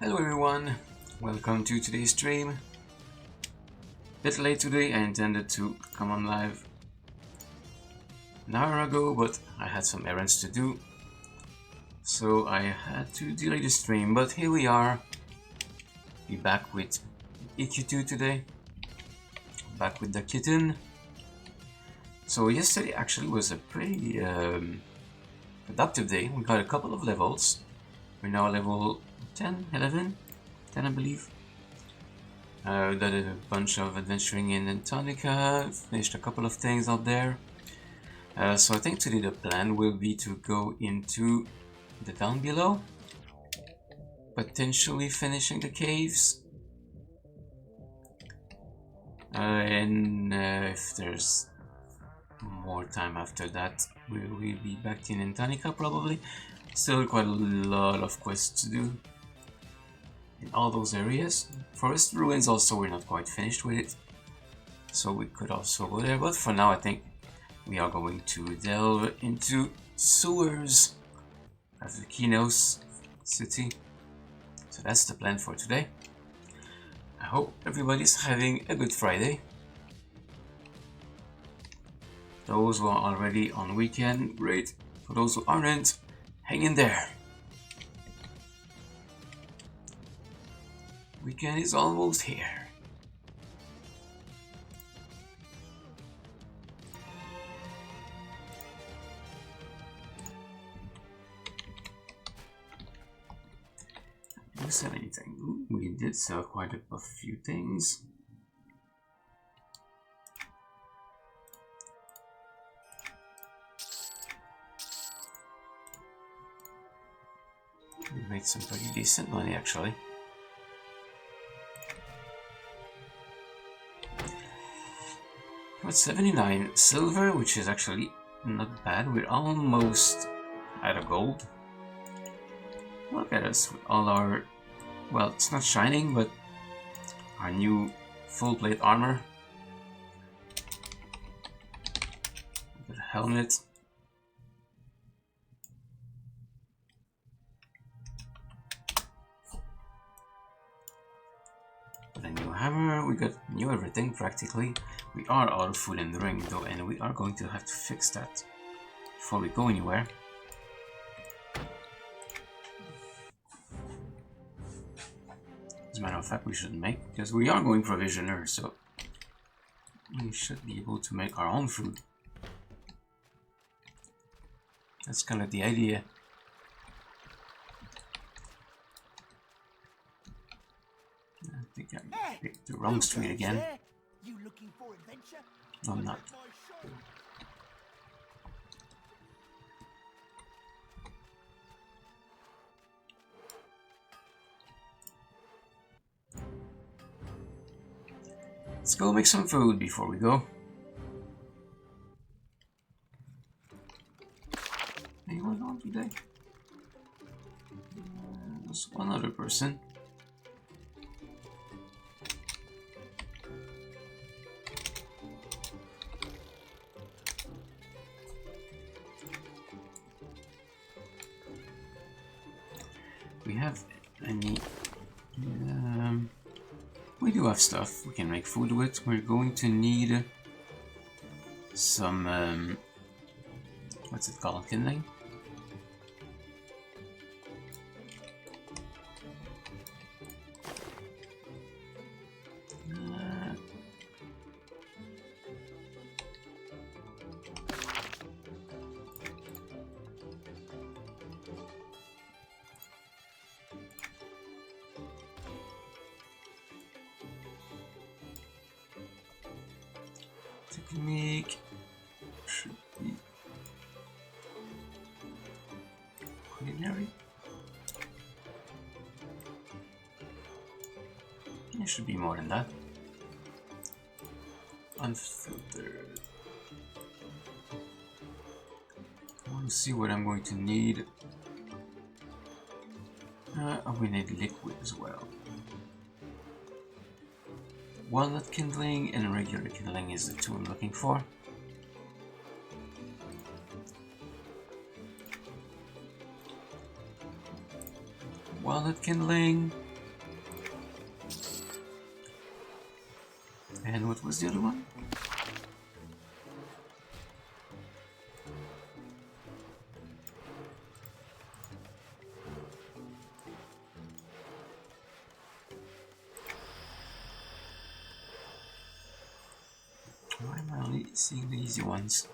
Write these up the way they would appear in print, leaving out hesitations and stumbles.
Hello everyone, welcome to today's stream. Bit late today, I intended to come on live an hour ago, but I had some errands to do, so I had to delay the stream, but here we are. Be back with EQ2 today, back with the kitten. So yesterday actually was a pretty productive day. We got a couple of levels. We're now level 10, 11, 10 I believe. Did a bunch of adventuring in Antarctica, finished a couple of things out there. So I think today the plan will be to go into the town below, potentially finishing the caves. And if there's more time after that, we will be back in Antarctica probably. Still quite a lot of quests to do in all those areas. Forest Ruins also, we're not quite finished with it, so we could also go there, but for now I think we are going to delve into sewers of the Qeynos city. So that's the plan for today. I hope everybody's having a good Friday. Those who are already on weekend, great. For those who aren't, hang in there. Weekend is almost here. Do we sell anything? Ooh, we did sell quite a few things. We made some pretty decent money actually. Got 79 silver, which is actually not bad. We're almost out of gold. Look at us with all our, well, it's not shining, but our new full plate armor. Good helmet. Got a new hammer. We got new everything practically. We are out of food in the ring though, and we are going to have to fix that before we go anywhere. As a matter of fact, we shouldn't make, because we are going provisioner, so we should be able to make our own food. That's kind of the idea. I think I picked the wrong street again. You looking for adventure? No, I'm not. Let's go make some food before we go. Anyone on today? There's one other person. We have any... we do have stuff we can make food with. We're going to need some... what's it called? Kindling? Technique should be culinary. It should be more than that. Unfiltered. I want to see what I'm going to need. We need liquid as well. Walnut kindling and regular kindling is the two I'm looking for. Walnut kindling. And what was the other one? Why am I only seeing the easy ones?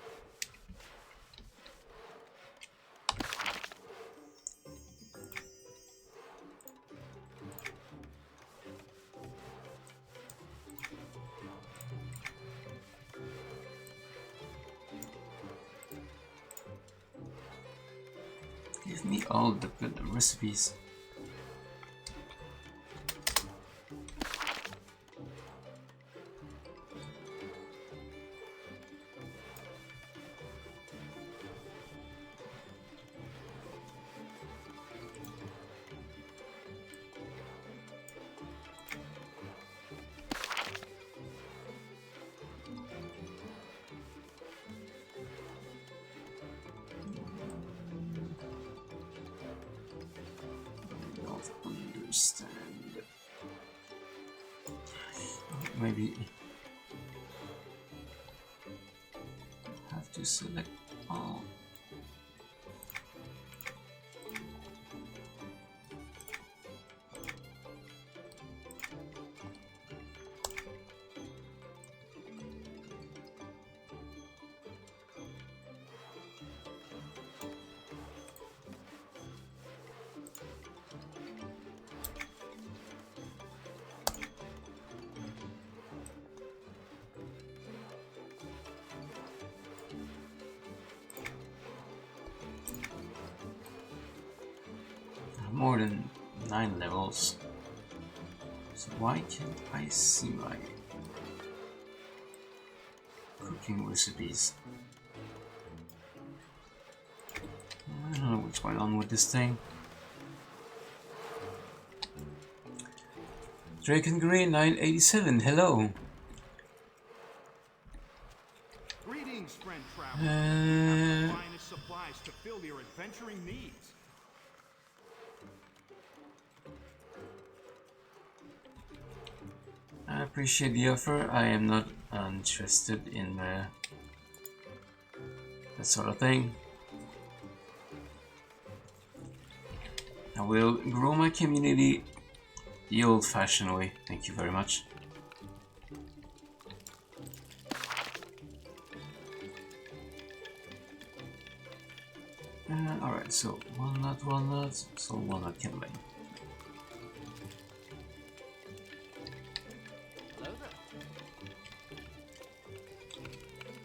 Give me all the good recipes. Understand. Maybe have to select all. More than 9 levels. So why can't I see my cooking recipes? I don't know what's going on with this thing. Draken Green 987, hello. Greetings, friend traveler. Have the finest supplies to fill your adventuring needs. I appreciate the offer. I am not interested in that sort of thing. I will grow my community the old-fashioned way. Thank you very much. Alright, so walnut, so walnut kindling.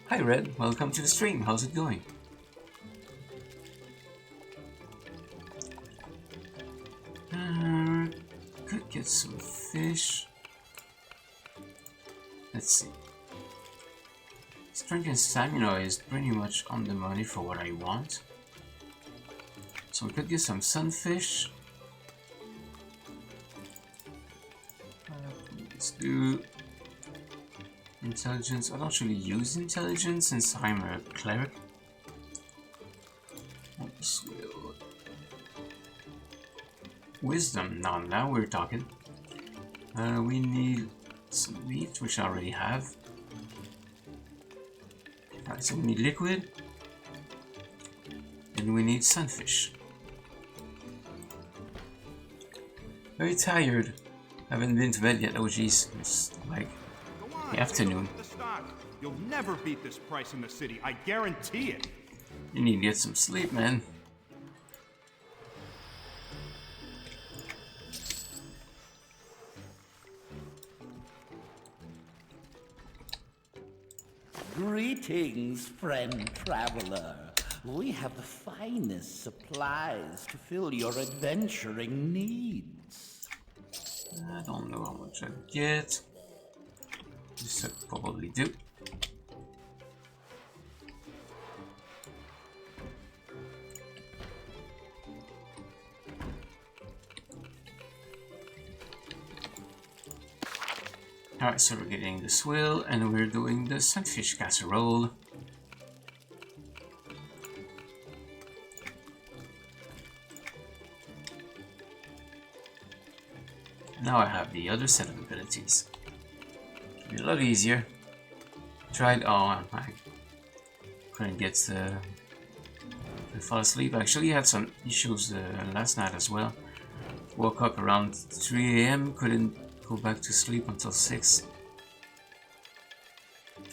Hi Red, welcome to the stream. How's it going? Could get some fish. Let's see. Strength and stamina is pretty much on the money for what I want. So we could get some sunfish. Let's do intelligence. I don't actually use intelligence since I'm a cleric. Wisdom. Now we're talking. We need some meat, which I already have. Alright, so we need liquid. And we need sunfish. Very tired. Haven't been to bed yet. Oh jeez, it's like the afternoon. You'll never beat this price in the city, I guarantee it. You need to get some sleep, man. Greetings, friend traveler. We have the finest supplies to fill your adventuring needs. I don't know how much I get. This I probably do. Alright, so we're getting the swill and we're doing the sunfish casserole. Now I have the other set of abilities. Be a lot easier. Tried. Oh, I couldn't get to fall asleep. I actually had some issues last night as well. Woke up around 3 a.m. Couldn't go back to sleep until 6.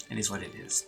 It is what it is.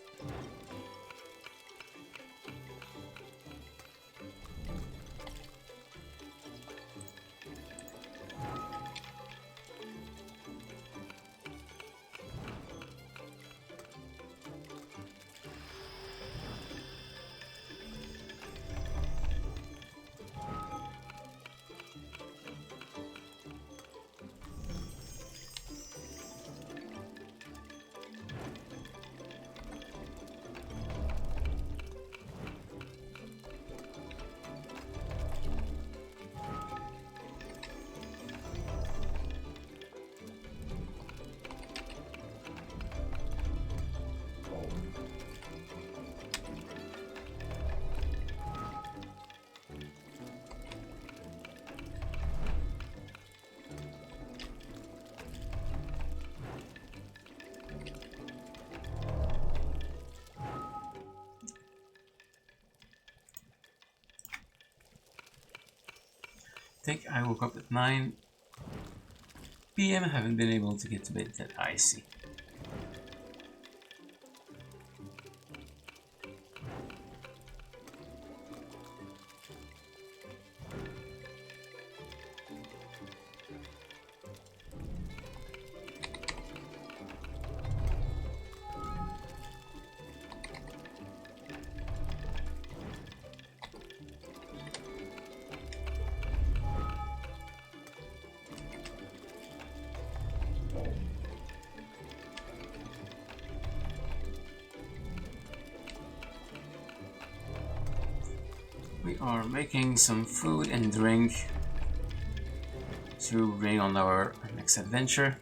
I think I woke up at 9 p.m. Haven't been able to get to bed that I see. We are making some food and drink to bring on our next adventure.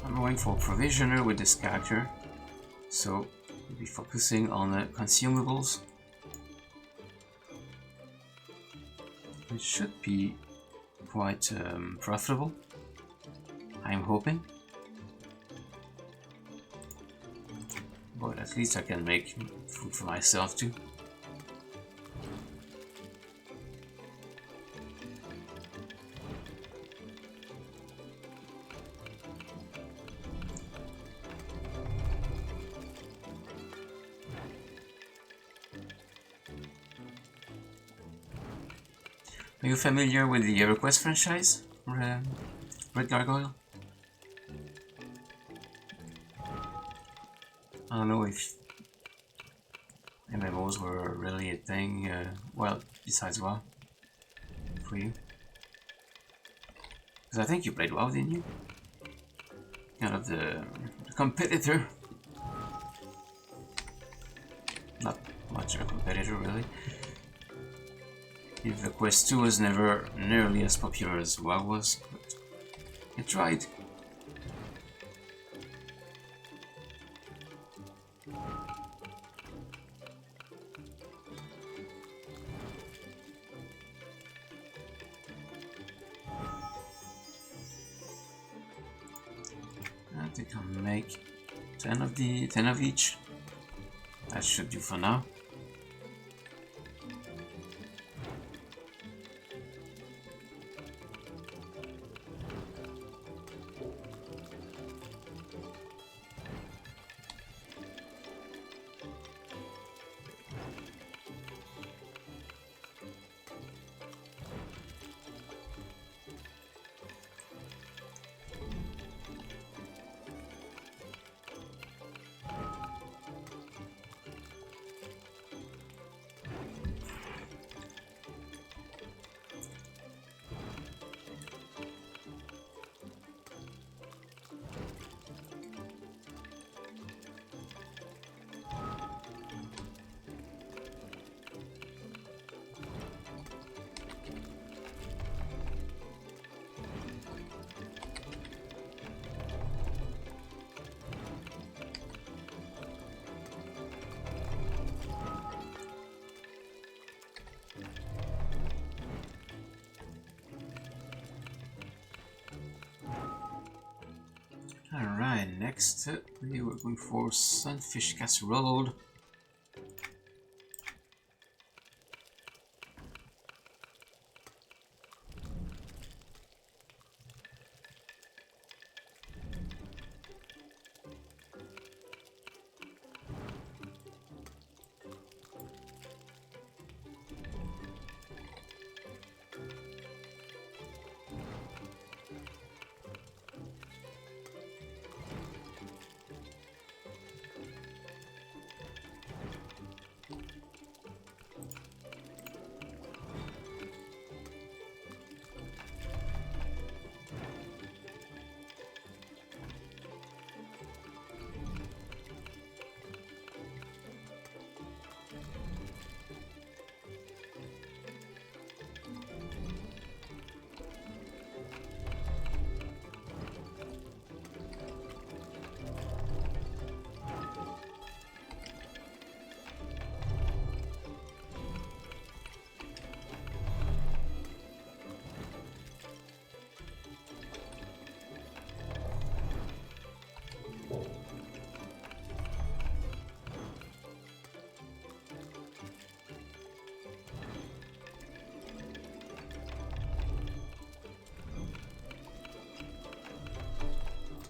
I'm going for provisioner with this character, so we'll be focusing on the consumables. It should be quite profitable, I'm hoping. But at least I can make food for myself too. Are you familiar with the EverQuest franchise, Red Gargoyle? I don't know if MMOs were really a thing, well, besides WoW, for you. Because I think you played WoW, didn't you? Kind of the competitor. Not much of a competitor, really. EverQuest 2 was never nearly as popular as WoW was, but it tried. I think I'll make 10 of each. That should do for now. Alright, next we were going for sunfish casserole.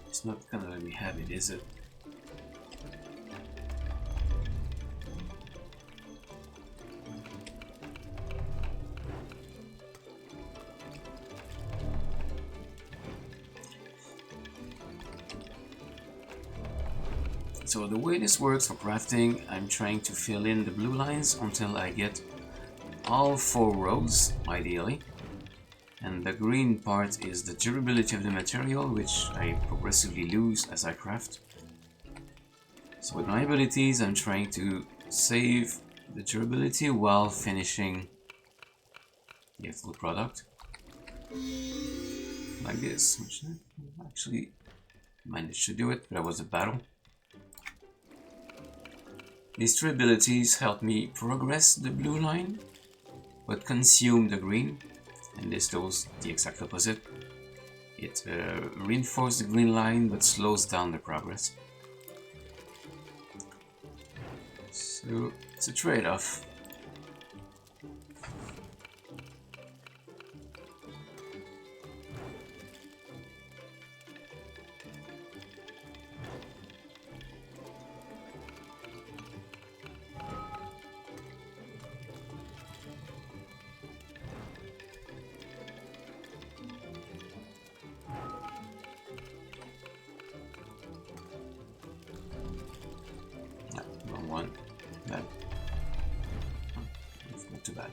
It's not gonna let me have it, is it? So the way this works for crafting, I'm trying to fill in the blue lines until I get all 4 rows, ideally. And the green part is the durability of the material, which I progressively lose as I craft. So with my abilities, I'm trying to save the durability while finishing the full product. Like this, which I actually managed to do it, but it was a battle. These 3 abilities help me progress the blue line, but consume the green. And this does the exact opposite. It reinforces the green line but slows down the progress. So it's a trade-off. Too bad.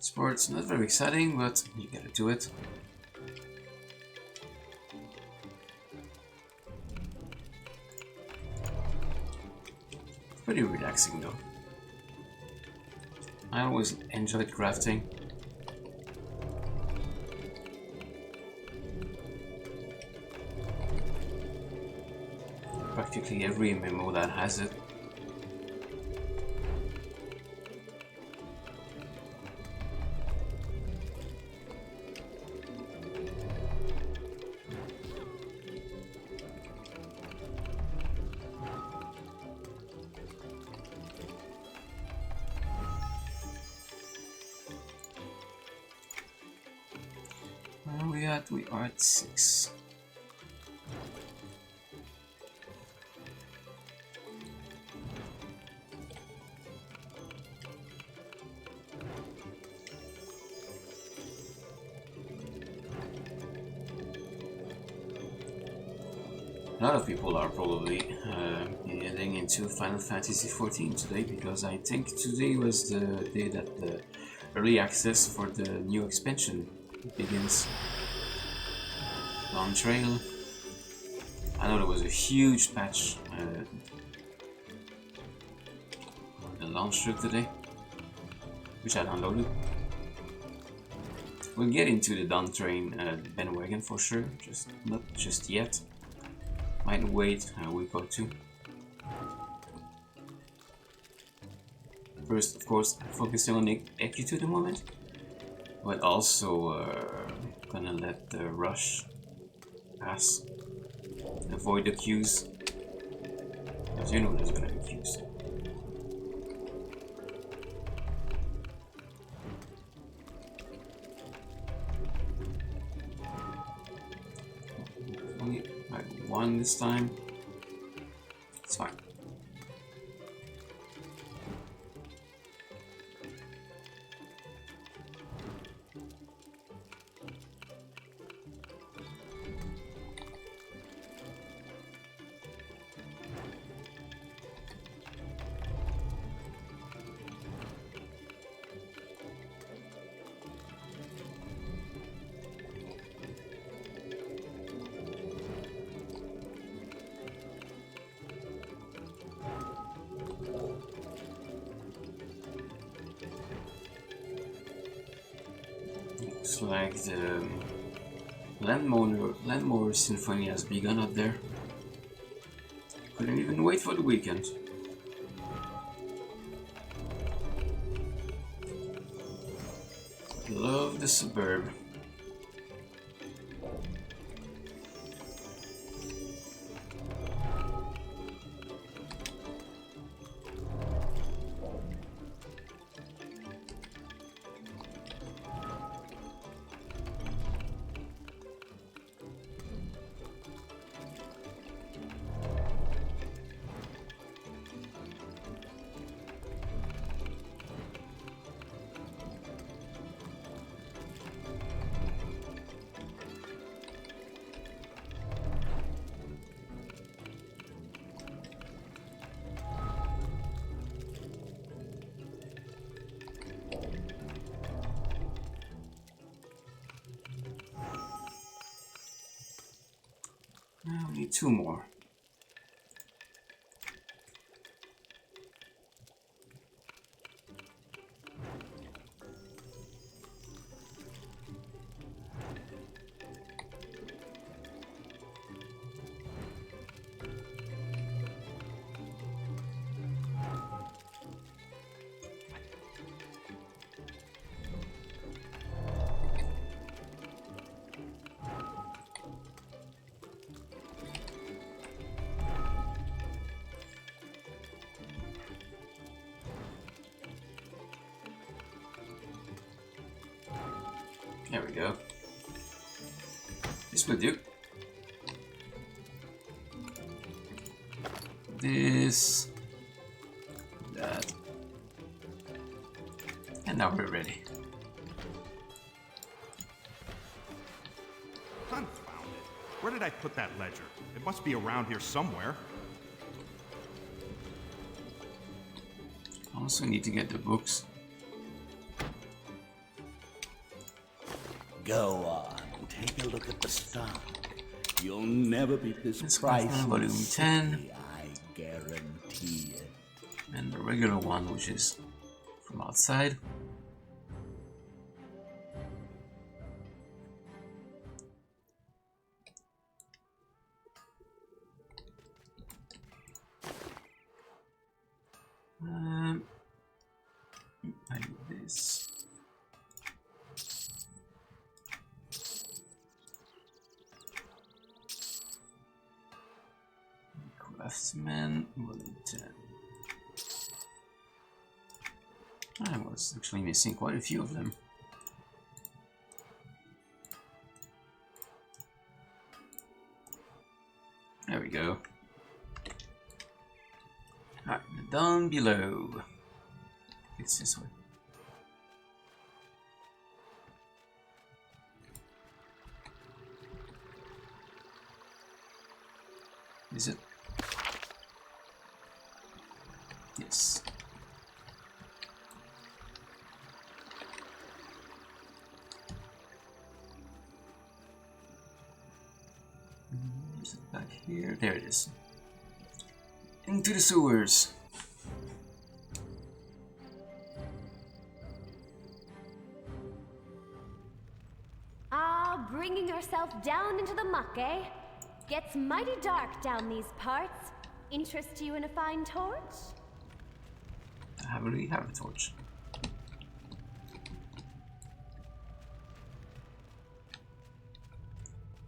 Sport's not very exciting, but you gotta do it. Pretty relaxing though. I always enjoyed crafting. Practically every MMO that has it. that, we are at 6. A lot of people are probably heading into Final Fantasy XIV today, because I think today was the day that the early access for the new expansion begins. Long Trail. I know there was a huge patch on the launcher today, which I downloaded. We'll get into the Dawn Train bandwagon for sure, just not just yet. Might wait a week or two. First, of course, focusing on EQ at the moment, but also gonna let the rush pass. Avoid the queues, because you know there's gonna be queues. Only like one this time. It's fine. Looks like the Landmower Symphony has begun up there. Couldn't even wait for the weekend. Love the suburb. Now we need 2 more. There we go. This will do. This, that, and now we're ready. Confound it. Where did I put that ledger? It must be around here somewhere. Also need to get the books. Go on, take a look at the stock. You'll never beat this Let's go price. for volume 10. I guarantee it. And the regular one, which is from outside. I do this. Craftsman, volume 10. I was actually missing quite a few of them. There we go. Alright, down below. It's this way. Is it? Yes. Is it back here? There it is. Into the sewers. Ah, bringing yourself down into the muck, eh? Gets mighty dark down these parts. Interest you in a fine torch? I already have a torch.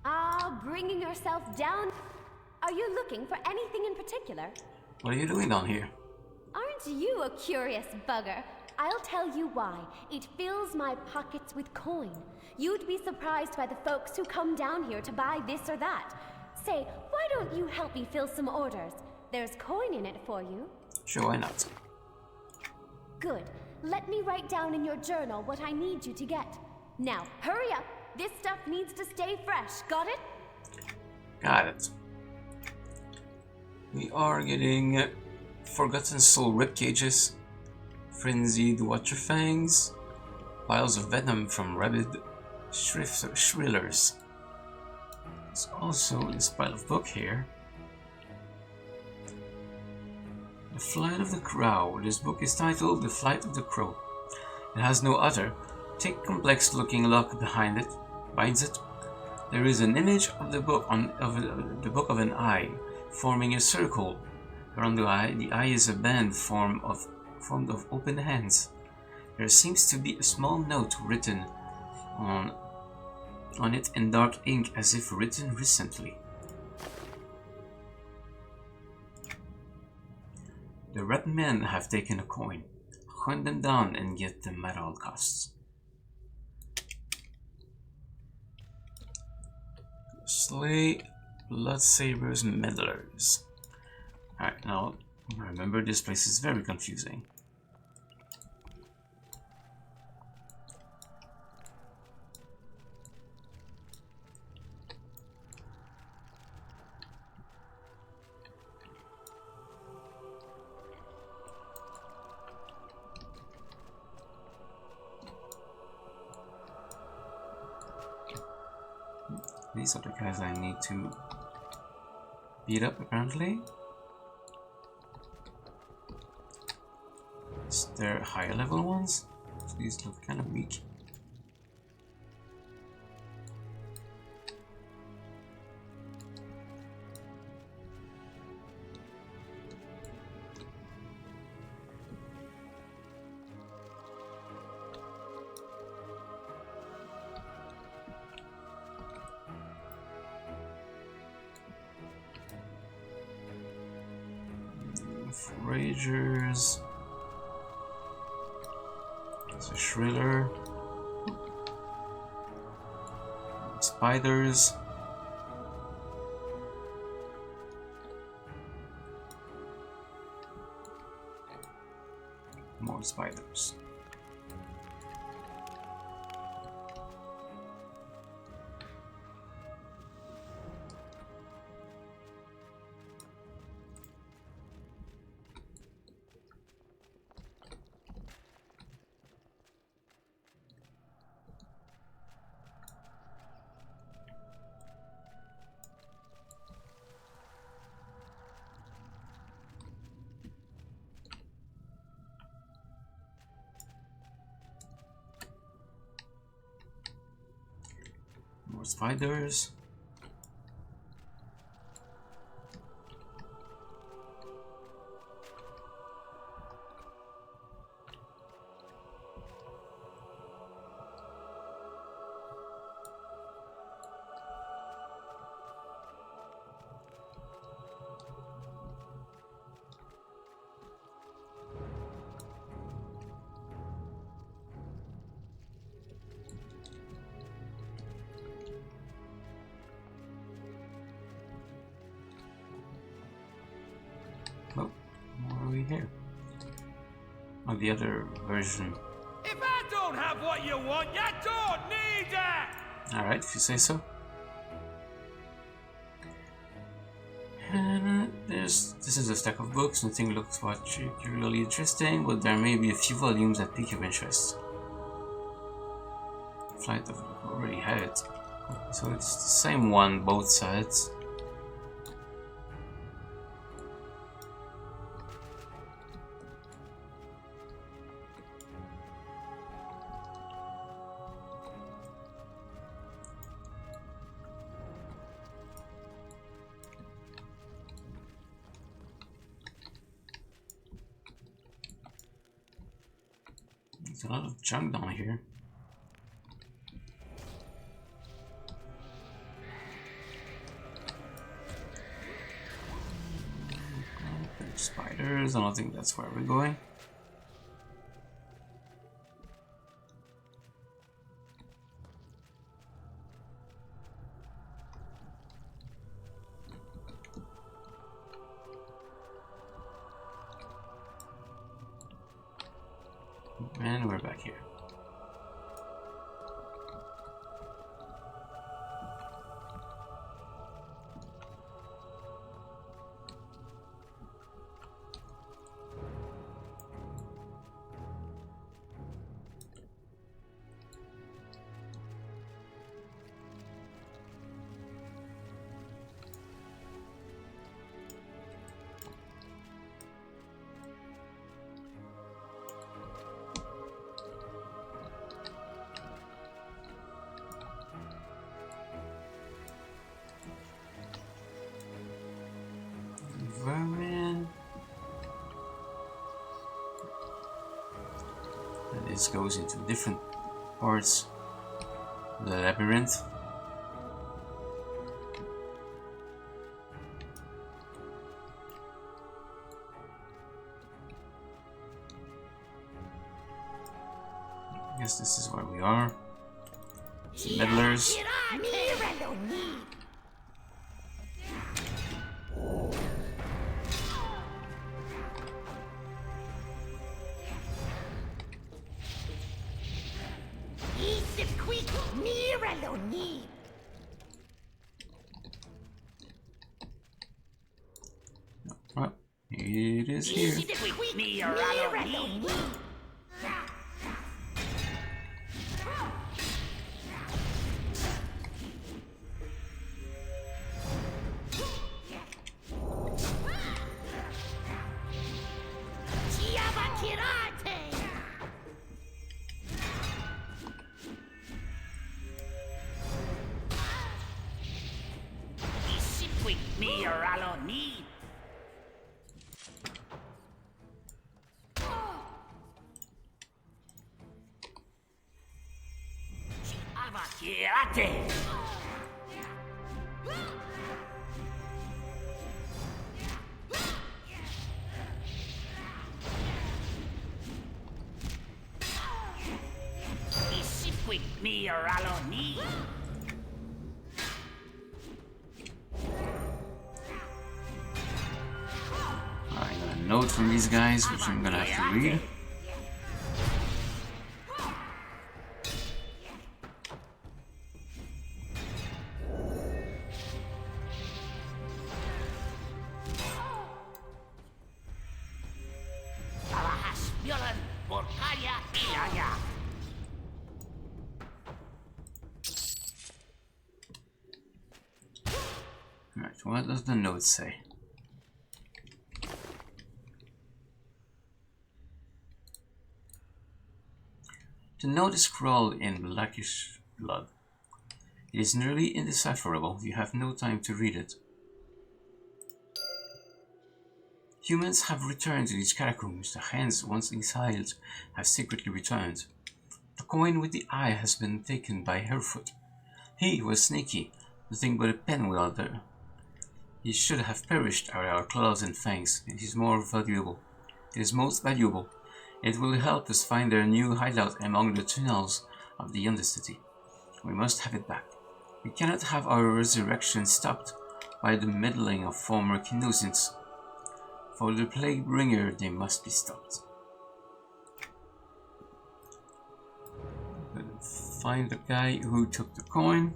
Ah, bringing yourself down. Are you looking for anything in particular? What are you doing down here? Aren't you a curious bugger? I'll tell you why. It fills my pockets with coin. You'd be surprised by the folks who come down here to buy this or that. Say, why don't you help me fill some orders? There's coin in it for you. Sure, why not? Good. Let me write down in your journal what I need you to get. Now, hurry up. This stuff needs to stay fresh. Got it? Got it. We are getting Forgotten Soul rib cages, Frenzied Watcher Fangs, piles of venom from rabid shrillers. There's also this pile of book here. The Flight of the Crow. This book is titled The Flight of the Crow. It has no other, thick, complex-looking lock behind it. Binds it. There is an image of the book of an eye, forming a circle. Around the eye is a band formed of open hands. There seems to be a small note written on it in dark ink, as if written recently. The red men have taken a coin. Hunt them down and get them at all costs. Slay Bloodsabers Meddlers. Alright, now remember, this place is very confusing. These are the guys I need to beat up, apparently. Is there higher level ones? These look kind of weak. Ragers. There's a Shriller. Spiders. More spiders. More spiders. Oh, why are we here? Oh, the other version. If I don't have what you want, you don't need it! Alright, if you say so. And this is a stack of books. Nothing looks particularly interesting, but there may be a few volumes that pique your interest. Flight of already had it. So it's the same one, both sides. There's a lot of junk down here. Spiders, I don't think that's where we're going. And we're back here. Vermin. And this goes into different parts of the labyrinth. I guess this is where we are. Some meddlers. Well, it is here. I got a note from these guys, which I'm gonna have to read. Alright, what does the note say? The note is scrawled in blackish blood. It is nearly indecipherable. You have no time to read it. Humans have returned to these catacombs. The hands once exiled have secretly returned. The coin with the eye has been taken by Harefoot. He was sneaky, nothing but a pen wielder. He should have perished at our claws and fangs. It is more valuable. It is most valuable. It will help us find their new hideout among the tunnels of the Undercity. We must have it back. We cannot have our resurrection stopped by the meddling of former Qeynosians. For the plague bringer, they must be stopped. Find the guy who took the coin.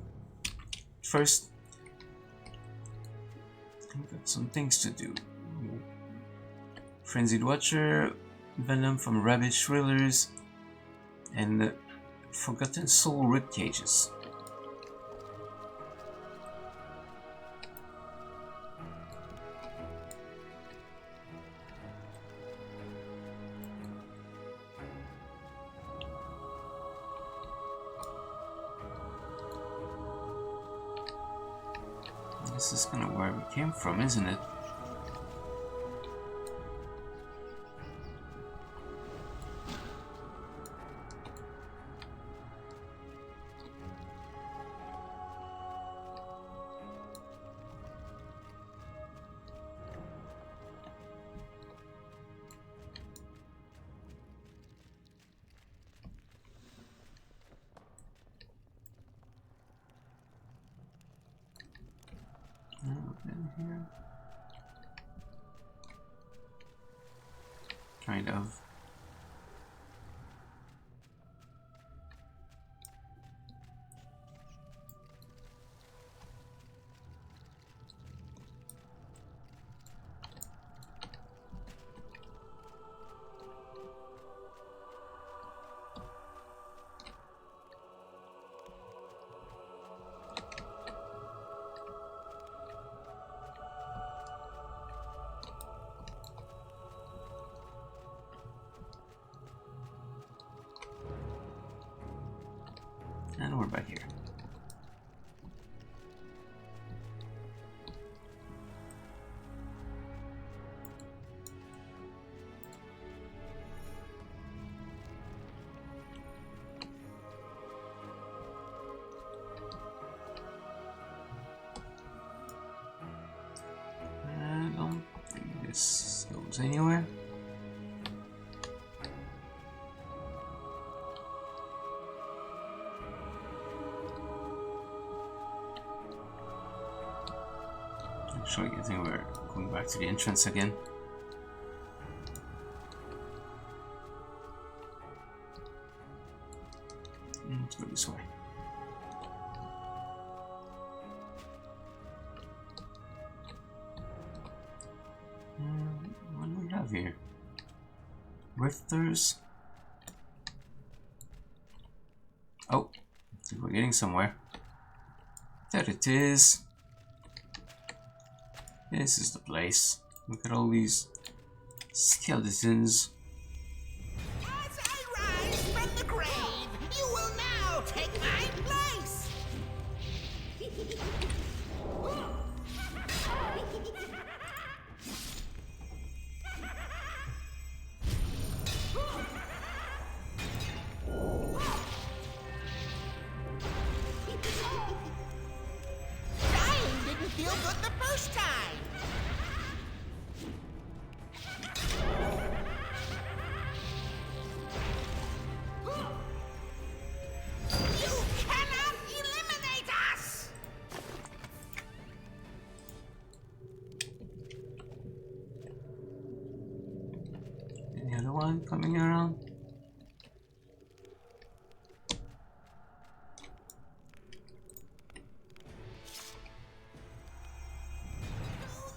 First, I've got some things to do. Frenzied Watcher, Venom from Rabid Shrillers, and Forgotten Soul Rib Cages. This is kind of where we came from, isn't it? Here. Kind of. And we're back here. I don't think this goes anywhere. Actually, I think we're going back to the entrance again. Let's go this way. What do we have here? Rifters. Oh, I think we're getting somewhere. There it is. This is the place. Look at all these skeletons. As I rise from the grave, you will now take my place. Dying didn't feel good the first time. You cannot eliminate us! Any other one coming around?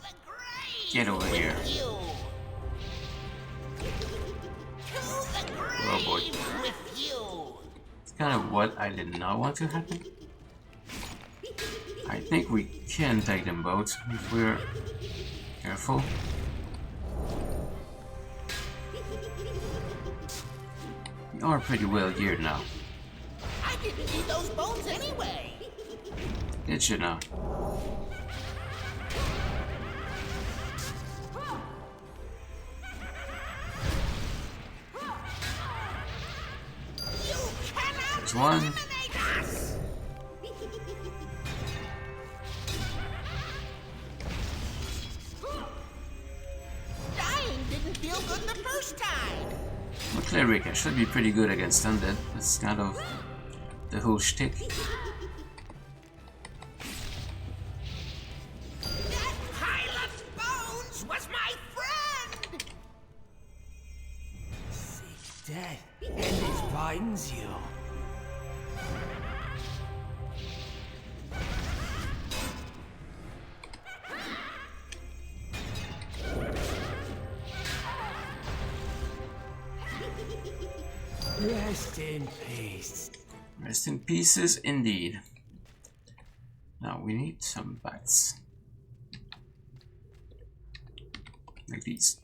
The grave Get over here. with you. To the grave Oh boy. with you. It's kind of what I did not want to happen. I think we can take them both if we're careful. We are pretty well geared now. I didn't need those bones anyway. Did you now? You cannot There's one. eliminate us! Dying didn't feel good the first time. Well, Cleric, I should be pretty good against undead. That's kind of the whole shtick. That pile of bones was my friend! finds you. Rest in peace. Rest in pieces, indeed. Now we need some bats. Like these.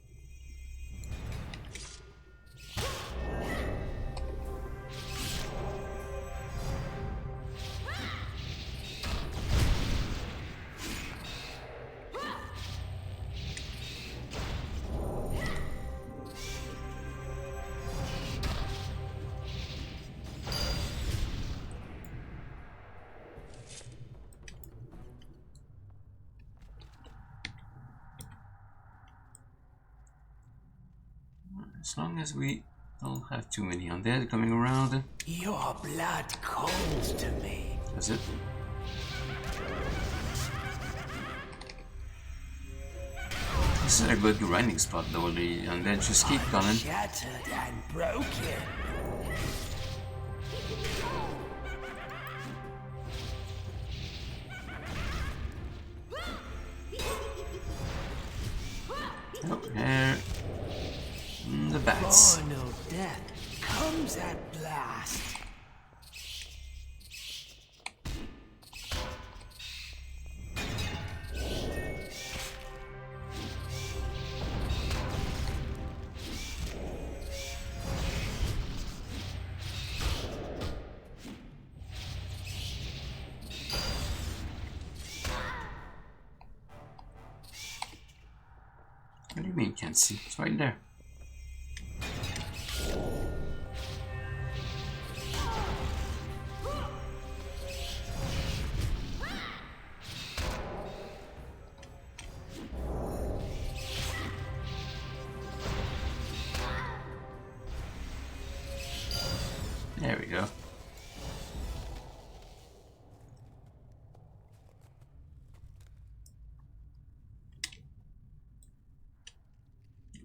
As long as we don't have too many undead coming around. Your blood calls to me. That's it. This is a good grinding spot though, the undead just keep coming. Shattered and broken. Oh, here. The bats. Oh, no death comes at last. What do you mean can't see? It's right there. There we go.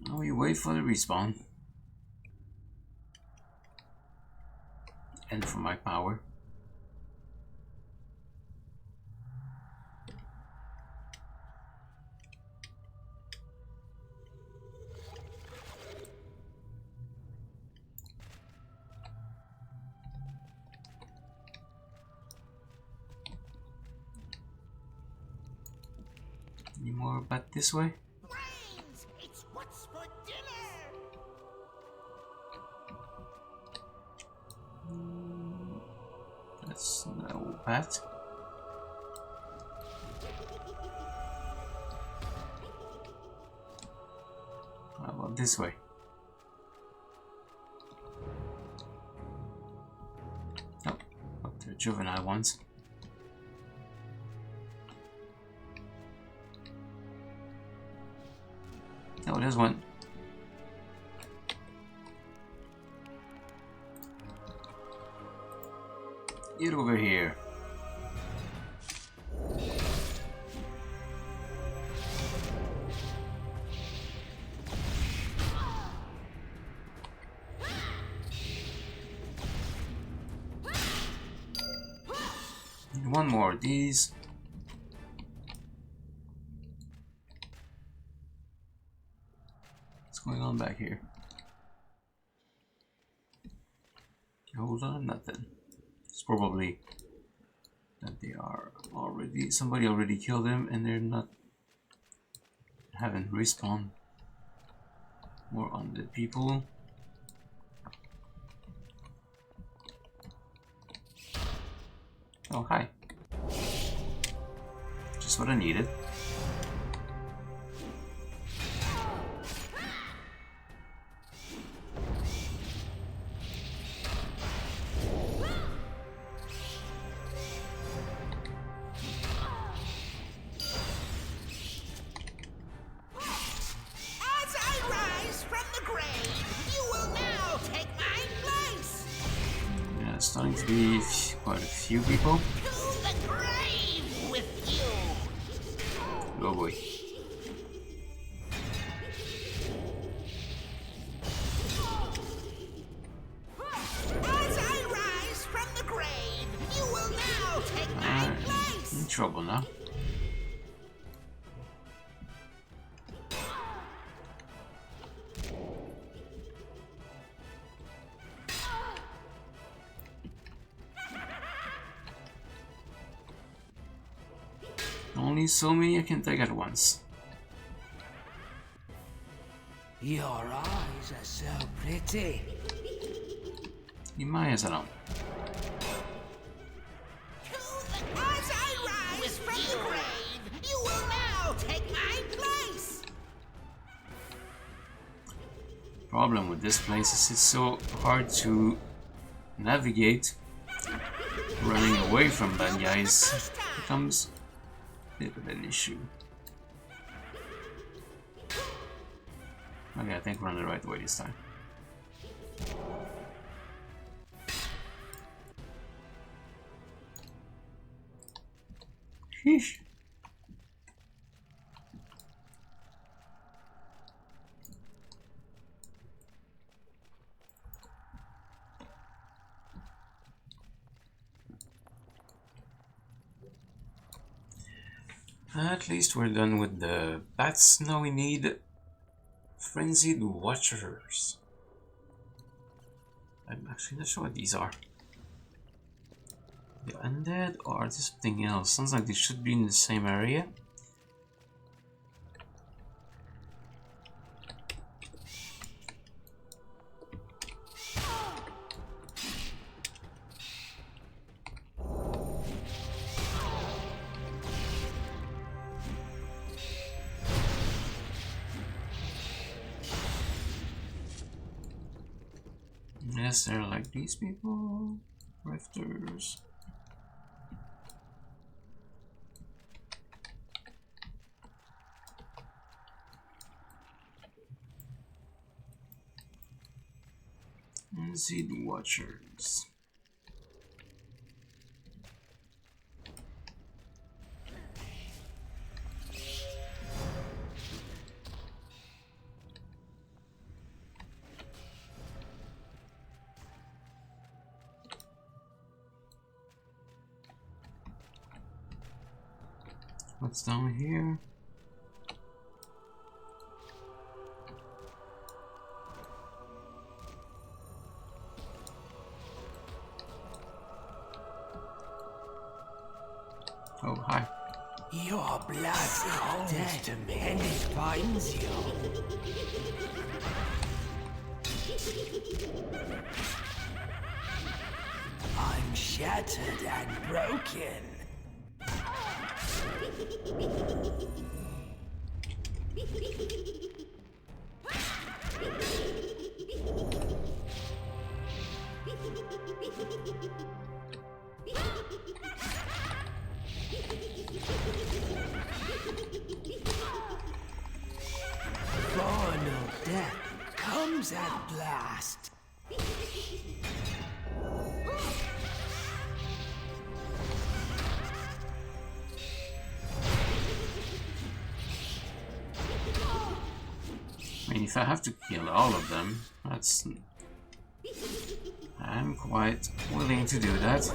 Now we wait for the respawn. And for my power. Any more bat this way? Brains! It's what's for dinner! That's no bat. How about this way? Oh, up to the juvenile ones. Oh, there's one. Get over here. Need one more of these. What's going on back here? Hold on, nothing. It's probably that they are already, somebody already killed them and they're not, haven't respawned. More on the people. Oh, hi. Just what I needed. As I rise from the grave, you will now take my place! Yeah, it's starting to be quite a few people. To the grave with you! Oh boy. As only so many I can take at once. Your eyes are so pretty. Himaya salam. As I rise from the grave, you will now take my place. Problem with this place is it's so hard to navigate. Running away from bad guys becomes a bit of an issue. Okay, I think we're on the right way this time. Sheesh. At least we're done with the bats. Now we need frenzied watchers. I'm actually not sure what these are. The undead or something else? Sounds like they should be in the same area. Yes, they're like these people. Rifters. Seed watchers. What's down here? Oh, hi. Your blood's calls to me, and it finds you. I'm shattered and broken. Final death comes at last. I mean, if I have to kill all of them, that's... I'm quite willing to do that.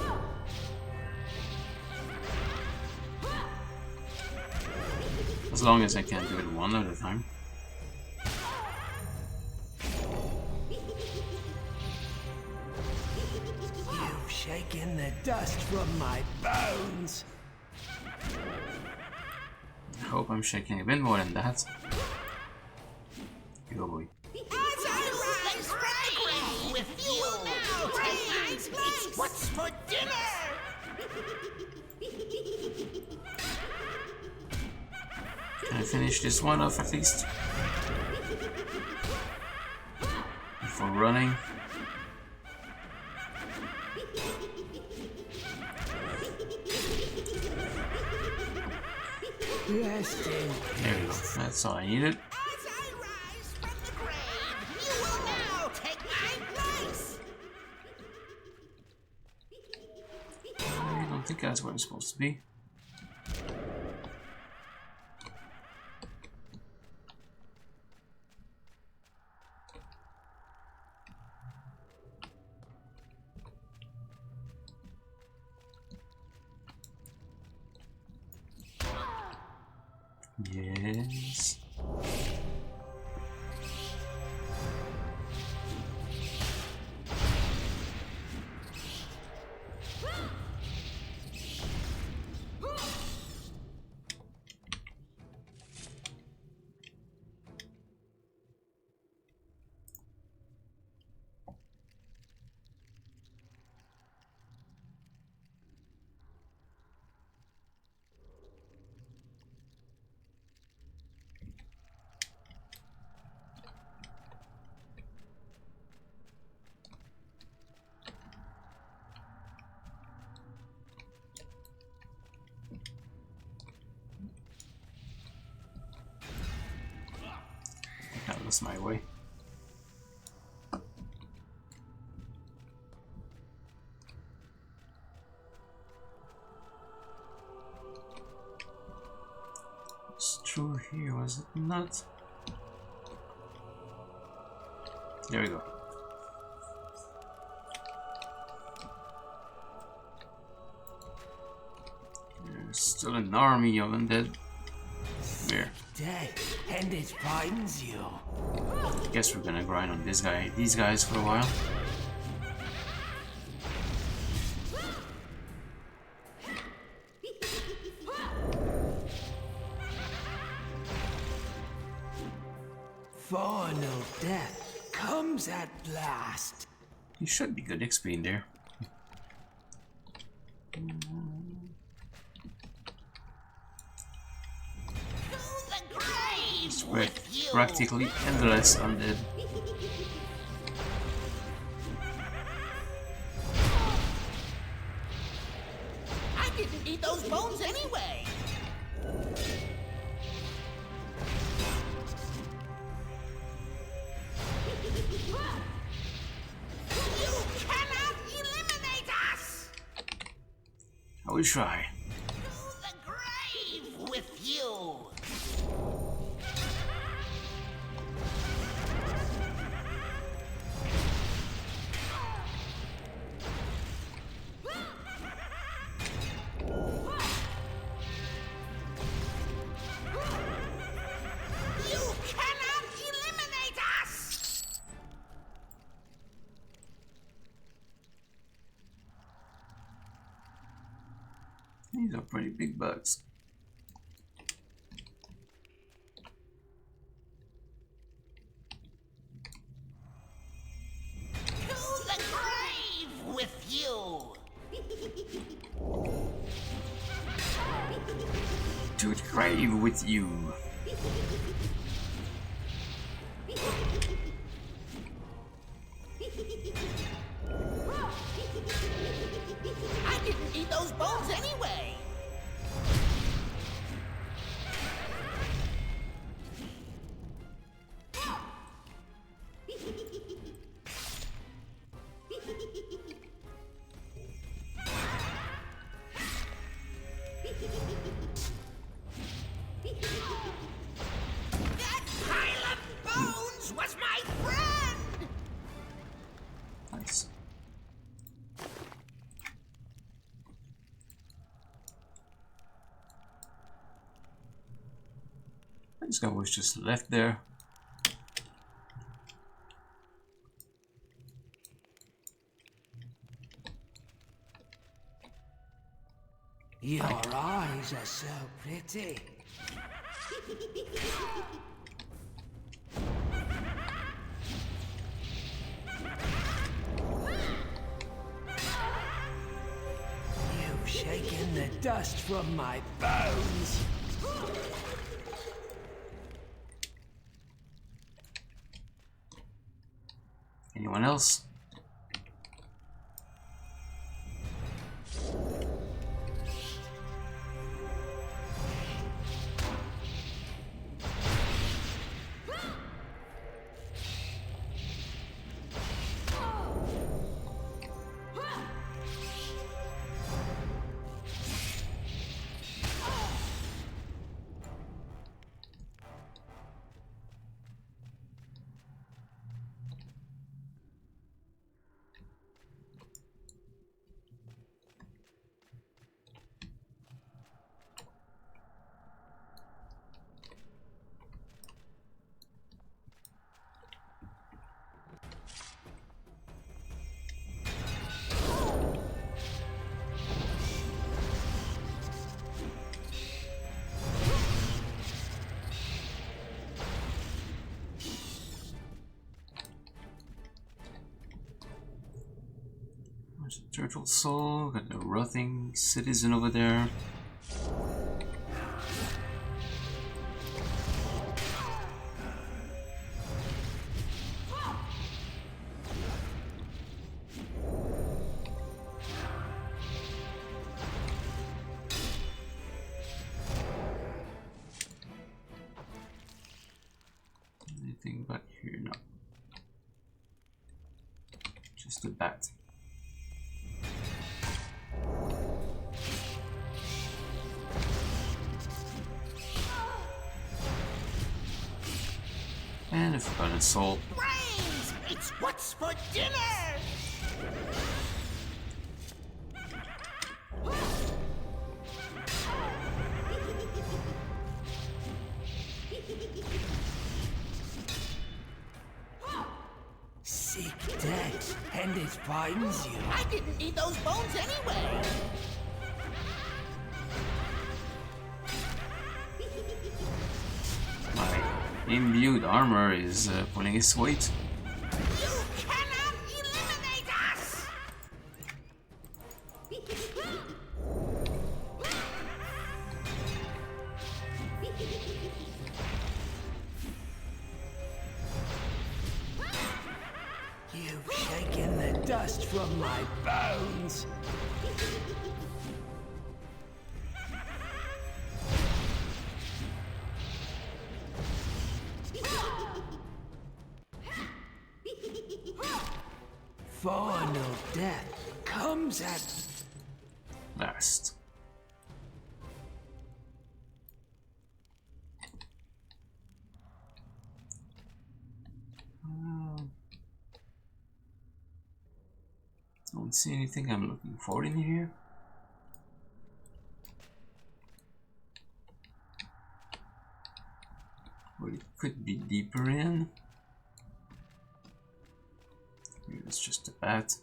As long as I can do it one at a time. You've shaken the dust from my bones. I hope I'm shaking a bit more than that. Go boy. As I rise from the grave, with you will now take my place. What's for dinner? Can I finish this one off at least? Before running. Rest in There we go. That's all I needed. As I rise from the grave, you will now take my place. I don't think that's where I'm supposed to be. Yes. That's my way. It's through here, was it not? There we go. There's still an army of undead. Where? Dead, and it finds you. Guess we're gonna grind on these guys for a while. Final death comes at last. You should be good XP in there. It's practically endless undead. I didn't eat those bones anyway. You cannot eliminate us. I will try. To the grave with you. You cannot eliminate us. These are pretty big bugs. To the grave with you. To the grave with you. I didn't eat those bones anyway. That pile of bones was my friend. Nice. This guy was just left there. Your eyes are so pretty. You've shaken the dust from my bones. Anyone else? There's a turtle soul, got the rotting citizen over there. Anything Back here, no. Just a bat. And a forgotten soul. Brains! It's what's for dinner! Seek death, and it finds you. I didn't need those bones anyway! My imbued armor is pulling its weight. You cannot eliminate us! You've shaken the dust from my bones. Final death comes at Last. Don't see anything I'm looking for in here. But it could be deeper in. Maybe it's just a bat.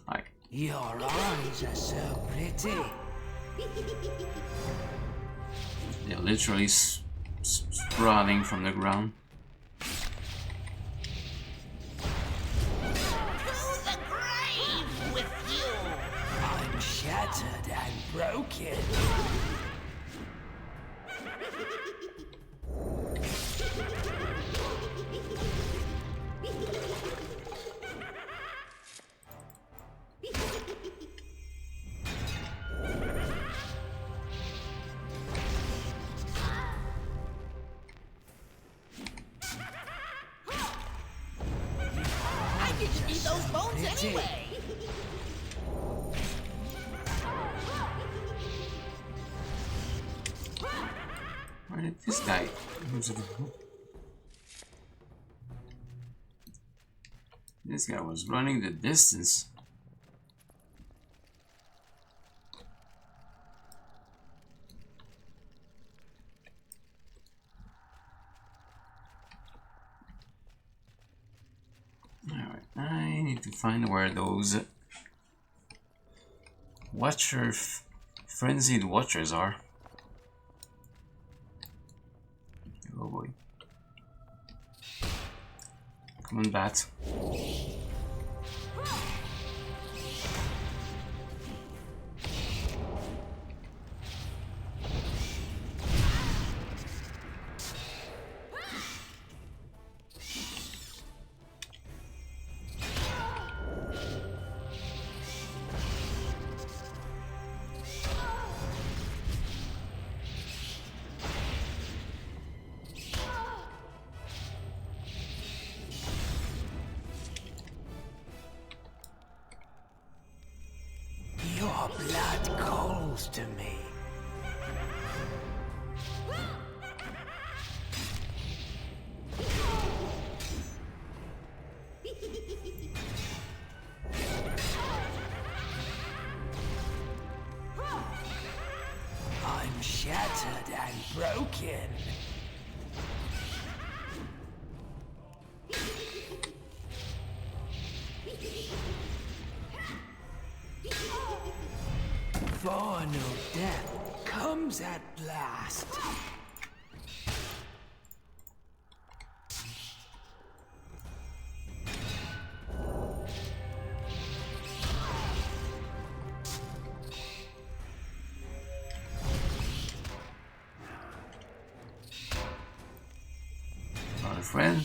Hi. your eyes are so pretty. They're literally sprawling from the ground. I'm shattered and broken. I didn't need those bones anyway. Where did this guy? This guy was running the distance. Alright, I need to find where those frenzied watchers are. Oh boy. Come on, bat. Your blood calls to me. I'm shattered and broken. Final death comes at last. Not a friend.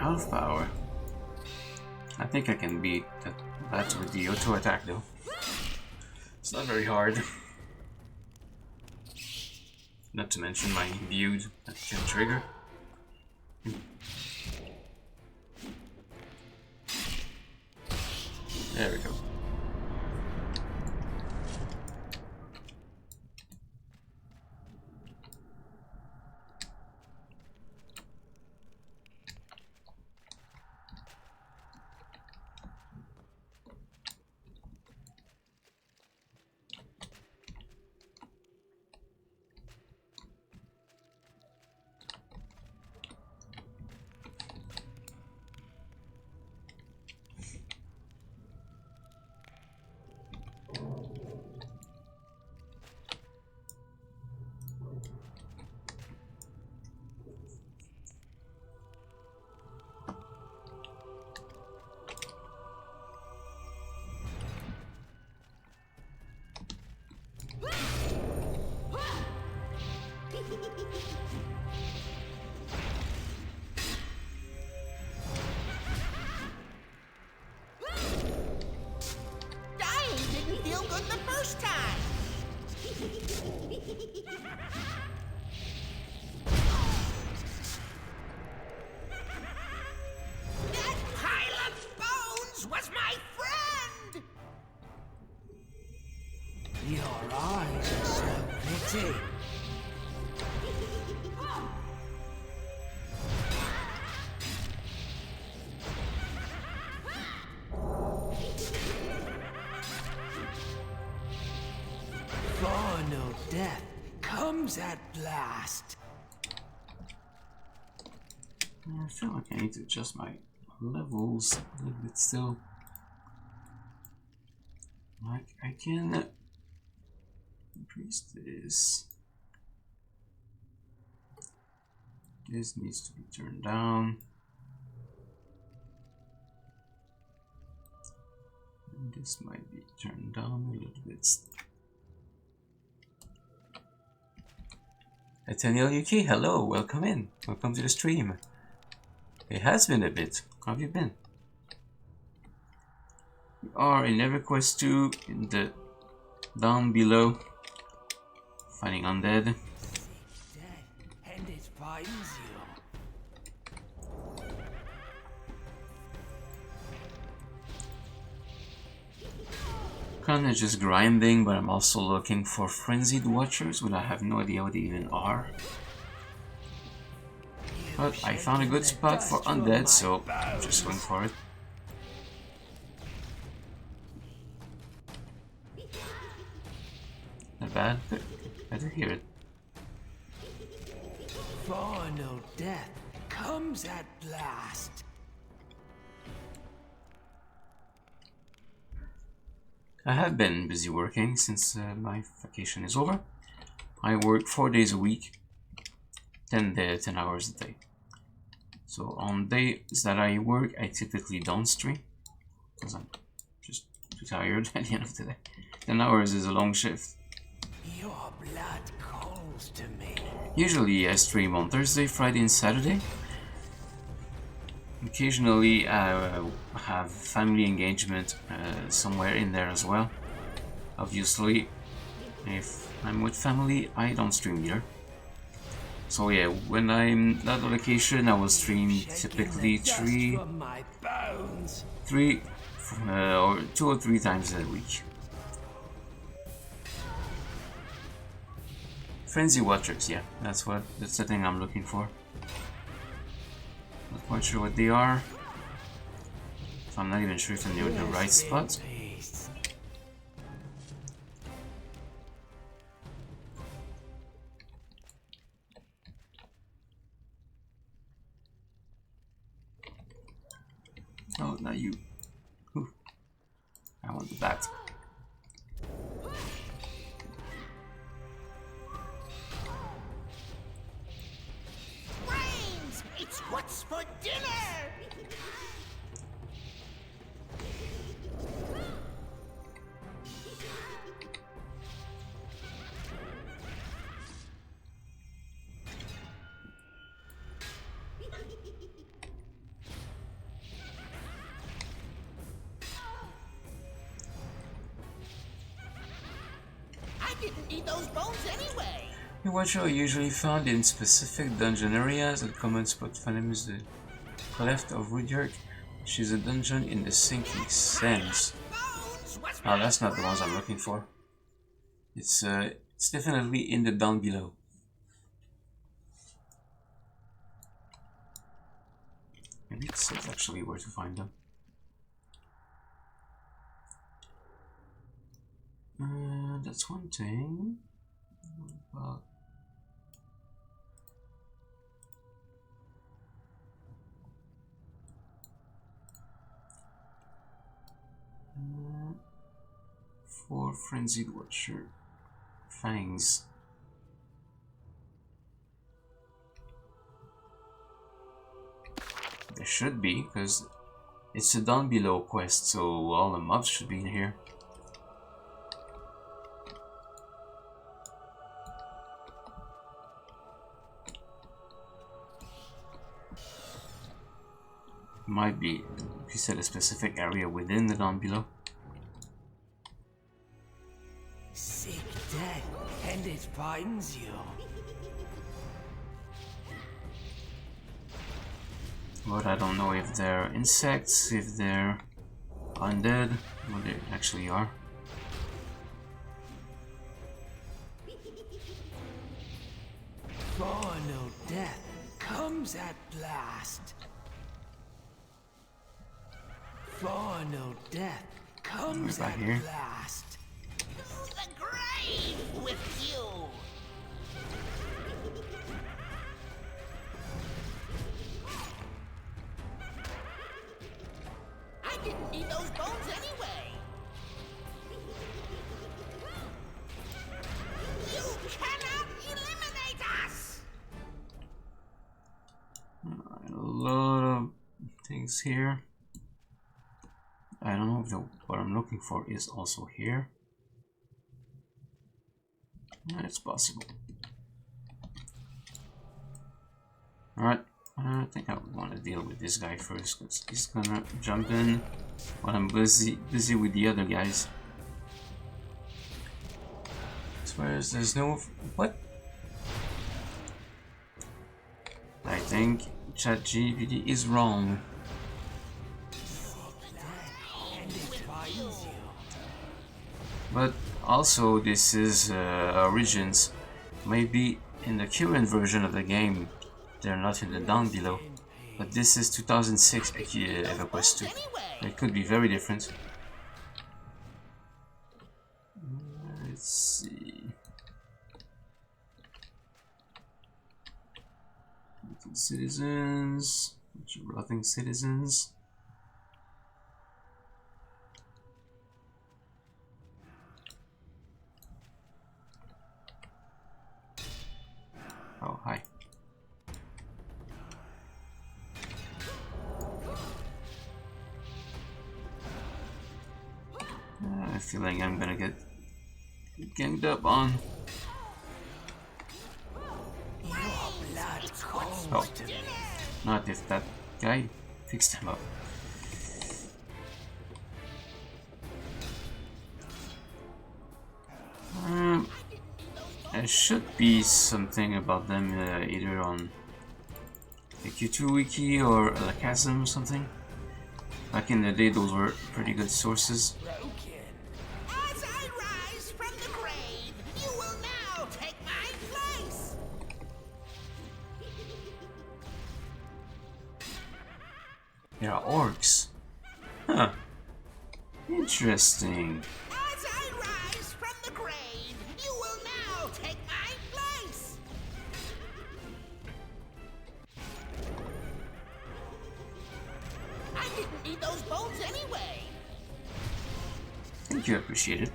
out of power. I think I can beat that with the auto attack though. It's not very hard. Not to mention my build that can trigger. There we go. Dying didn't feel good the first time. That pile of bones was my friend! Your eyes are so pretty. Final death comes at last. I feel like I need to adjust my levels a little bit still. Like I can increase this. This needs to be turned down. And this might be turned down a little bit. Nathaniel UK, hello, welcome in. Welcome to the stream. It has been a bit. How have you been? We are in EverQuest 2 in the down below, fighting undead. Dead, and it finds you. Kinda just grinding, but I'm also looking for frenzied watchers, but I have no idea what they even are. But I found a good spot for undead, so I'm just going for it. Not bad, good. I do hear it. Final death comes at last. I have been busy working since my vacation is over. I work 4 days a week, 10 hours a day. So on days that I work, I typically don't stream because I'm just too tired at the end of the day. 10 hours is a long shift. Your blood calls to me. Usually I stream on Thursday, Friday and Saturday. Occasionally I have family engagement somewhere in there as well. Obviously, if I'm with family, I don't stream either. So yeah, when I'm not on vacation, I will stream typically three or 2 or 3 times a week. Frenzy Watchers, yeah, that's the thing I'm looking for. Not quite sure what they are. So I'm not even sure if I'm near the right spot. Oh, not you. Ooh. I want the bat. Brains! It's what's for dinner! didn't eat those bones anyway. The watcher are usually found in specific dungeon areas. A common spot for them is the Cleft of Rudyard, which is a dungeon in the Sinking Sands. Bones was Oh, that's not the ones I'm looking for. It's definitely in the down below. Maybe it says actually where to find them. That's one thing. What about for Frenzied Watcher Fangs? There should be, because it's a down below quest, so all the mobs should be in here. Might be, if you said a specific area within the down below. Sick dead, and it finds you. But I don't know if they're insects, if they're undead, what they actually are. Final death comes at last. Final death comes Right at here. last. to the grave with you. I didn't eat those bones anyway. You cannot eliminate us. A lot of things here. I don't know if what I'm looking for is also here. It's possible. Alright, I think I want to deal with this guy first because he's gonna jump in while I'm busy with the other guys. As far as there's no... what? I think ChatGPT is wrong. But also this is Origins. Maybe in the current version of the game they're not in the down below. But this is 2006 EverQuest 2. It could be very different. Let's see. Little citizens. Rotting citizens. Oh, hi. I feel like I'm gonna get ganged up on. Oh, not if that guy picks them up. There should be something about them either on the Q2 wiki or La Chasm or something. Back in the day, those were pretty good sources. As I rise from the grave, you will now take my place. There are orcs. Huh. Interesting. As I rise from the grave, you will now take my place. I didn't eat those bones anyway. Thank you, appreciate it.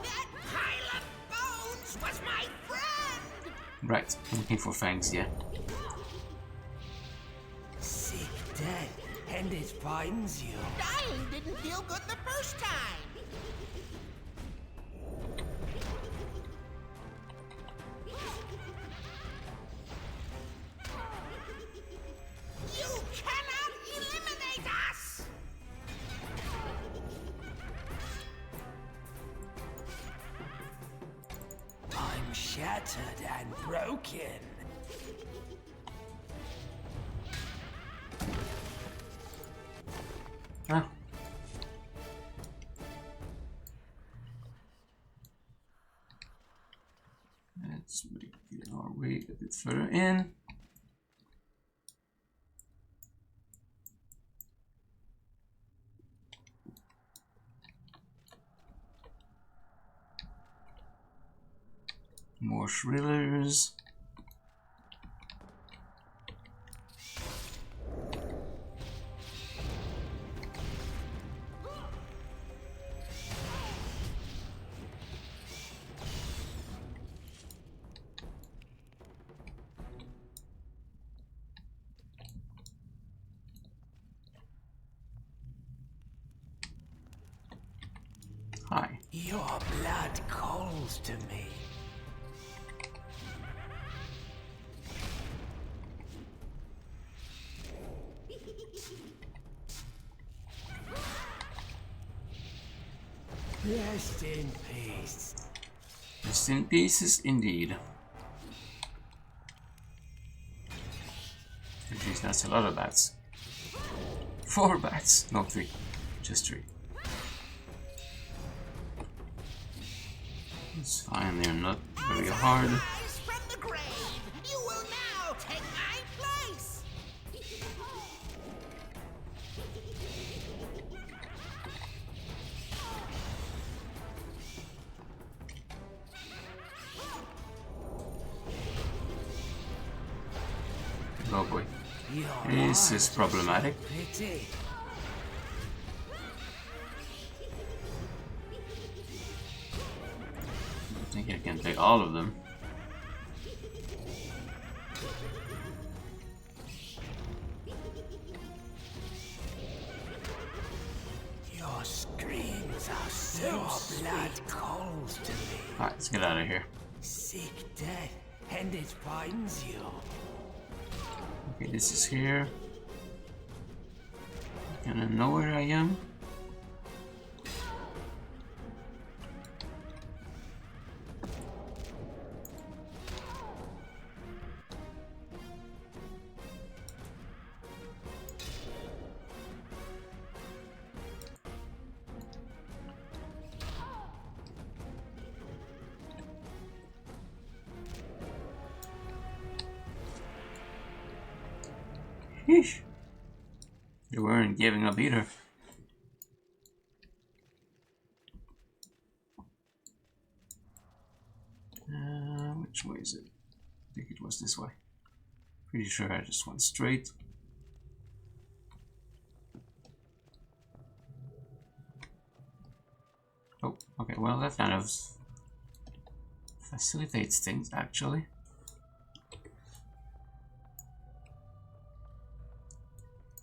That pile of bones was my friend. Right, I'm looking for fangs, yeah. Sick dead, and it finds you. Dying didn't feel good the first time. battered and broken. Ah. Let's make our way a bit further in. More shrillers. Hi. Your blood calls to me. Rest in peace. Rest in pieces, indeed. Jeez, that's a lot of bats. 4 bats, no 3, just 3. It's fine, they're not very hard. Rise from the grave. You will now take my place. Oh boy, Your this is heart problematic. pity. I think I can take all of them. Your screams are so blood calls to me. Alright, let's get out of here. Seek death, and it finds you. Okay, this is here. Can I know where I am? Sheesh. They weren't giving up either. Which way is it? I think it was this way. Pretty sure I just went straight. Oh, okay, well that kind of facilitates things actually.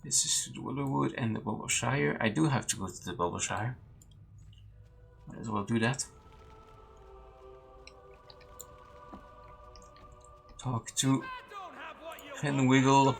This is the Willowwood and the Bubbleshire. I do have to go to the Bubbleshire. Might as well do that. Talk to Finwiggle.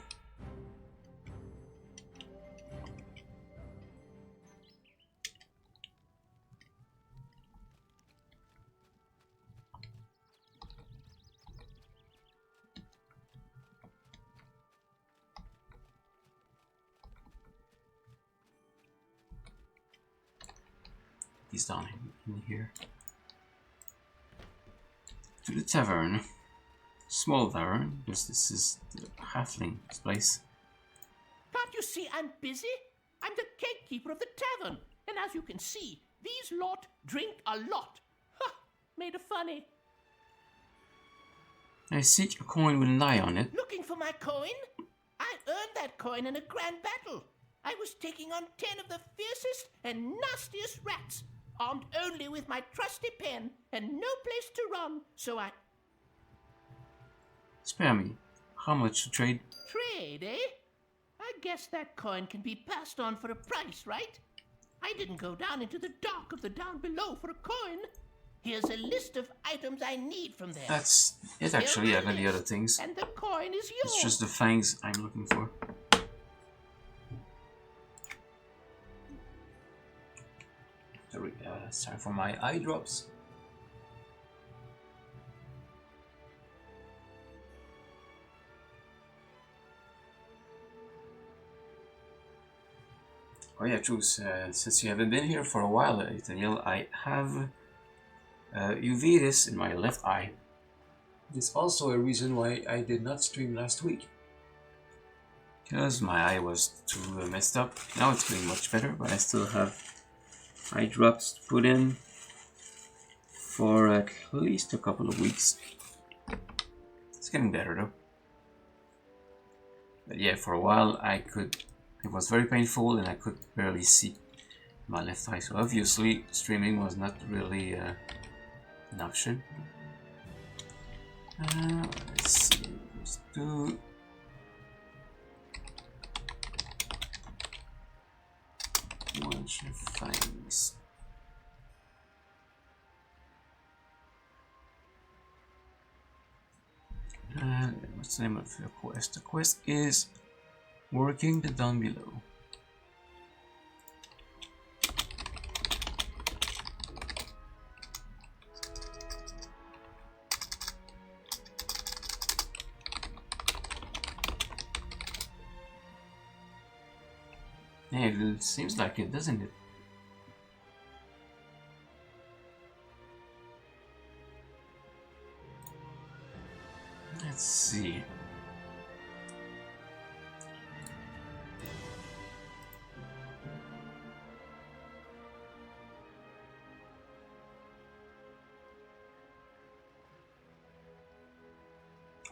He's down in here. To the tavern. Small tavern, because this is the halfling's place. Can't you see I'm busy? I'm the gatekeeper of the tavern, and as you can see, these lot drink a lot. Ha! Made a funny. I seek a coin with an eye on it. Looking for my coin? I earned that coin in a grand battle. I was taking on 10 of the fiercest and nastiest rats, armed only with my trusty pen and no place to run, so I... Spare me. How much to trade? Trade, eh? I guess that coin can be passed on for a price, right? I didn't go down into the dark of the down below for a coin. Here's a list of items I need from there. That's it actually, I got the other things. And the coin is yours. It's just the fangs I'm looking for. Sorry, it's time for my eye drops. Oh yeah, true. Since you haven't been here for a while, Daniel, I have uveitis in my left eye. It's also a reason why I did not stream last week. Because my eye was too messed up. Now it's getting much better, but I still have eye drops to put in for at least a couple of weeks. It's getting better though. But yeah, for a while it was very painful and I could barely see my left eye. So obviously streaming was not really an option. Let's see, let's do bunch of things. What's the name of the quest? The quest is working the down below. Yeah, it seems like it, doesn't it? Let's see.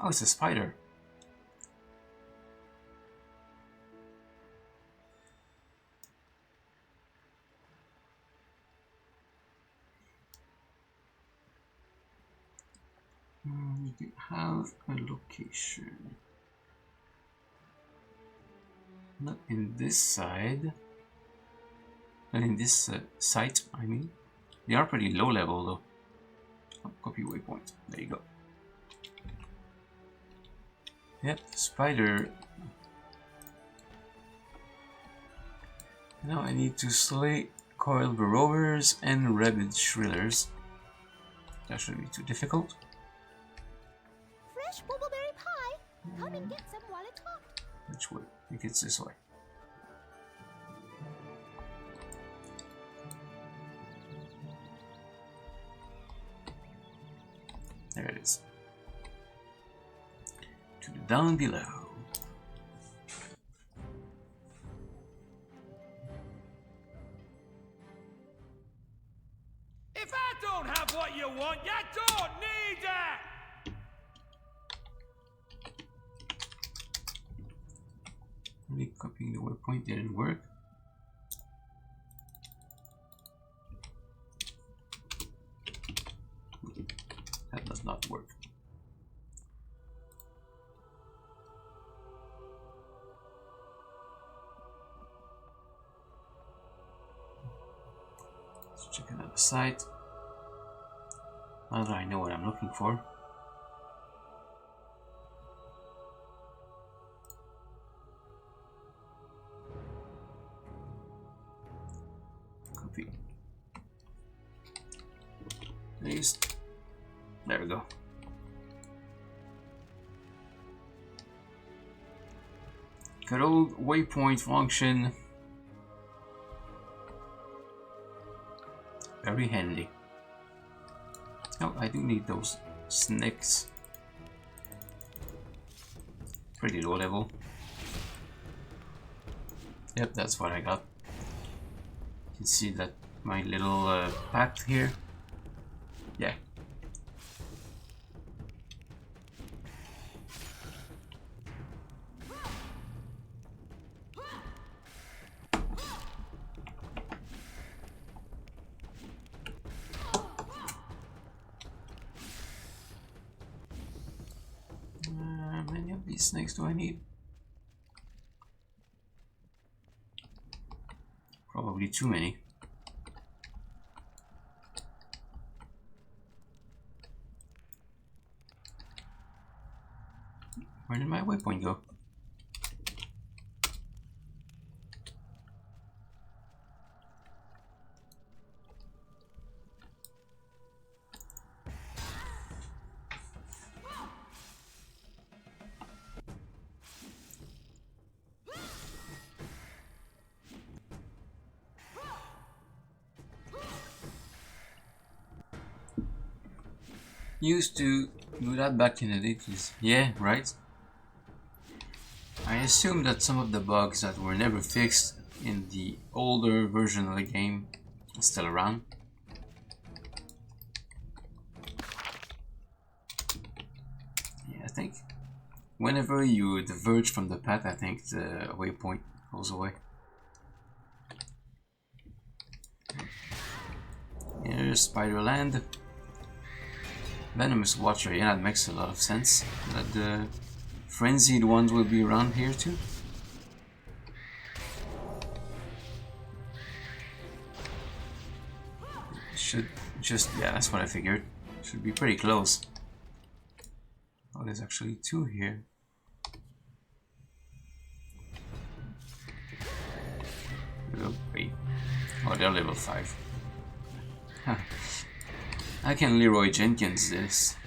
Oh, it's a spider. We have a location. Not in this side. Not in this site, I mean. They are pretty low level though. Oh, copy waypoint. There you go. Yep, spider. Now I need to slay coiled burrowers and rabid shrillers. That shouldn't be too difficult. Fresh bubbleberry pie. Come and get some while it's hot. Which way? I think it's this way. There it is. To the down below. If I don't have what you want, you don't need it! Only copying the waypoint didn't work. That does not work. Let's check another site. Now that I know what I'm looking for. Copy. Paste. There we go. Good old waypoint function. Very handy. Oh, I do need those snakes. Pretty low level. Yep, that's what I got. You can see that my little path here. Yeah. How many of these snakes do I need? Probably too many. Where did my waypoint go? used to do that back in the day. Yeah, right? I assume that some of the bugs that were never fixed in the older version of the game are still around. Yeah, I think whenever you diverge from the path, I think the waypoint goes away. Here's Spiderland. Venomous Watcher, yeah, that makes a lot of sense. That the frenzied ones will be around here too. Should just, yeah, that's what I figured. Should be pretty close. Oh, there's actually two here. Oh, wait. Oh, they're level 5. I can Leroy Jenkins this.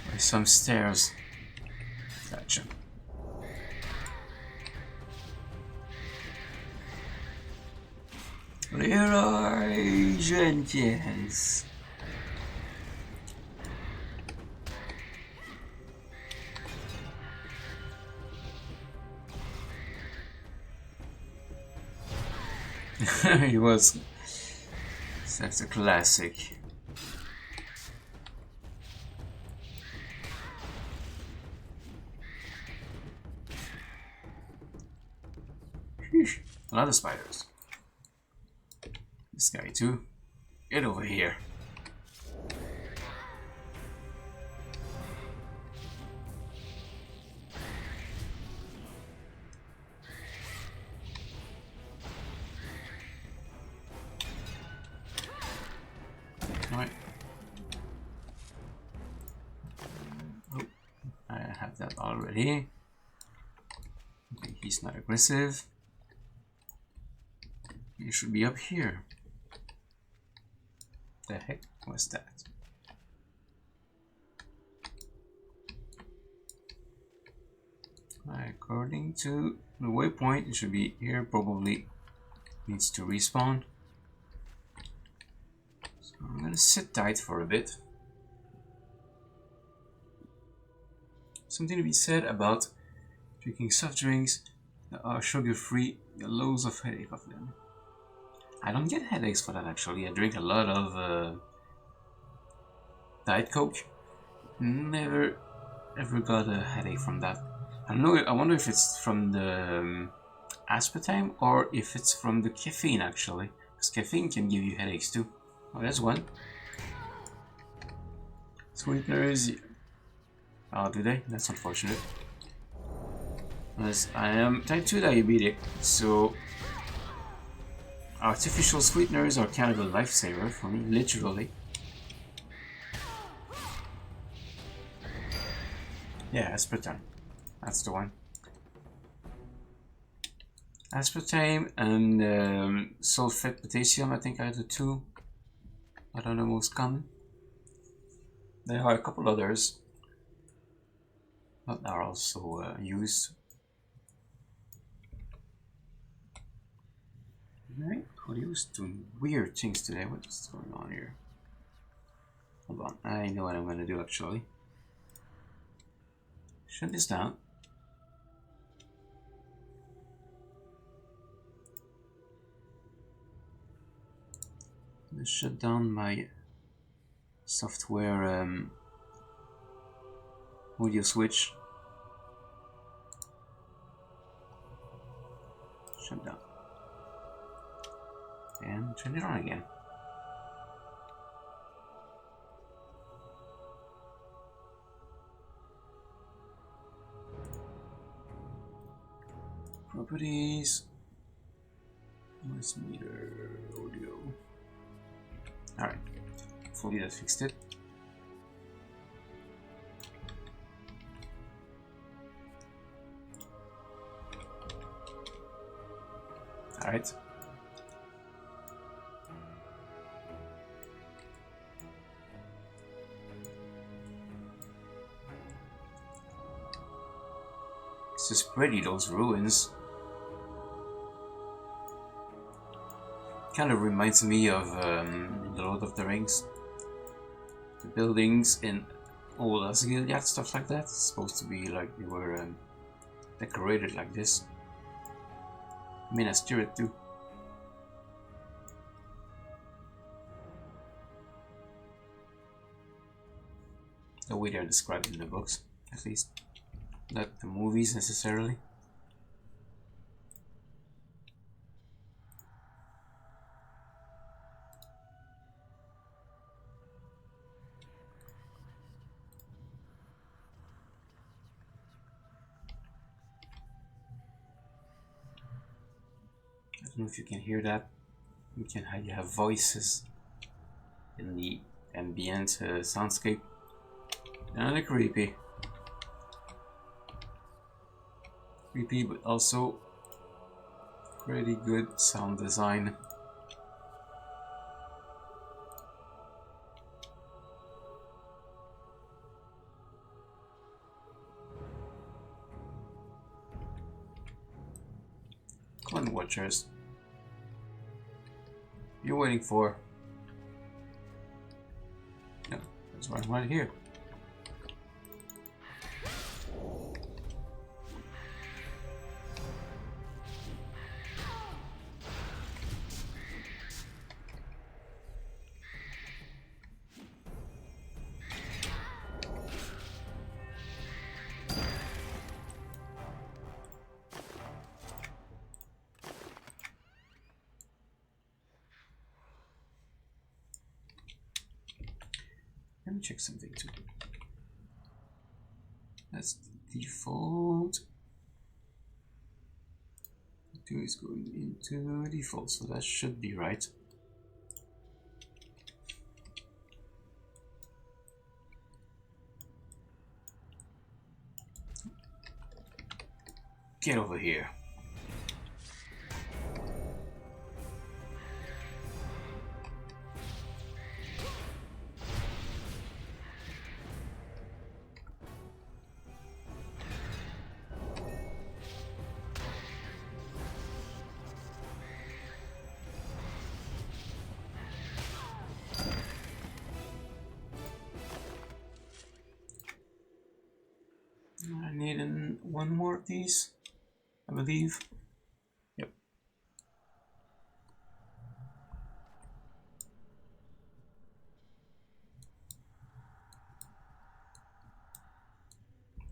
By some stairs. Gotcha. Leroy Jenkins. He was such a classic. Sheesh, a lot of spiders. This guy too. Get over here. Alright. Oh, I have that already. Okay, he's not aggressive. He should be up here. The heck was that? According to the waypoint, it should be here. Probably needs to respawn. So I'm gonna sit tight for a bit. Something to be said about drinking soft drinks that are sugar-free. Loads of headache of them. I don't get headaches for that actually. I drink a lot of Diet Coke. Never ever got a headache from that. I don't know. I wonder if it's from the aspartame or if it's from the caffeine actually. Because caffeine can give you headaches too. Oh, there's one. Sweeteners. Oh, do they? That's unfortunate. As I am type 2 diabetic, so artificial sweeteners are kind of a lifesaver for me, literally. Yeah, aspartame. That's the one. Aspartame and sulfate potassium, I think are the two that are the most common. There are a couple others that are also used. Right, Cody's doing weird things today. What's going on here? Hold on, I know what I'm gonna do actually. Shut this down. Let's shut down my software audio switch. Shut down. And turn it on again. Properties. Noise meter audio. Alright. Hopefully that fixed it. Alright. It's just pretty, those ruins. Kind of reminds me of The Lord of the Rings. The buildings in old Asgiliad, stuff like that. It's supposed to be like they were decorated like this. Minas Tirith too. The way they're described in the books, at least. Not the movies necessarily. I don't know if you can hear that. You have voices in the ambient soundscape. Kinda creepy. Creepy, but also pretty good sound design. Come on, watchers. You're waiting for. Yeah, that's what I'm right here. Let me check something too. That's the default. 2 is going into default, so that should be right. Get over here. I need one more of these, I believe. Yep.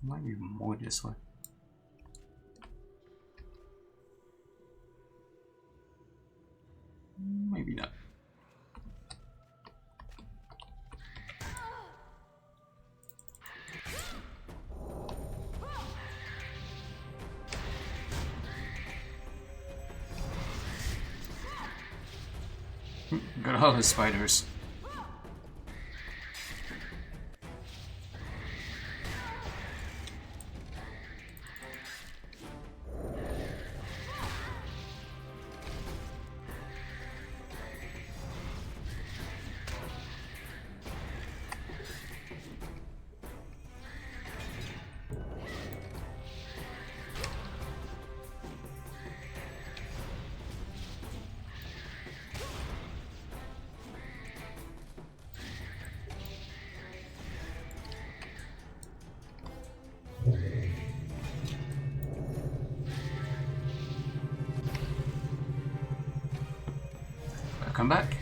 Might be more this way. Maybe not. Got all the spiders. Come back.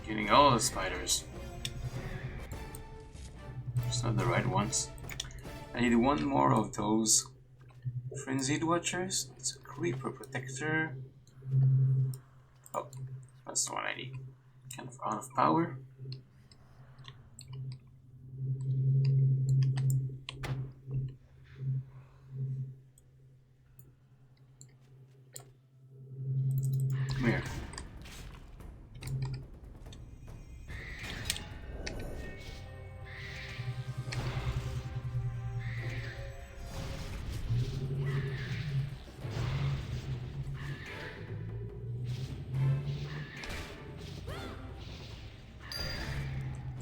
Getting all the spiders. It's not the right ones. I need one more of those frenzied watchers. It's a creeper protector. Oh, that's the one I need. Kind of out of power. Here.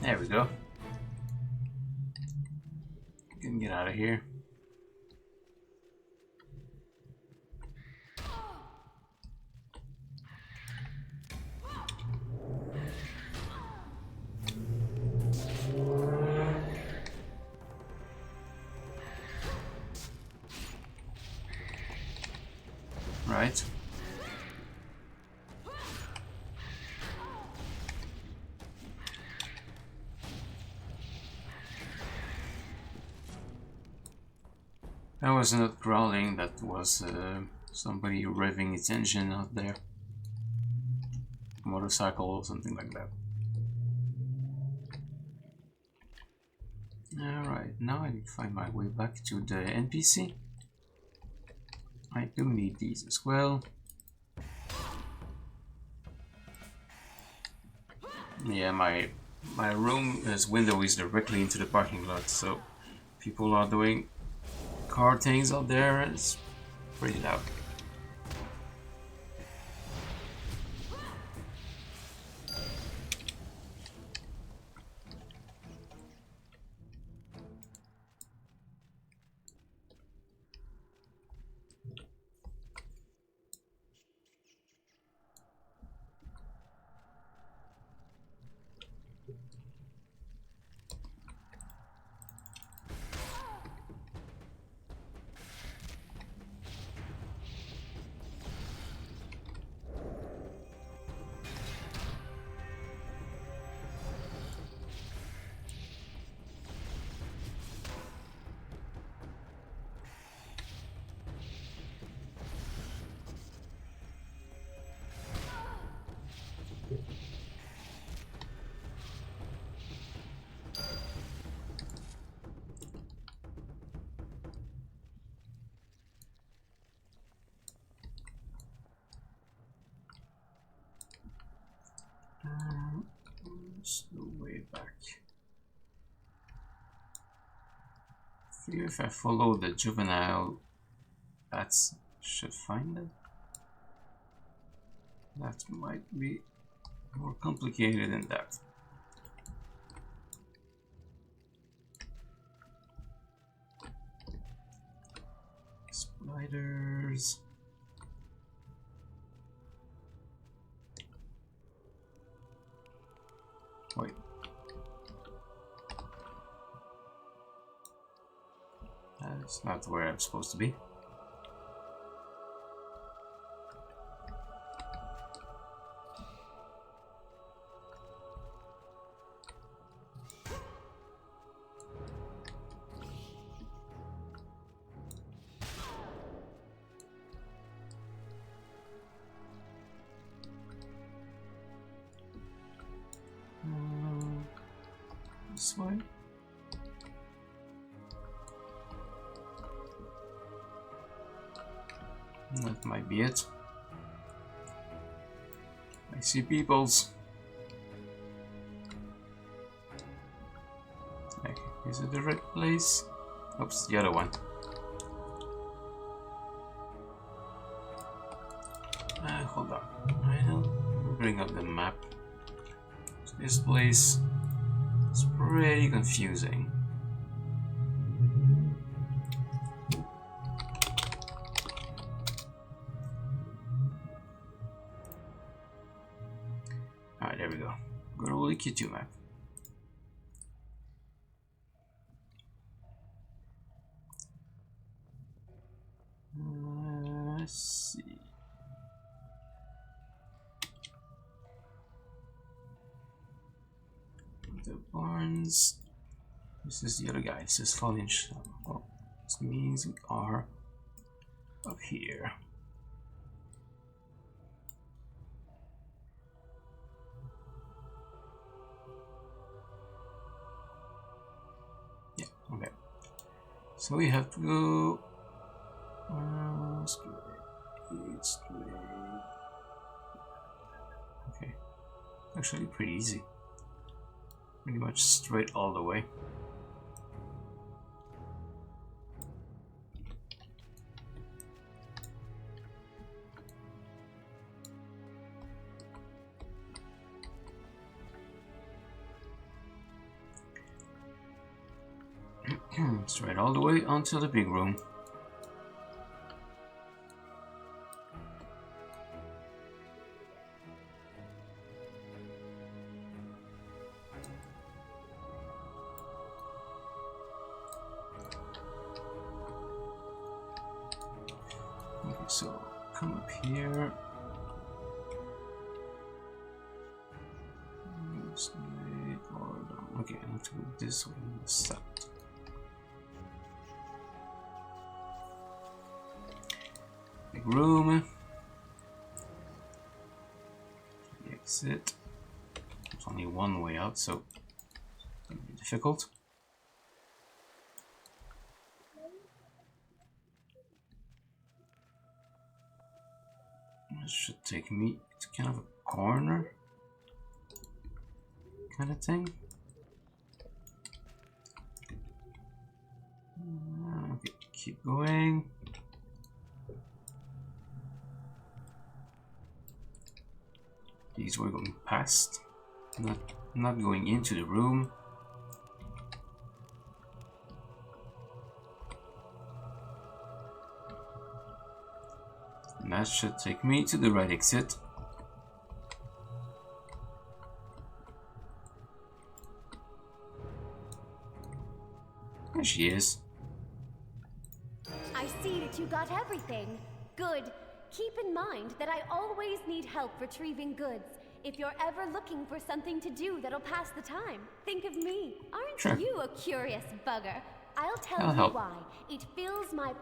There we go. out of here. Right. That was not growling, that was somebody revving its engine out there. Motorcycle or something like that. Alright, now I need to find my way back to the NPC. I do need these as well. Yeah, my room's window is directly into the parking lot, so people are doing car things out there. It's pretty loud. Where's the way back? I feel if I follow the juvenile, that should find it. That might be more complicated than that. Spiders. Wait. That's not where I'm supposed to be. This way. That might be it. I see peoples. Okay, is it the right place? Oops, the other one. Hold on. I'll bring up the map. This place is pretty confusing. Alright, there we go. Good old Kitteh map. Let's see. The barns. This is the other guy. It says falling shell. Oh, this means we are up here. Yeah, okay. So we have to go straight. Okay. Actually pretty easy. Pretty much straight all the way. Straight all the way onto the big room. Okay, so come up here. Straight or down. Okay, I have to go this way on the side. Big room. The exit. There's only one way out, so it's gonna be difficult. This should take me to kind of a corner kind of thing. Okay, keep going. These were going past, not going into the room. And that should take me to the right exit. There she is. I see that you got everything. Good. Keep in mind that I always need help retrieving goods. If you're ever looking for something to do that'll pass the time, think of me. Aren't Sure. you a curious bugger? I'll tell I'll you help. why. It fills my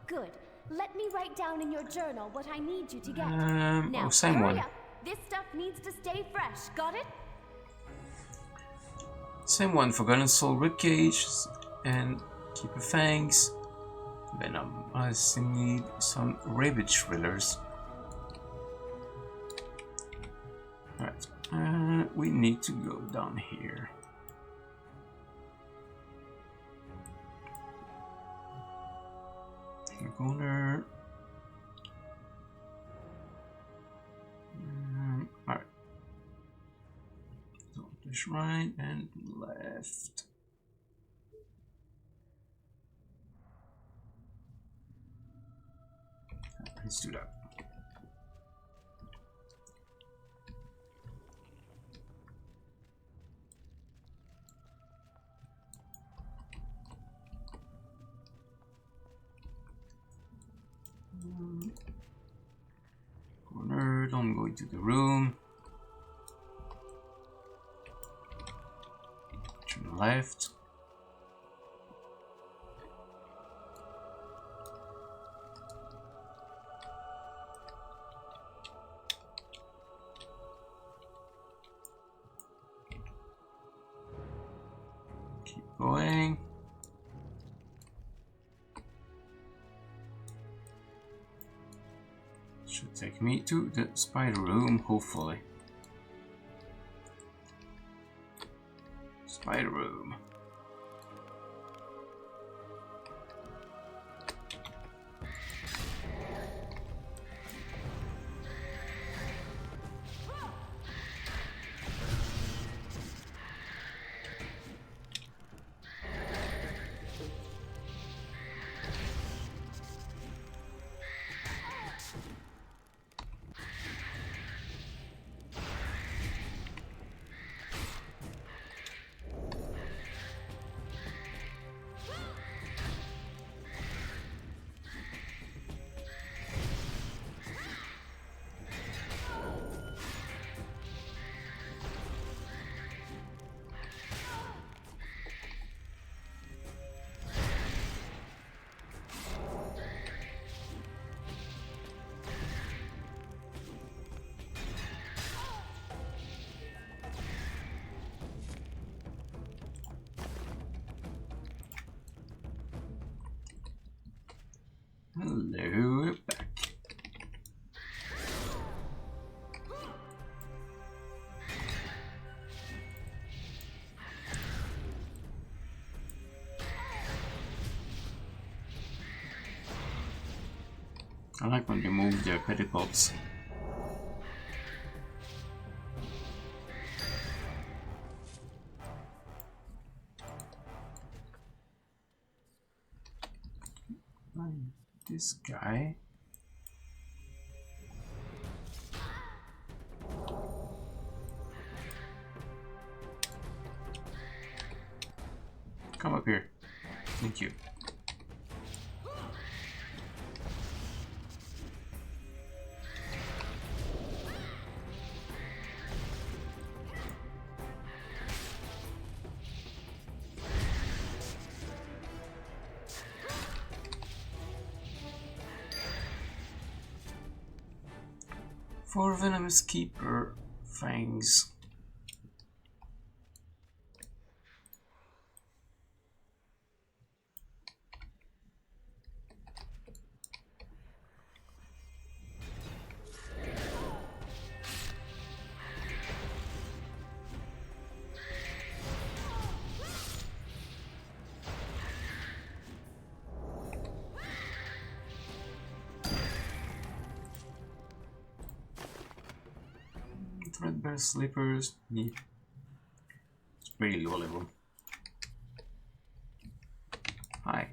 Good. Let me write down in your journal what I need you to get. Now, same hurry one. up. This stuff needs to stay fresh. Got it? Same one. Forgotten Soul ribcage and Keeper Fangs. Venom. I still need some rabid thrillers. Alright, we need to go down here. Corner. Alright. So push right and left. Let's do that. Corner, don't go into the room. Turn left. Keep going. Should take me to the spider room, hopefully. Spider room. Hello, we're back. I like when they move their petticoats. this guy. Come up here. Thank you. For Venomous Keeper Fangs. Threadbare slippers. Yeah. It's pretty low level. Hi.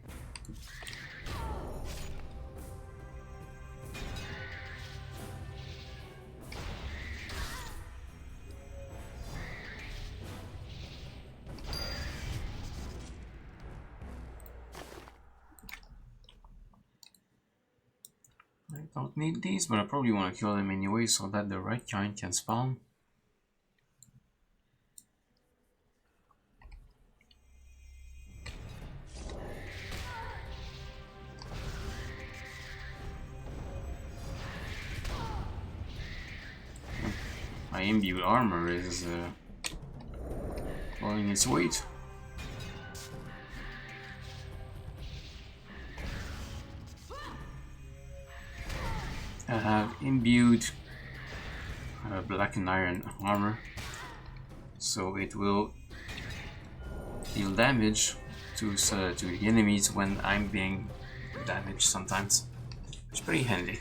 I don't need these, but I probably want to kill them anyway so that the right kind can spawn. My imbued armor is pulling its weight. I have imbued black and iron armor, so it will deal damage to the enemies when I'm being damaged sometimes. It's pretty handy.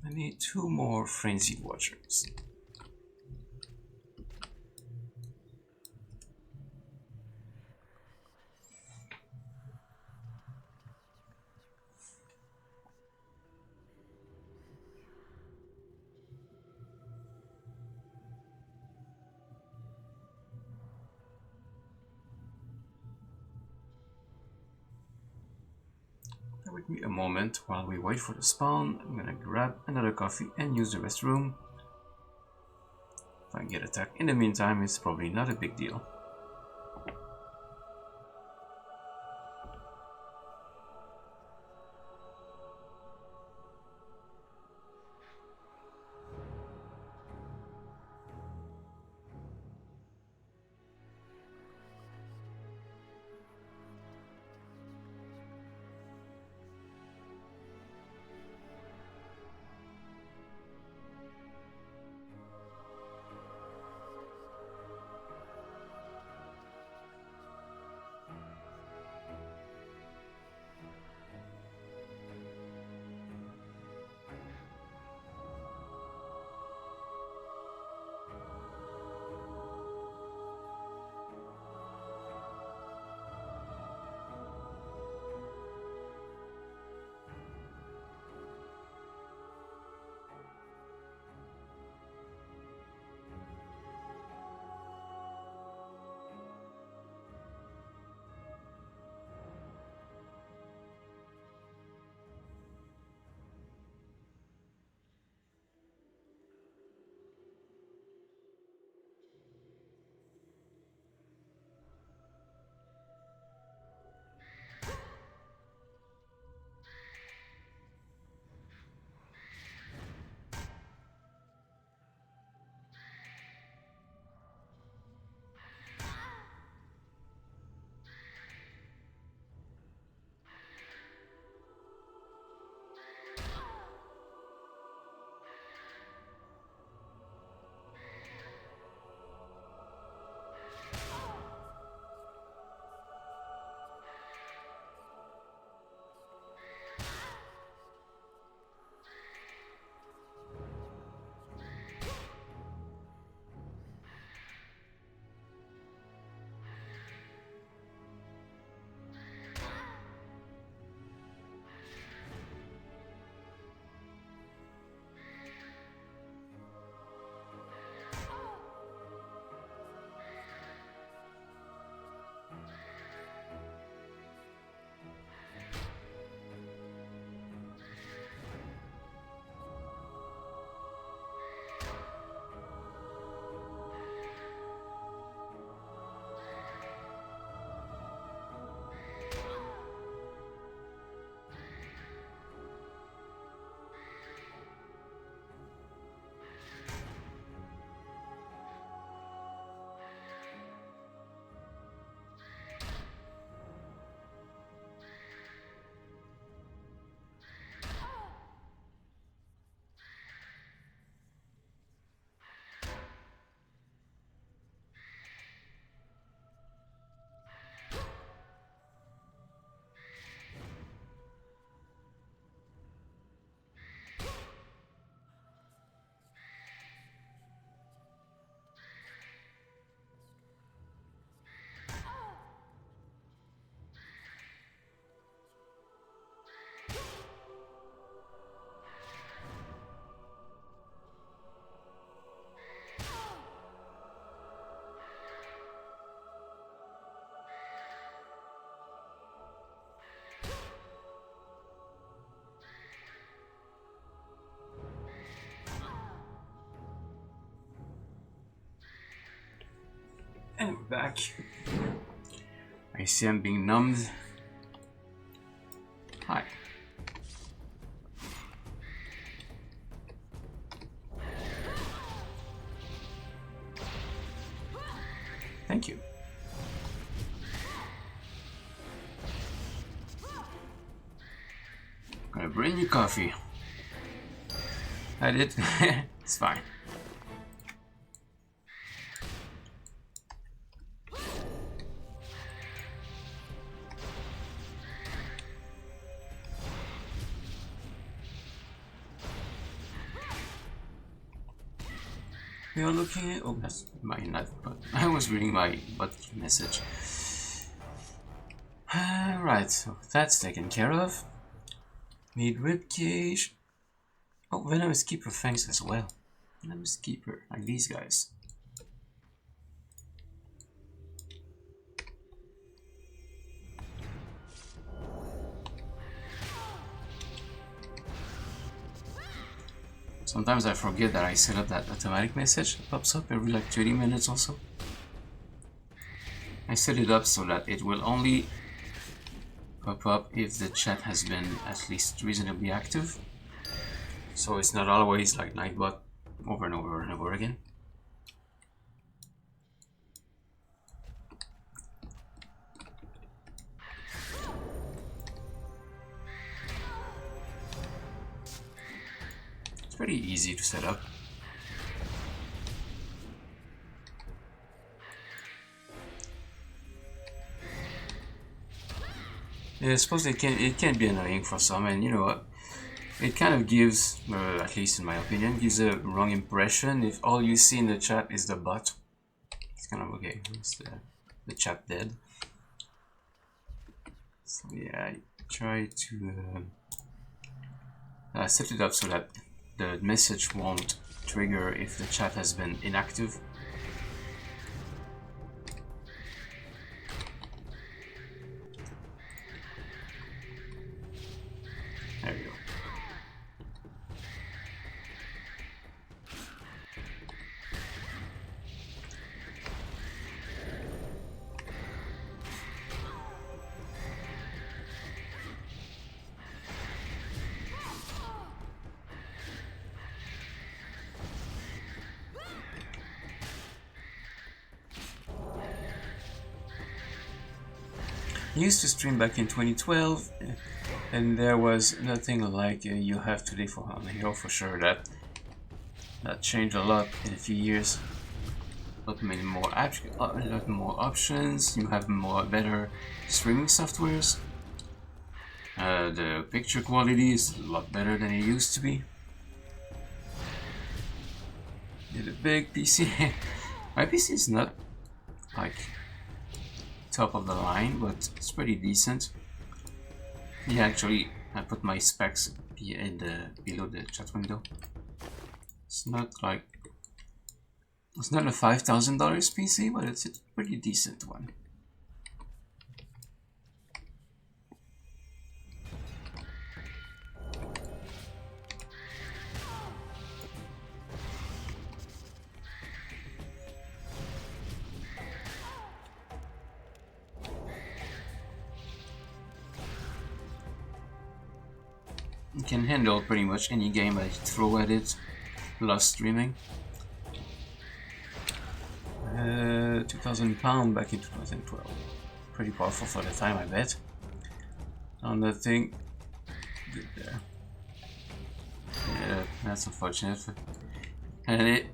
I need 2 more Frenzied Watchers. Bear with me a moment while we wait for the spawn. I'm gonna grab another coffee and use the restroom. If I get attacked in the meantime, it's probably not a big deal. And we're back. I see I'm being numbed. Hi. Thank you. Gonna bring you coffee. I did. It's fine. You're looking at. Oh, that's my nut, but I was reading my butt message. Right, so that's taken care of. Meat ribcage. Oh, Venomous Keeper fangs as well. Venomous Keeper, like these guys. Sometimes I forget that I set up that automatic message that pops up every like 30 minutes or so. I set it up so that it will only pop up if the chat has been at least reasonably active. So it's not always like Nightbot over and over and over again. It's pretty easy to set up. Yeah, I suppose it can be annoying for some, and you know what? It kind of gives, at least in my opinion, gives a wrong impression if all you see in the chat is the bot. It's kind of okay. It's the chat dead. So yeah, I try to set it up so that the message won't trigger if the chat has been inactive. There we go. I used to stream back in 2012, and there was nothing like you have today for on Hero for sure. That changed a lot in a few years. A lot more options. You have better streaming softwares. The picture quality is a lot better than it used to be. Did a big PC. My PC is not like top of the line, but it's pretty decent. Yeah, actually, I put my specs in below the chat window. It's not a $5,000 PC, but it's a pretty decent one. It can handle pretty much any game I throw at it. Love streaming. 2,000 pounds back in 2012. Pretty powerful for the time, I bet. On the thing, good there. Yeah, that's unfortunate. And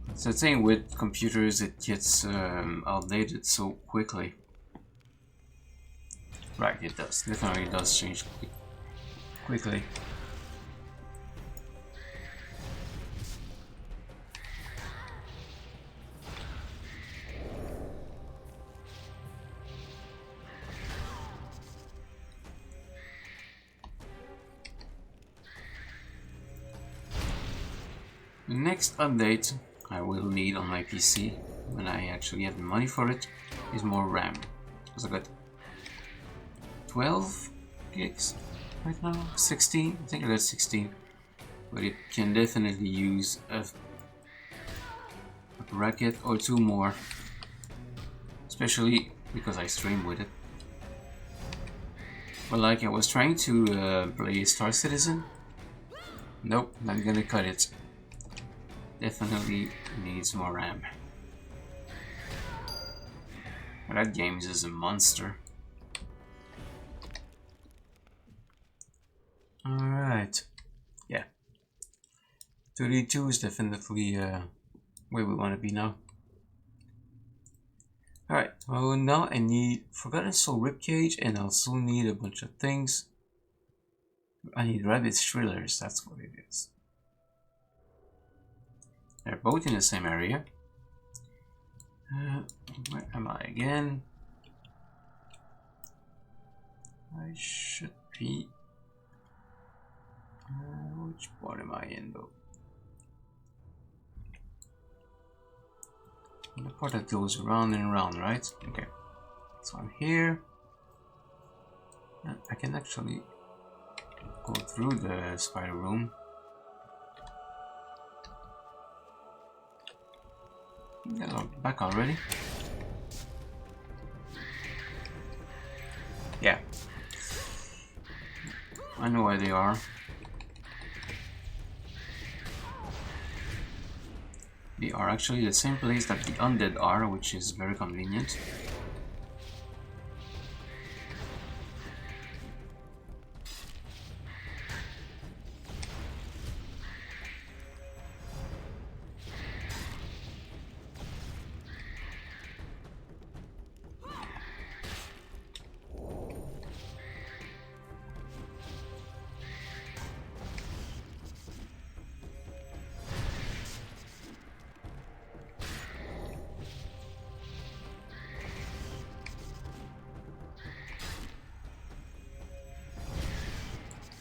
it's the thing with computers, it gets outdated so quickly. Right, it does. Definitely does change quickly. The next update I will need on my PC when I actually have the money for it is more RAM. Because I got 12 gigs right now, 16, I think I got 16, but it can definitely use a bracket or two more especially because I stream with it. But like I was trying to play Star Citizen. Nope, not gonna cut it. Definitely needs more RAM. That game is a monster. Alright. Yeah. 32 is definitely where we want to be now. Alright, well now I need Forgotten Soul Ribcage and I also need a bunch of things. I need Rabbit Thrillers, that's what it is. They're both in the same area. Where am I again? I should be... which part am I in though? The part that goes around and around, right? Okay. So I'm here. I can actually go through the spider room. Yeah, I'm back already. Yeah. I know where they are. They are actually the same place that the undead are, which is very convenient.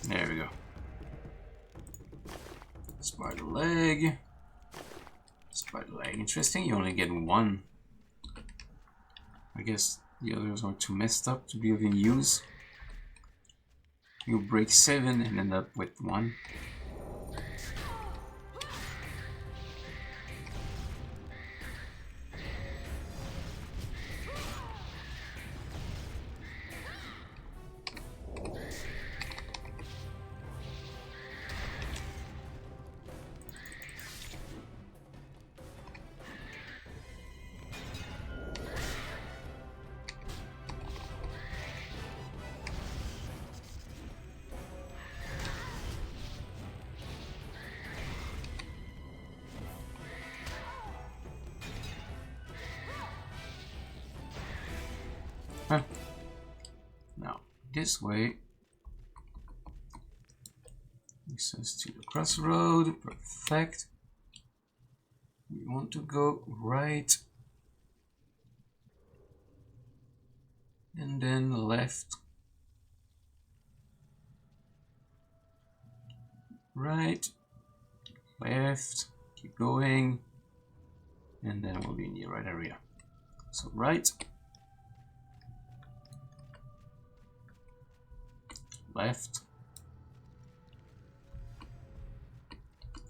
There we go. Spider leg. Spider leg. Interesting, you only get one. I guess the others are too messed up to be of any use. You break 7 and end up with 1. Huh. Now, this way takes us to the crossroad. Perfect. We want to go right and then left, right, left, keep going, and then we'll be in the right area. So right, left,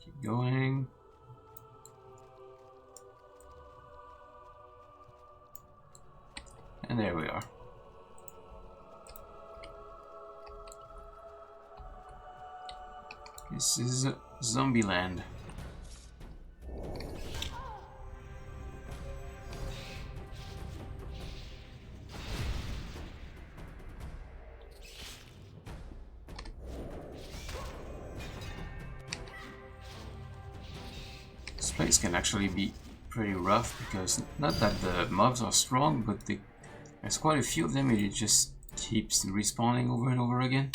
keep going, and there we are. This is Zombie Land. This place can actually be pretty rough because not that the mobs are strong, but there's quite a few of them and it just keeps respawning over and over again.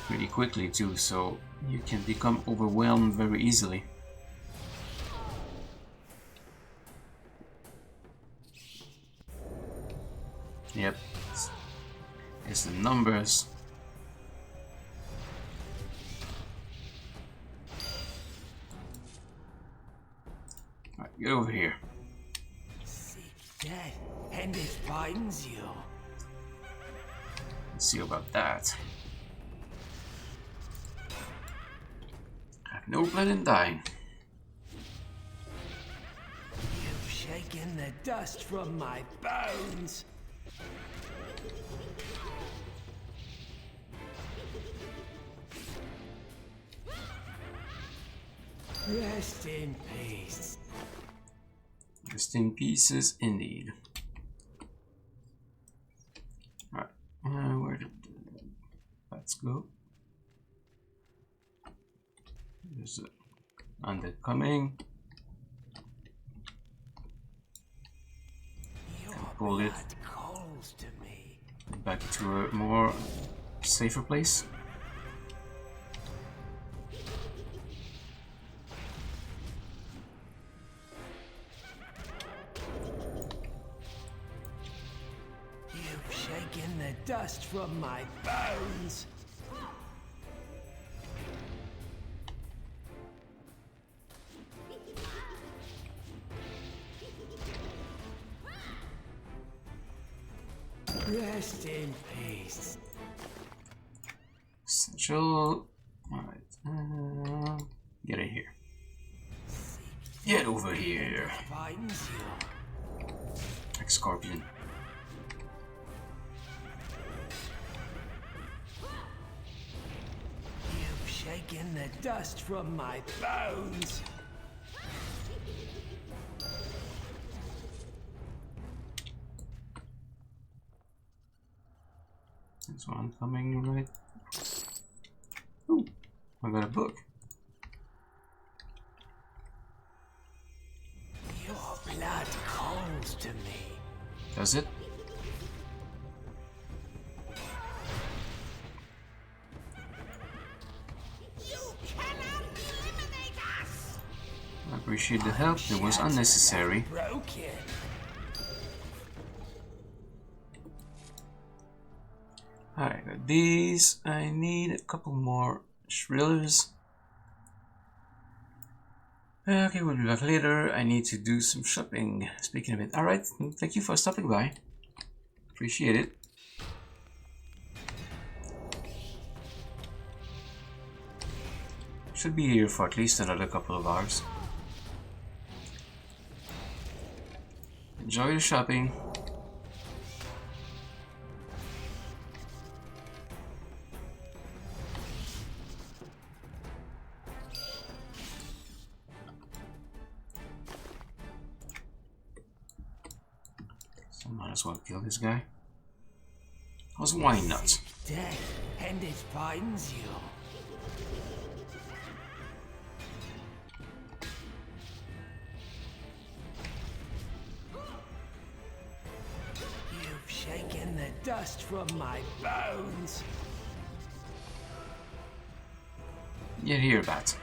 Pretty quickly too, so you can become overwhelmed very easily. Yep, it's the numbers. Alright, get over here. Seek death, and it finds you. Let's see about that. I have no plan in dying. You shake shaking the dust from my bones. Rest in peace. Rest in pieces, indeed. Alright, where did the bats go? There's an undead coming. Pull it Calls to me. back to a more safer place. You've shaken the dust from my bones. Rest in peace. Essential. Alright, get in here. Get over here. Finds you. Like Scorpion. You've shaken the dust from my bones. There's one coming right. Ooh, I got a book. Your blood calls to me. Does it? You cannot eliminate us! I appreciate the help. It was unnecessary. Broken. Alright, got these. I need a couple more shrillers. Okay, we'll be back later. I need to do some shopping. Speaking of it. Alright, thank you for stopping by. Appreciate it. Should be here for at least another couple of hours. Enjoy the shopping. So might as well kill this guy. Because why not? Death, and it finds you. You've shaken the dust from my bones. Get here, bat.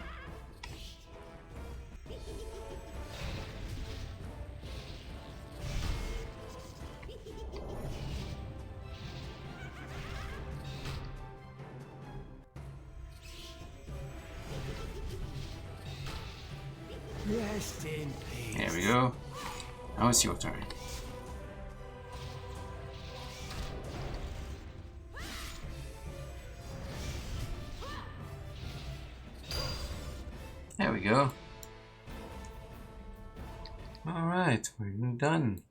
Rest in peace. There we go. Now it's your turn. There we go. Alright, we're done.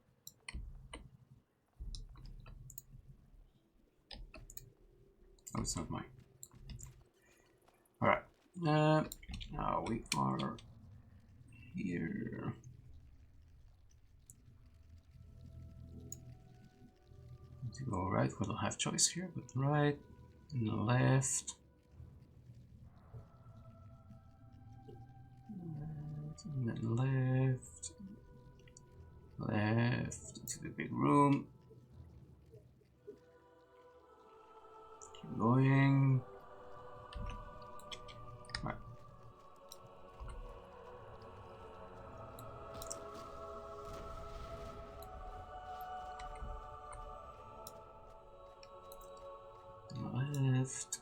Oh, it's not mine. Alright. Now we are here. To go right, we don't have choice here, but right and left. And then left. Left to the big room. Keep going. Right. Left.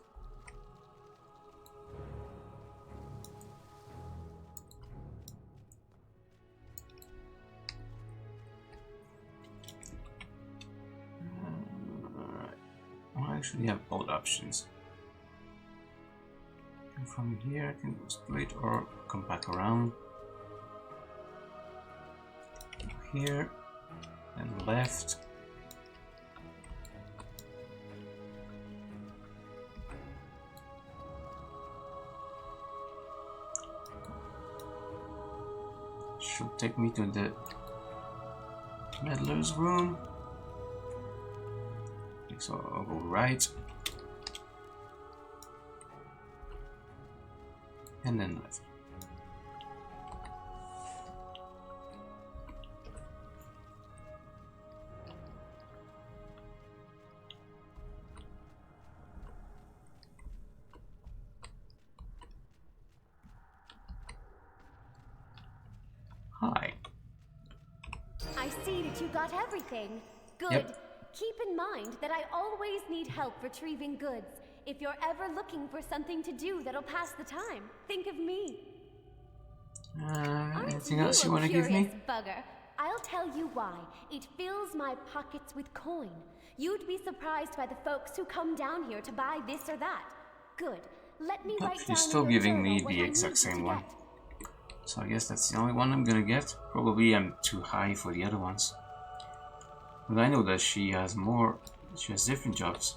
I actually have both options. And from here I can go straight or come back around. here and left. Should take me to the meddler's room. So I'll go right and then left. Hi. I see that you got everything. Good. Yep. Keep in mind that I always need help retrieving goods. If you're ever looking for something to do that'll pass the time, think of me. Anything else you want to give me? Bugger. I'll tell you why. It fills my pockets with coin. You'd be surprised by the folks who come down here to buy this or that. Good. Let me write down. You're still giving me the exact same one. So I guess that's the only one I'm gonna get. Probably I'm too high for the other ones. But I know that she has more. She has different jobs.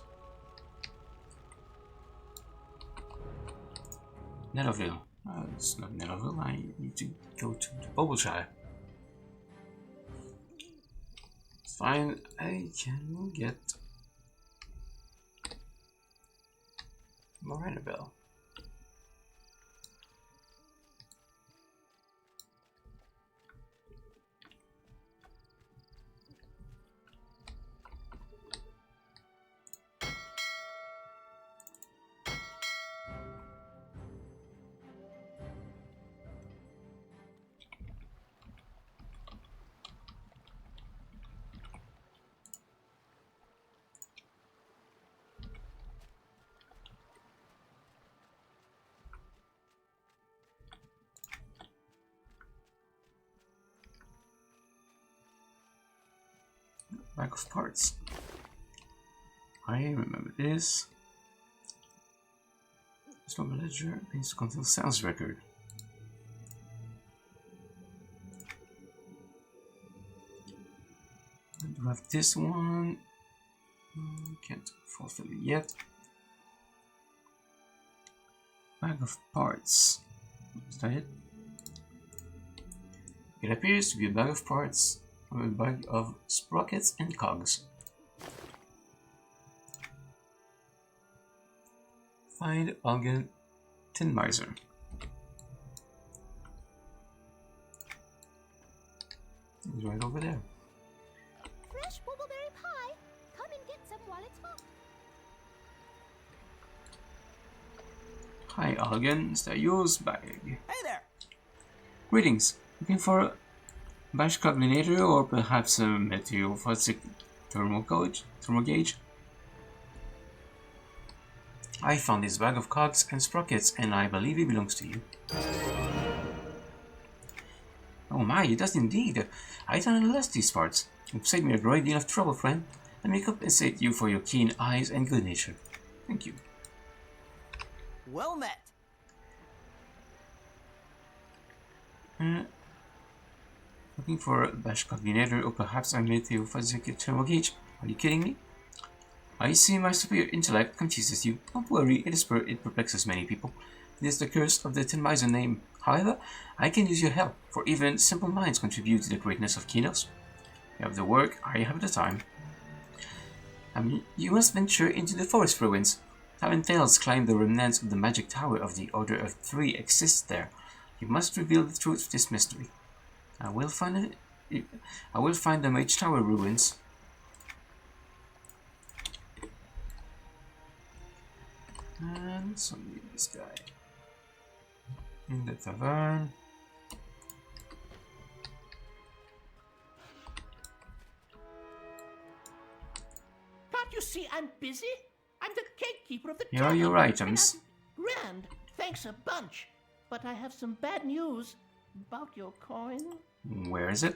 Netherville. It's not Netherville. I need to go to the Bowelshire. It's fine. I can get Morinabelle. Bag of parts. I remember this. Slumber ledger needs to contain sales record. I do have this one. Can't fulfill it yet. Bag of parts. Is that it? It appears to be a bag of parts. A bag of sprockets and cogs. Find Algen Tin Miser. He's right over there. Fresh bubbleberry pie. Come and get some while it's hot. Hi Algen, is that yours bag? Hey there! Greetings. Looking for a bash combinator or perhaps a meteophysic thermal gauge? I found this bag of cogs and sprockets and I believe it belongs to you. Oh my, it does indeed. I don't list these parts. You've saved me a great deal of trouble, friend. Let me compensate you for your keen eyes and good nature. Thank you. Well met. Looking for a bash combinator or perhaps a meteophysic thermal gauge? Are you kidding me? I see my superior intellect confuses you. Don't worry, it perplexes many people. It is the curse of the Tin Miser name. However, I can use your help, for even simple minds contribute to the greatness of Qeynos. You have the work, I have the time. You must venture into the forest ruins. Having failed to climb the remnants of the magic tower of the Order of Three exists there. You must reveal the truth of this mystery. I will find the Mage Tower ruins. And so meet this guy in the tavern. Can't you see I'm busy? I'm the gatekeeper of the Here are your items. Grand, thanks a bunch. But I have some bad news about your coin. Where is it?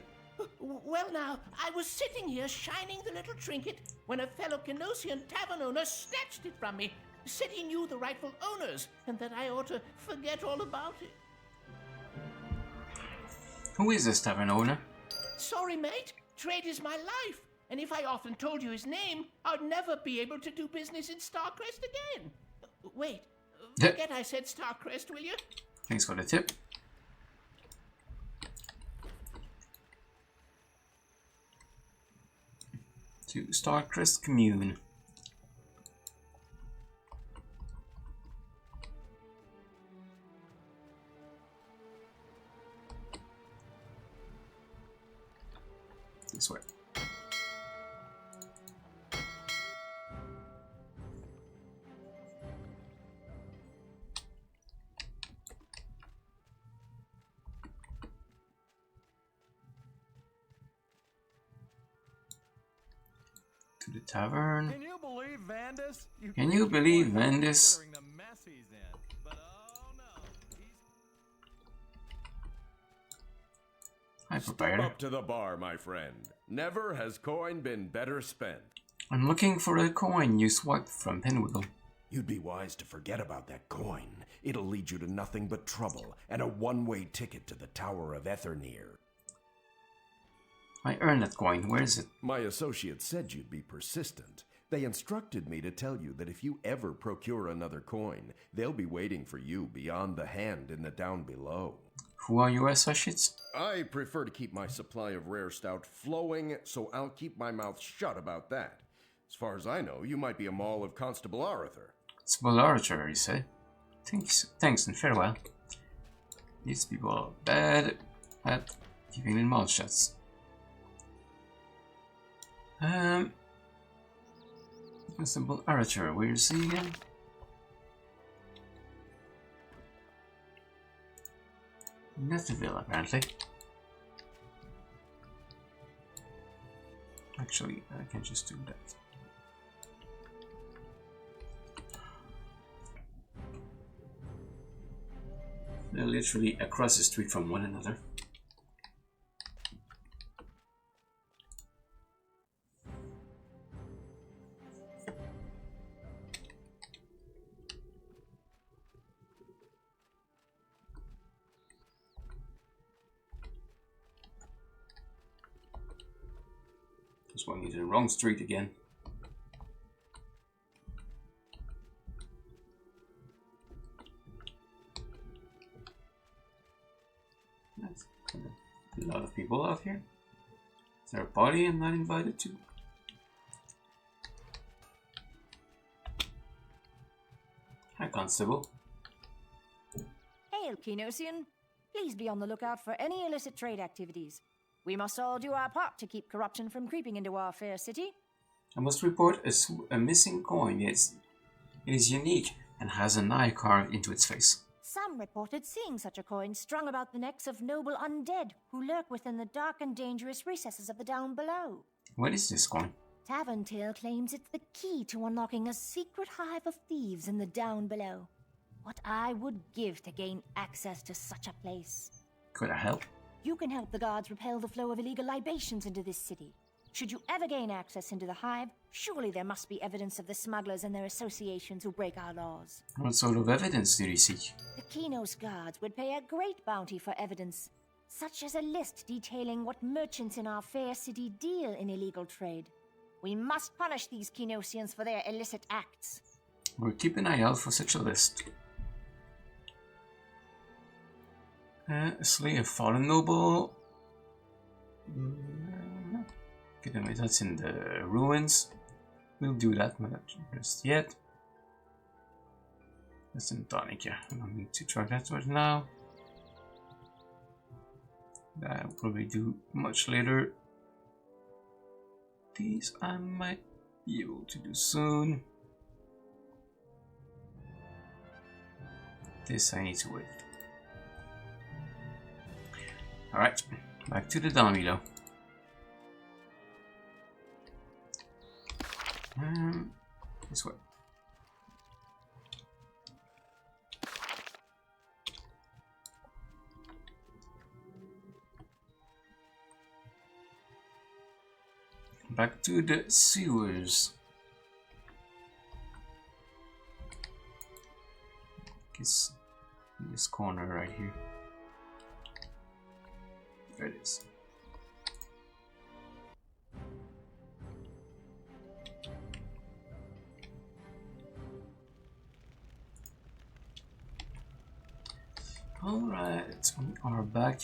Well now, I was sitting here shining the little trinket when a fellow Qeynosian tavern owner snatched it from me. Said he knew the rightful owners and that I ought to forget all about it. Who is this tavern owner? Sorry, mate. Trade is my life. And if I often told you his name, I'd never be able to do business in Starcrest again. Wait. Forget I said Starcrest, will you? Thanks for the tip. To Starcrest Commune. This way. To the tavern. Can you believe Vandus? Can you believe Vandus? Considering the mess he's in. But oh no, Hi, Step proprietor. up to the bar, my friend. Never has coin been better spent. I'm looking for a coin you swiped from Pinwheel. You'd be wise to forget about that coin. It'll lead you to nothing but trouble and a one-way ticket to the Tower of Etherneer. I earned that coin. Where is it? My associates said you'd be persistent. They instructed me to tell you that if you ever procure another coin, they'll be waiting for you beyond the hand in the down below. Who are your associates? I prefer to keep my supply of rare stout flowing, so I'll keep my mouth shut about that. As far as I know, you might be a Maul of Constable Arthur. It's Archer, you say? Thanks and farewell. These people are bad at keeping their mouth shut. Constable Archer, where is he again? Netherville, apparently. Actually, I can just do that. They're literally across the street from one another. Just went into the wrong street again. That's a lot of people out here. Is there a party I'm not invited to? Hi, Constable. Hail, Qeynosian. Please be on the lookout for any illicit trade activities. We must all do our part to keep corruption from creeping into our fair city. I must report a missing coin. It is unique and has an eye carved into its face. Some reported seeing such a coin strung about the necks of noble undead who lurk within the dark and dangerous recesses of the down below. What is this coin? Tavern Tale claims it's the key to unlocking a secret hive of thieves in the down below. What I would give to gain access to such a place. Could I help? You can help the guards repel the flow of illegal libations into this city. Should you ever gain access into the hive, surely there must be evidence of the smugglers and their associations who break our laws. What sort of evidence do you seek? The Qeynos guards would pay a great bounty for evidence, such as a list detailing what merchants in our fair city deal in illegal trade. We must punish these Qeynosians for their illicit acts. We'll keep an eye out for such a list. Slay a fallen noble. Okay, anyway, that's in the ruins. We'll do that, but not just yet. That's in tonic, yeah. I don't need to try that right now. That will probably do much later. These I might be able to do soon. This I need to wait. Alright, back to the dummy though. This way. Back to the sewers. Guess in this corner right here. There it is. Alright, we are back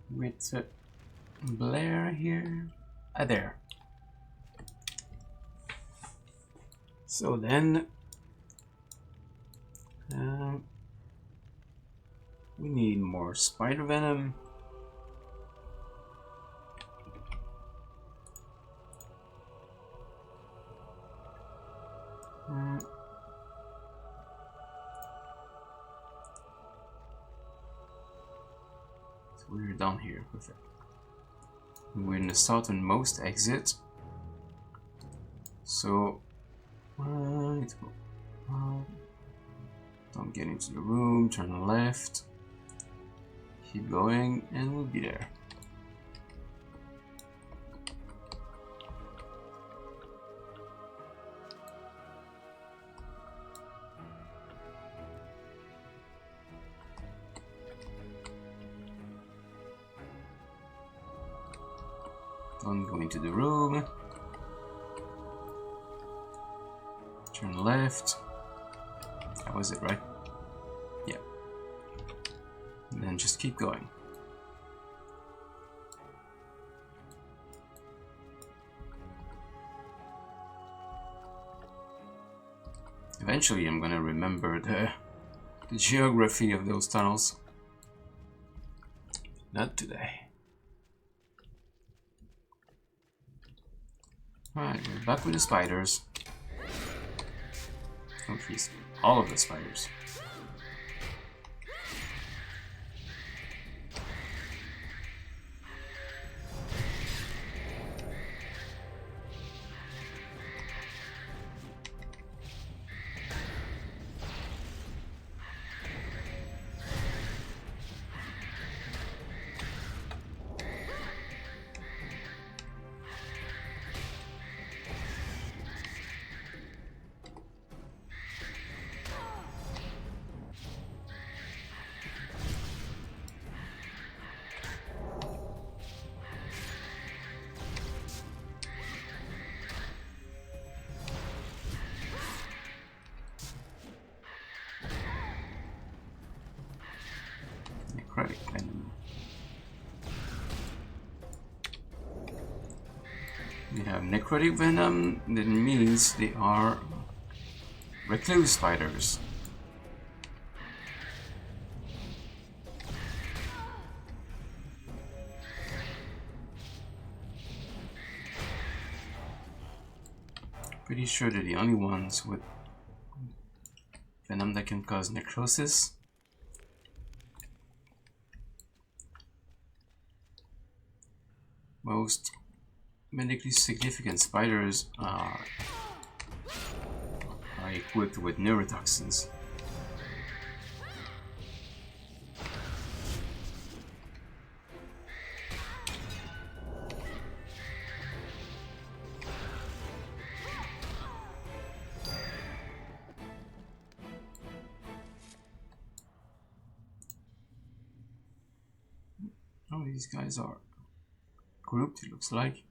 with Blair here. Ah, there. So then, we need more spider venom. So we're down here, perfect. We're in the southernmost exit. So, let's go. Don't get into the room, turn left. Keep going, and we'll be there. Don't go into the room. Turn left. That was it, right? Yeah. And then just keep going. Eventually I'm gonna remember the geography of those tunnels. Not today. Alright, we're back with the spiders. Oh jeez, all of the spiders. Necrotic venom. We have necrotic venom, that means they are recluse spiders. Pretty sure they're the only ones with venom that can cause necrosis. Most medically significant spiders are equipped with neurotoxins. Oh, these guys are grouped, it looks like.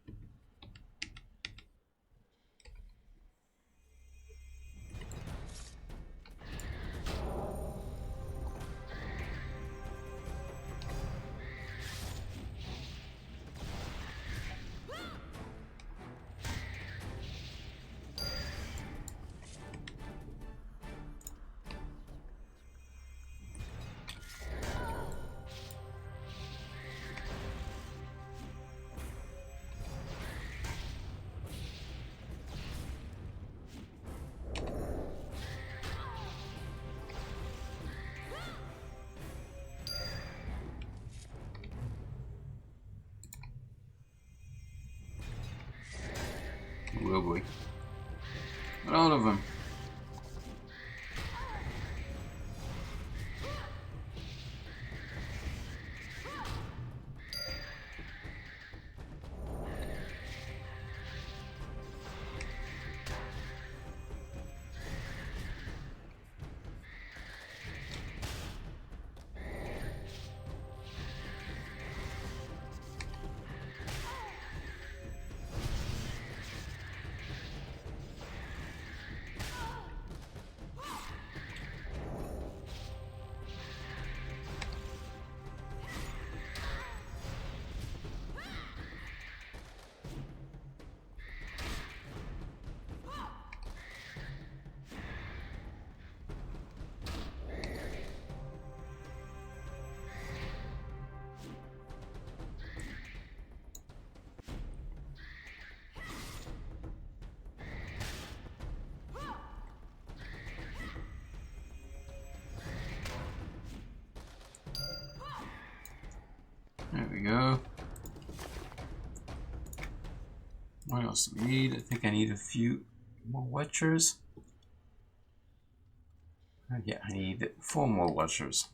Oh boy. Not all of them. What else do we need? I think I need a few more watchers. Yeah, I need 4 more watchers.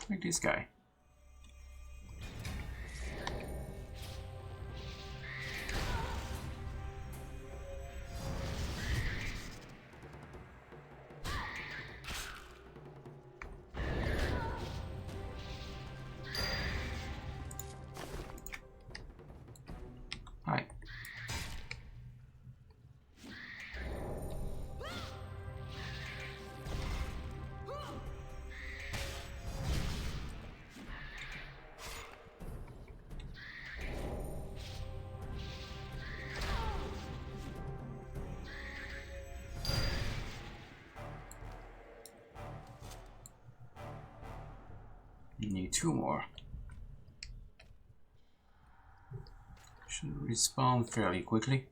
Like this guy. Hi. You need 2 more. Should respawn fairly quickly.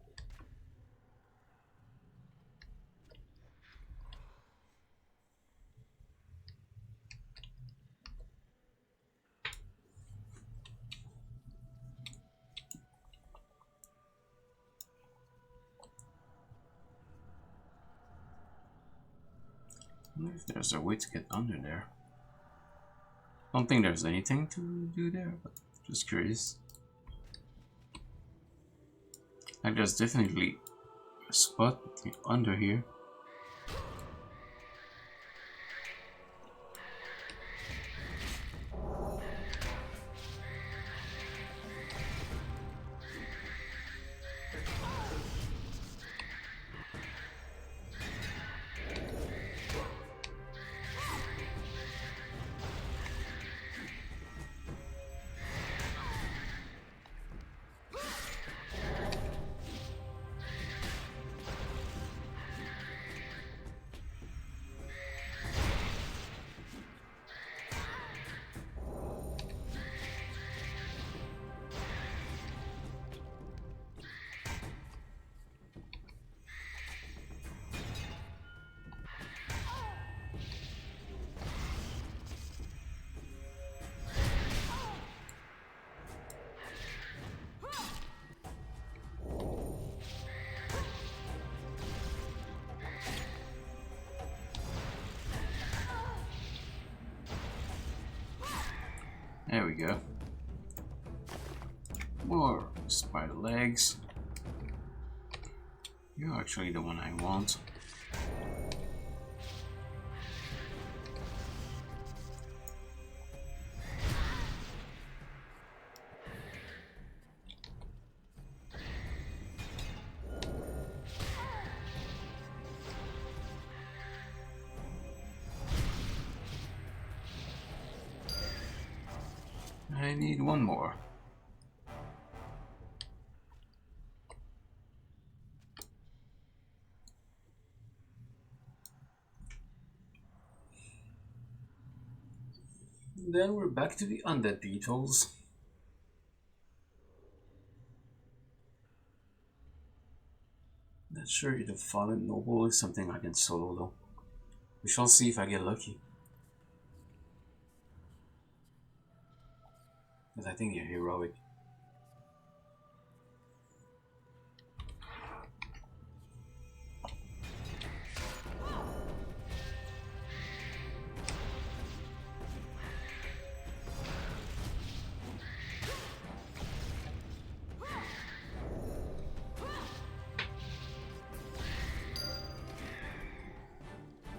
I wonder if there's a way to get under there. Don't think there's anything to do there, but just curious. Like there's definitely a spot under here. There we go. More spider legs. You're actually the one I want. I need 1 more. Then we're back to the undead beetles. Not sure if the fallen noble is something I can solo though. We shall see if I get lucky. Because I think you're heroic.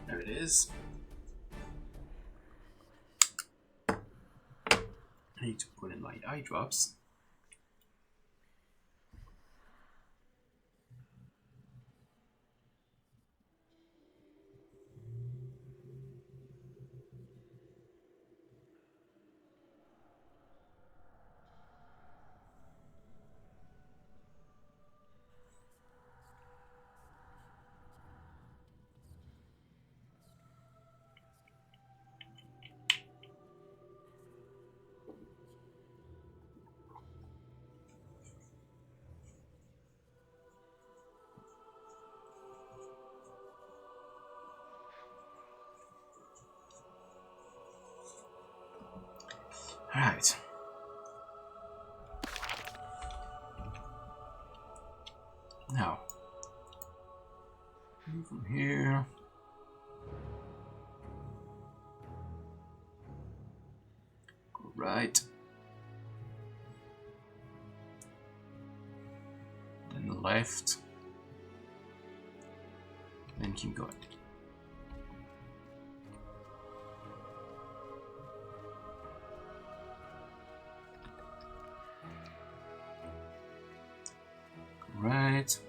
There it is. I need to put in my eye drops. Alright. Now, from here. Go right. Then left. Then keep going. Right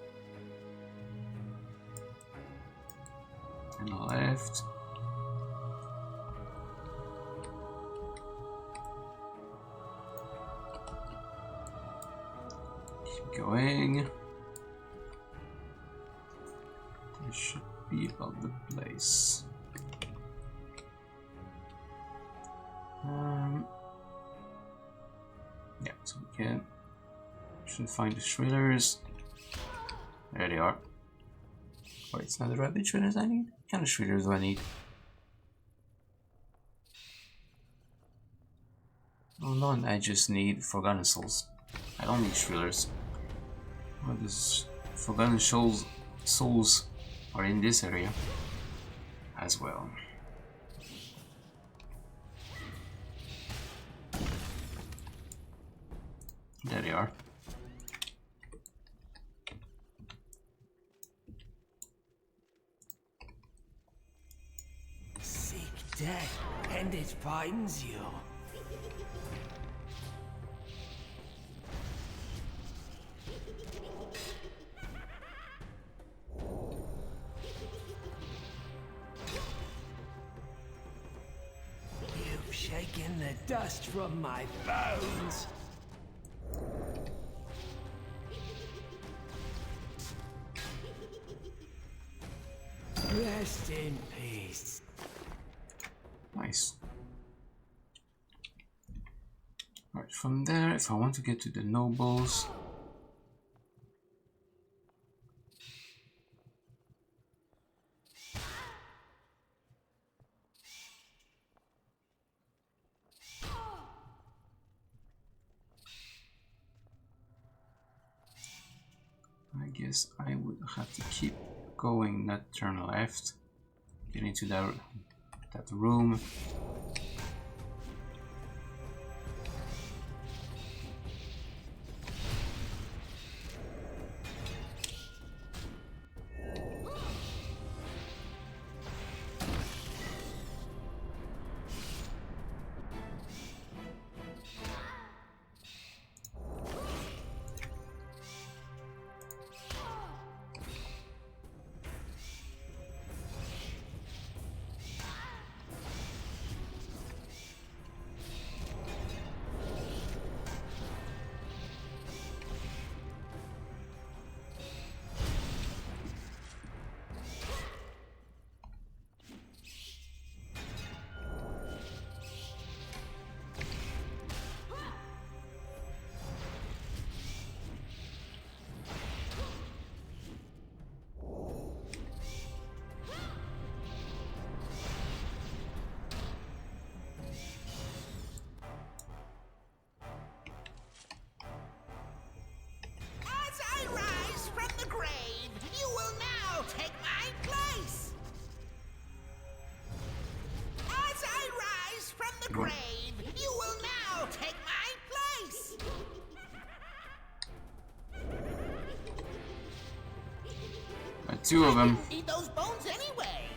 and left. Keep going. This should be about the place. Yeah, so we should find the Shrillers. There they are. Oh, it's not the rabbit Shrillers I need? What kind of Shrillers do I need? Oh no, I just need Forgotten Souls. I don't need Shrillers. Oh, these Forgotten Souls are in this area as well. There they are. Death, and it finds you. You've shaken the dust from my bones. Rest in peace. Nice. Right, from there, if I want to get to the nobles, I guess I would have to keep going, not turn left, get into that room. grave. You will now take my place. Two of them. Eat those bones anyway.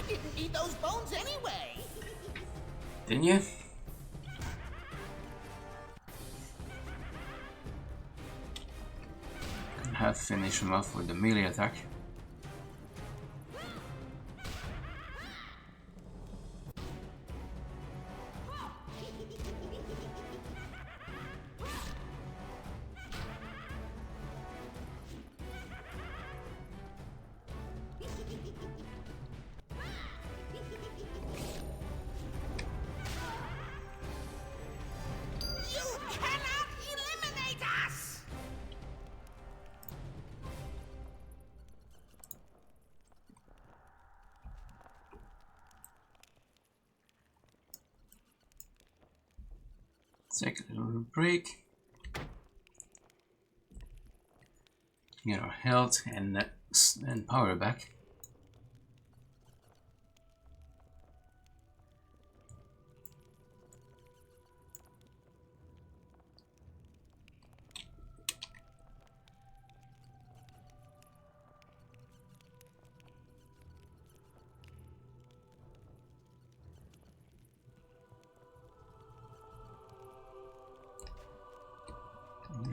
Didn't eat those bones anyway. Didn't you? Can have finished him off with the melee attack. Take a little break. Get our health and power back.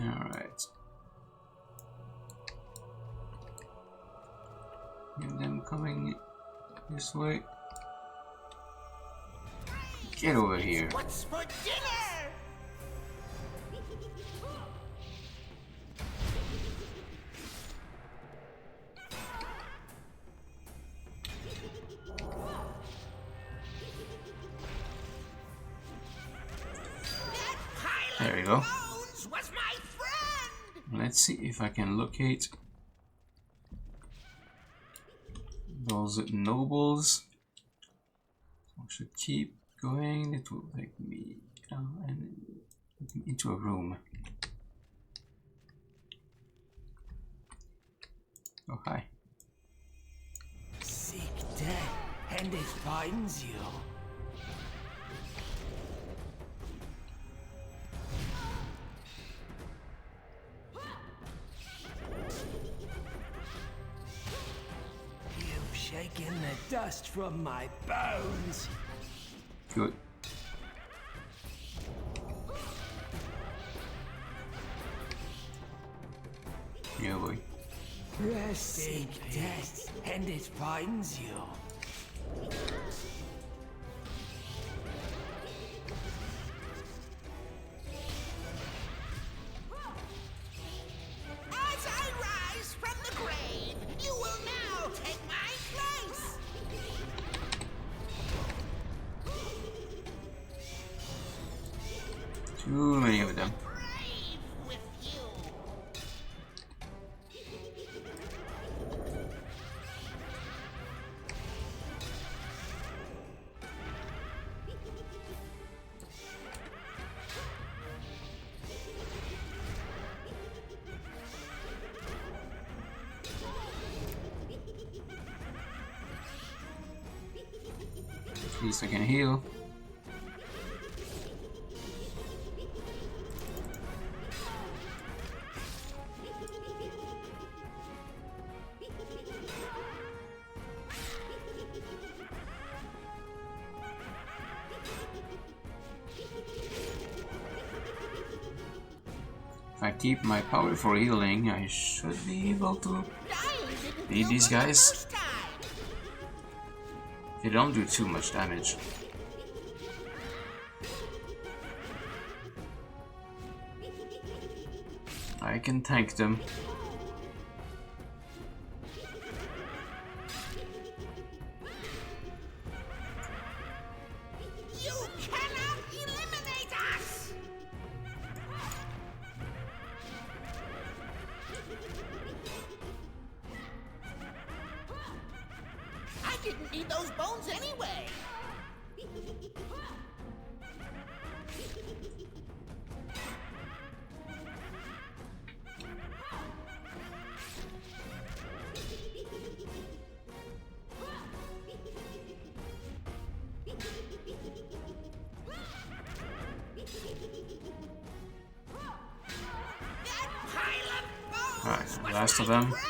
Alright. Get them coming this way. Get over here. What's for dinner? There we go. Bones was my friend. Let's see if I can locate those nobles. I should keep going. It will take me into a room. Oh, hi. Seek death, and it finds you. You've shaken the dust from my bones. Good. Yeah, boy. Seek death, and it finds you. As I rise from the grave, you will now take my place. Too many of them. Brave with you. At least I can heal. If I keep my power for healing, I should be able to beat these guys. They don't do too much damage. I can tank them. You cannot eliminate us. I didn't need those bones anyway. That pile of bones Alright, was the last of my them. friend.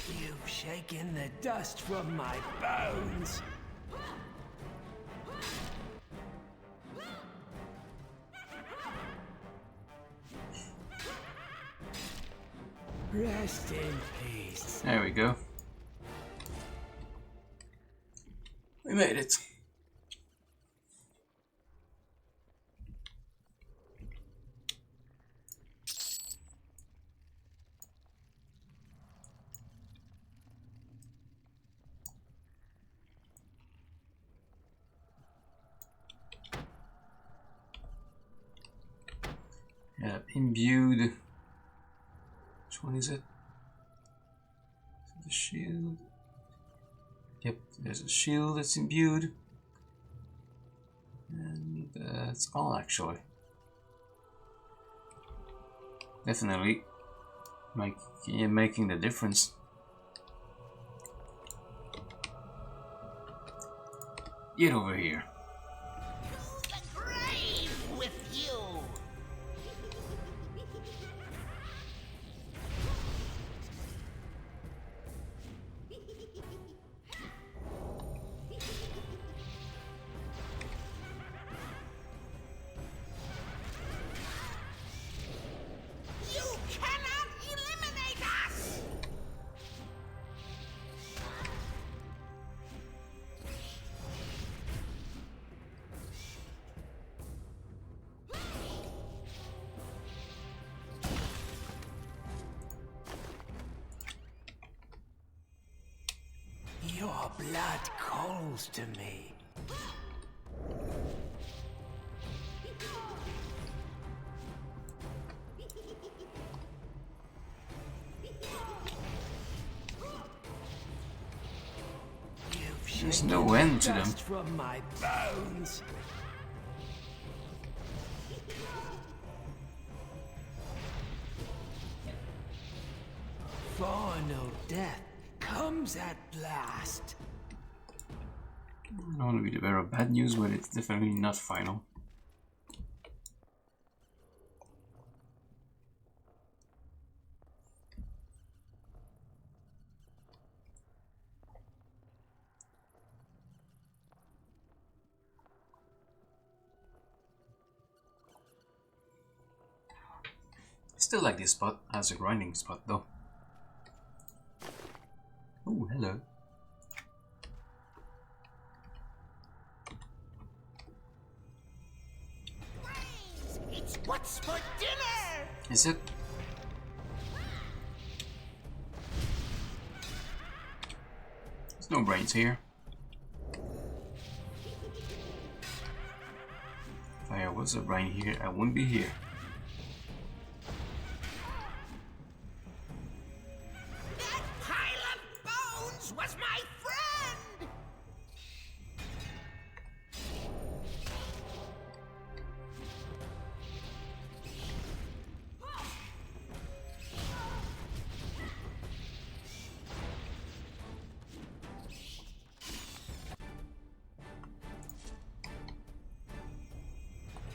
You've shaken the dust from my bones. Rest in peace. There we go. We made it. Yeah, imbued. Which one is it? Is it the shield? Yep, there's a shield that's imbued. And that's all actually. Definitely making the difference. Get over here. To the grave with you! You cannot eliminate us! Your blood calls to me. There's no end to them. Dust from my bones. Final death comes at last. I don't want to be the bearer of bad news, but it's definitely not final. Still like this spot as a grinding spot though. Oh, hello. It's what's for dinner! Is it? There's no brains here. If there was a brain here, I wouldn't be here. That pile of bones was my friend!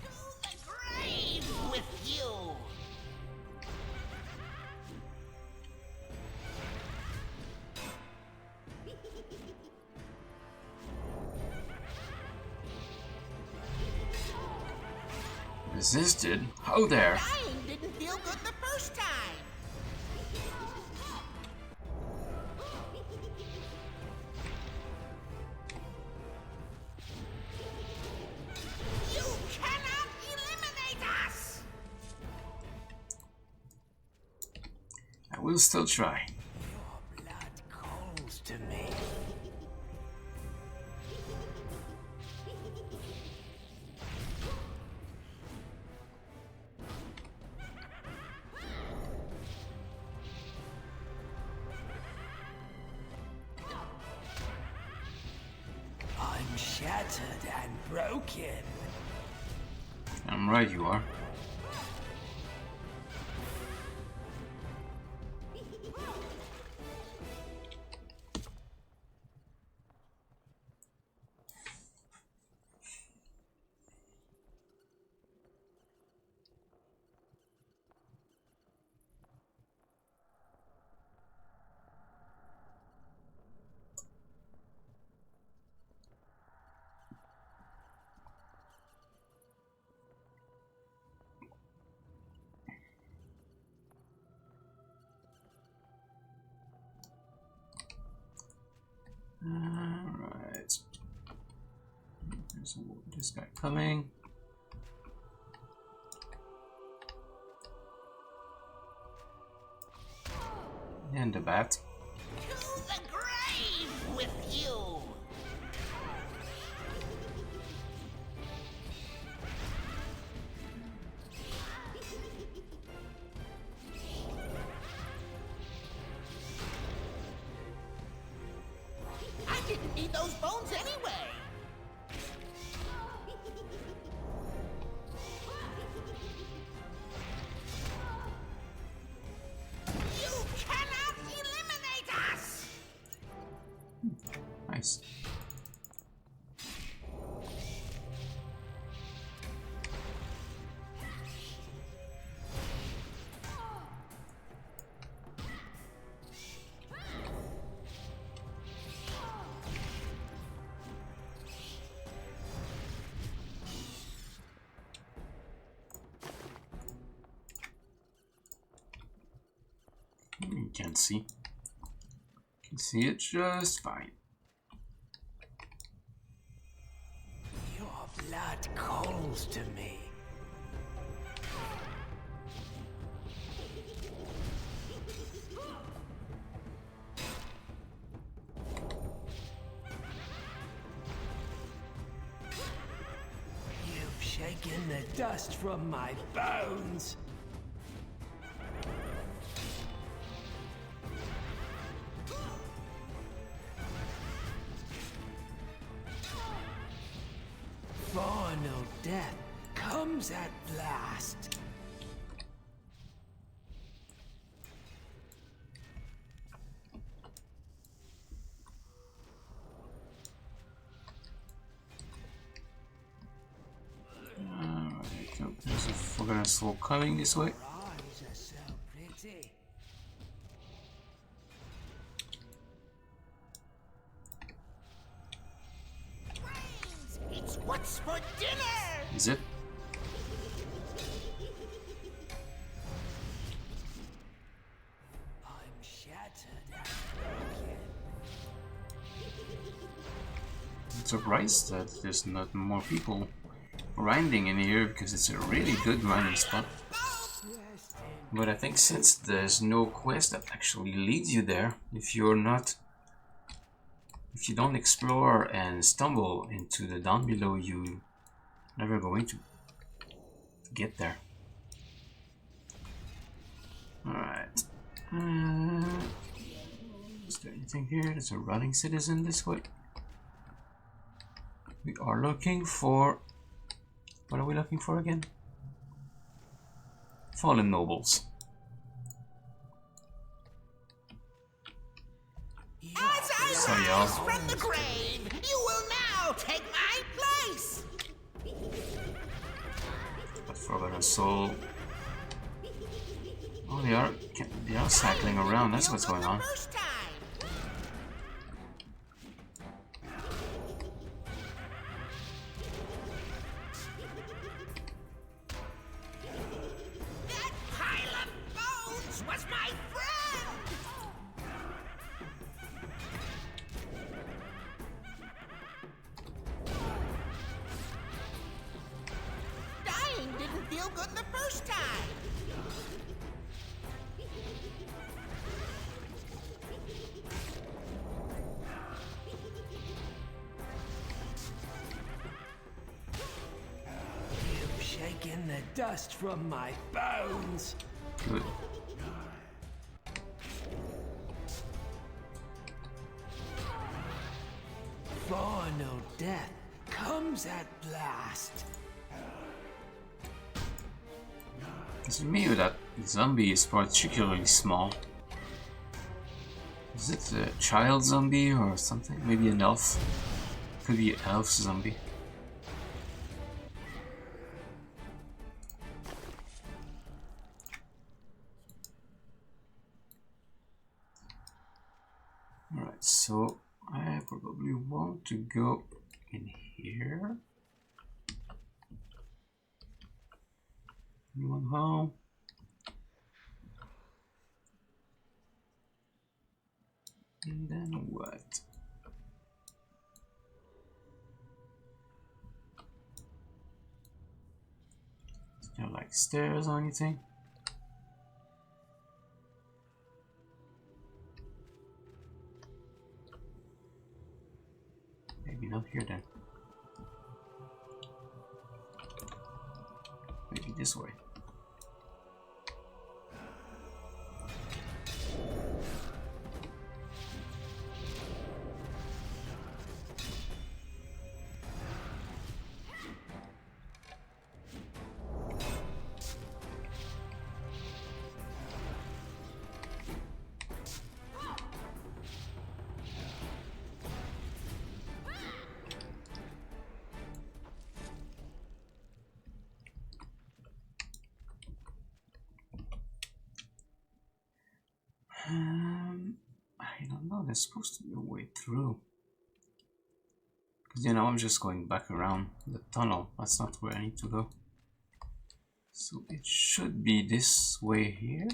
To the grave with you! Resisted? How there? Dying didn't feel good the first time. You cannot eliminate us! I will still try. Your blood calls to me. I'm shattered and broken. I'm right, you are. There's this guy coming. And the bat. To the grave with you! I didn't need those bones anyway! You cannot eliminate us! Nice. You can see. You can see it just fine. Your blood calls to me. You've shaken the dust from my bones. Final death comes at last. Alright, so there's a Forgotten Soul coming this way. Your eyes are so pretty. It's what's for dinner! Is it? I'm shattered and broken. I'm surprised that there's not more people grinding in here because it's a really good grinding spot. But I think since there's no quest that actually leads you there, if you don't explore and stumble into the down below, you never going to get there. Alright. Is there anything here? There's a running citizen this way. We are looking for... What are we looking for again? Fallen nobles. As I Sorry, rise y'all. from the grave, you will now take my place! But Forgotten Soul. Oh, they are cycling around. That's what's going on. First time. That pile of bones was my friend! Dying didn't feel good the first time. You've shaken the dust from my bones. Good. Final death comes at last. It's me that zombie is particularly small. Is it a child zombie or something? Maybe an elf? Could be an elf zombie. Alright, so I probably want to go in here. Anyone home? And then what? like stairs or anything? Maybe not here then. Maybe this way. I don't know, there's supposed to be a way through. Because you know, I'm just going back around the tunnel. That's not where I need to go. So it should be this way here.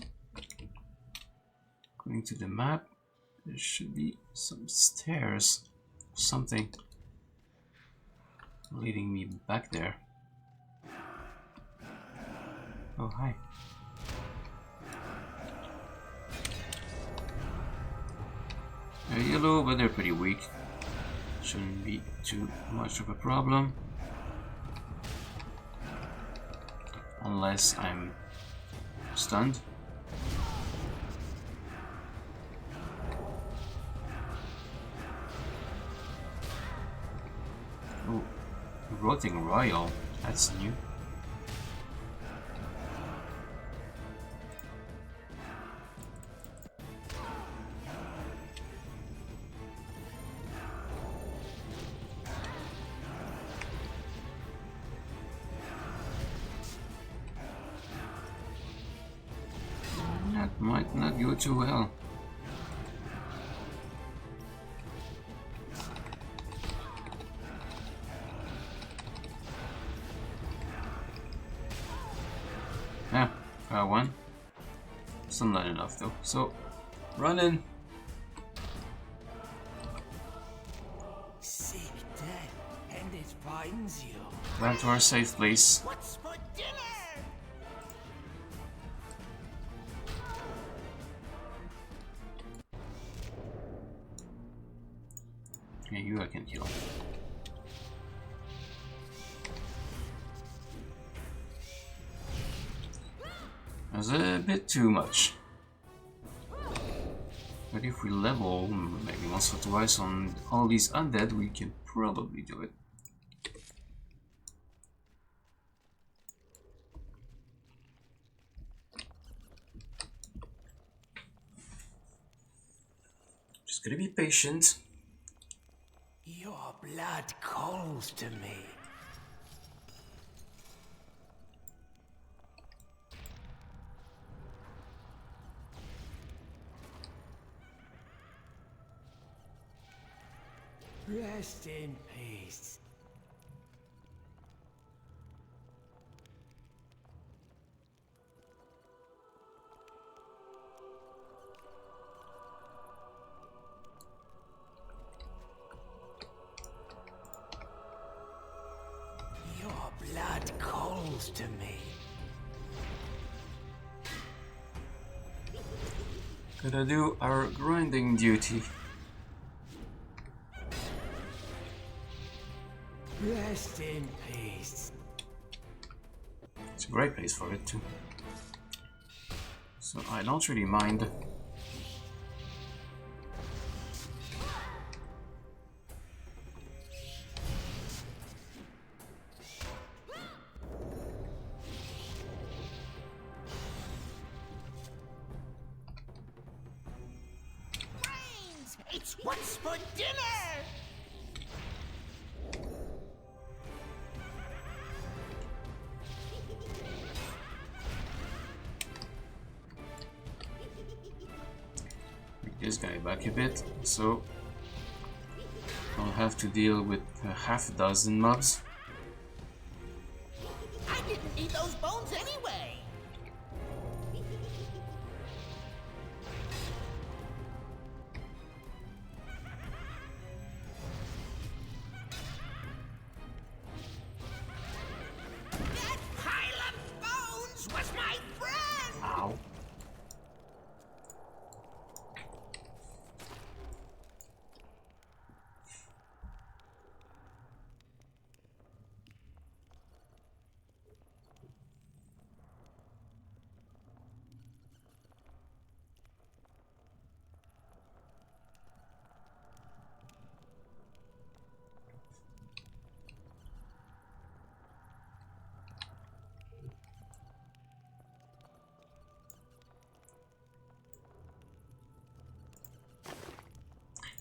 According to the map, there should be some stairs. Something leading me back there. Oh, hi. They're yellow, but they're pretty weak. Shouldn't be too much of a problem. Unless I'm stunned. Oh, rotting royal. That's new. That might not go too well. Yeah, got one. Still not enough though. So, run in. Sick death, and it finds you. Run to our safe place. What's for dinner? Yeah, you I can kill. That's a bit too much. But if we level maybe once or twice on all these undead, we can probably do it. Just gotta be patient. Your blood calls to me. Rest in peace. Your blood calls to me. Gotta do our grinding duty. Rest in peace. It's a great place for it too. So I don't really mind. Brains! It's what's for dinner! This guy back a bit, so I'll have to deal with a half dozen mobs. I didn't need those bones anyway! That pile of bones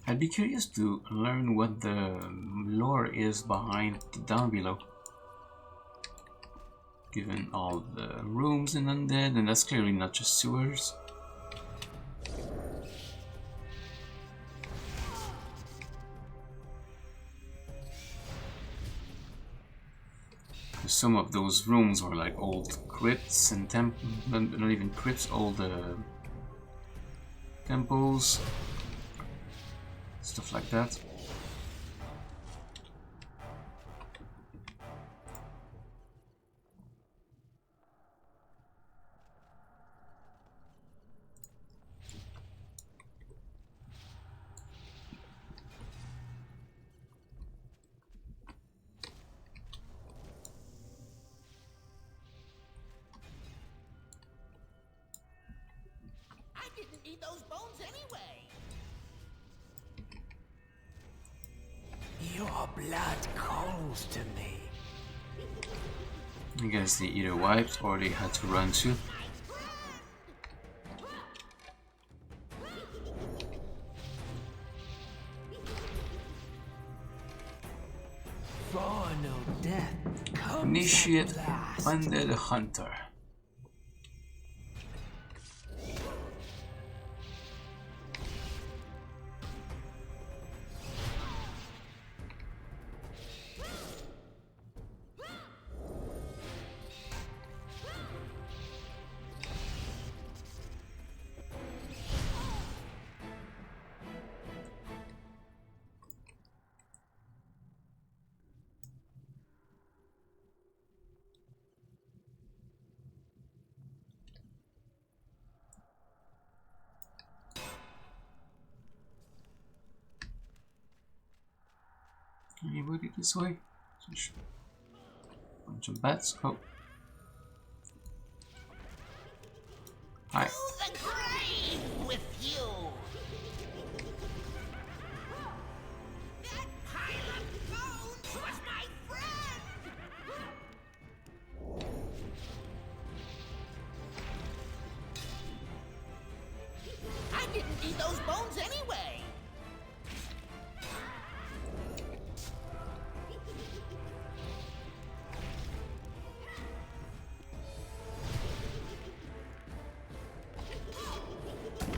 I'd be curious to learn what the lore is behind the down below. Given all the rooms in Undead, and that's clearly not just sewers. Some of those rooms were like old crypts and not even crypts, old temples, stuff like that. I didn't eat those bones anyway. Your blood calls to me. I guess they either wiped or they had to run too. Final death comes Initiate at last. Undead Hunter. Anybody this way? Bunch of bats. Oh. Hi. To the grave with you. That pile of bones was my friend. I didn't eat those bones anyway.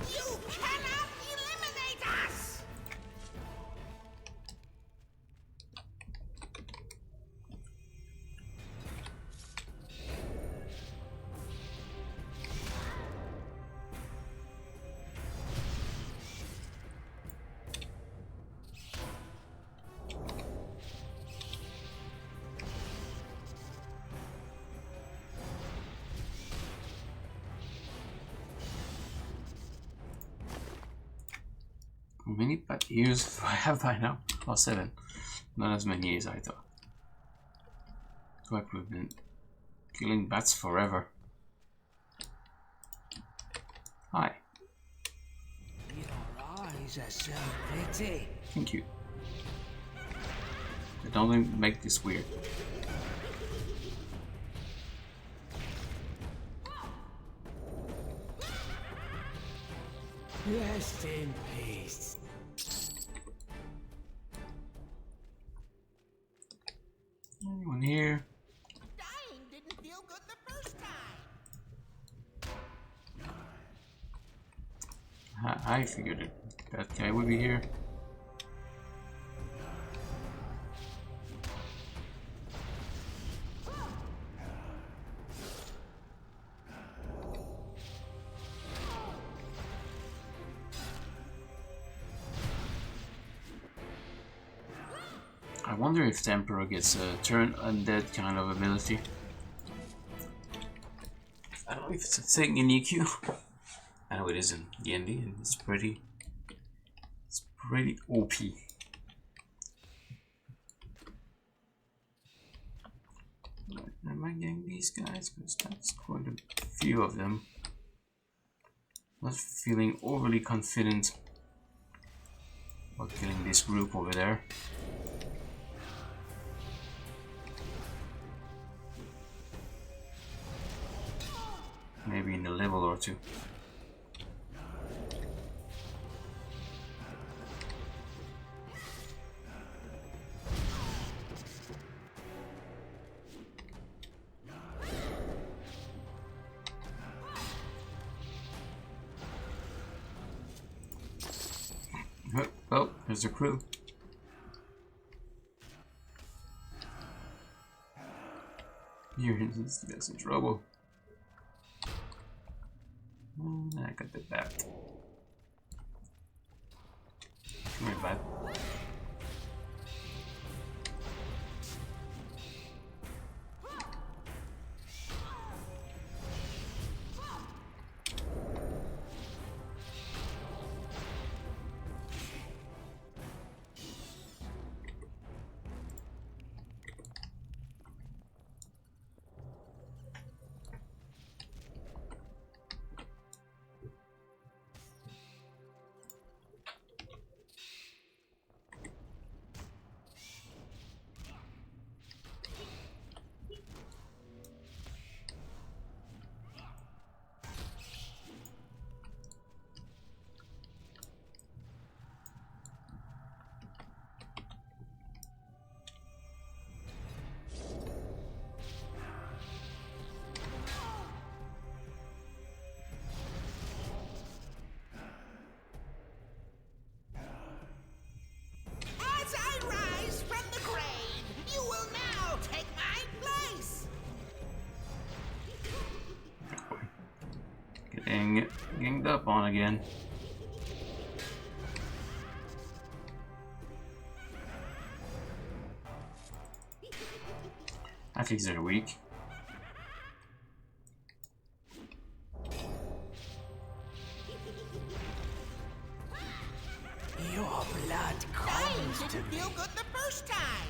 You cannot eliminate us! How many bat ears do I have by now? Oh, 7. Not as many as I thought. So I could have been killing bats forever. Hi. Your eyes are so pretty. Thank you. But don't make this weird. Rest in peace. Anyone here? Dying didn't feel good the first time. I figured it. That guy would be here. I wonder if the Emperor gets a turn undead kind of ability. I don't know if it's a thing in EQ. I know it is in D&D, and it's pretty OP. Am I getting these guys? Because that's quite a few of them. Not feeling overly confident about killing this group over there. Maybe in a level or two. Oh, there's the crew. You're in some trouble. I got the bat. Come here, bat. As I rise from the grave, you will now take my place. Getting ganged up on again. At least they're weak. Your blood calls to Didn't me. feel good the first time.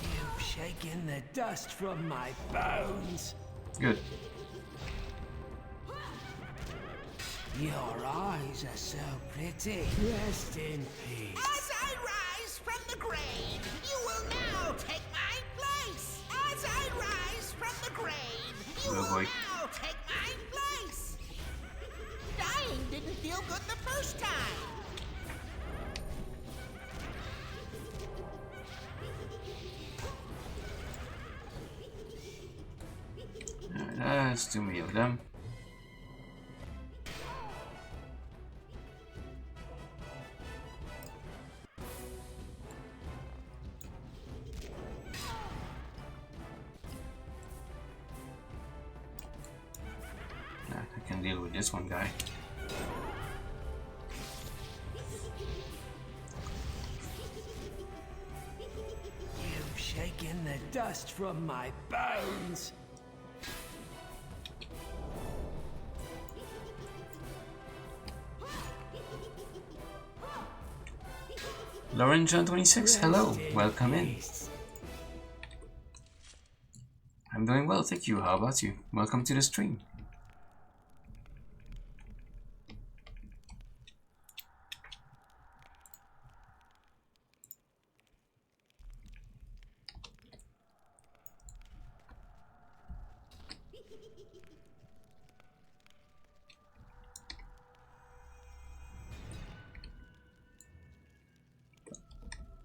You've shaken the dust from my bones. Good. Your eyes are so pretty. Rest in peace. As I rise from the grave, you will now take my place. As I rise from the grave, you Oh will boy. now take my place. Dying didn't feel good the first time. Alright, that's too many of them. I can deal with this one guy. You've shaken the dust from my bones. Lauren John 26, hello, Rest welcome in. peace. I'm doing well, thank you. How about you? Welcome to the stream.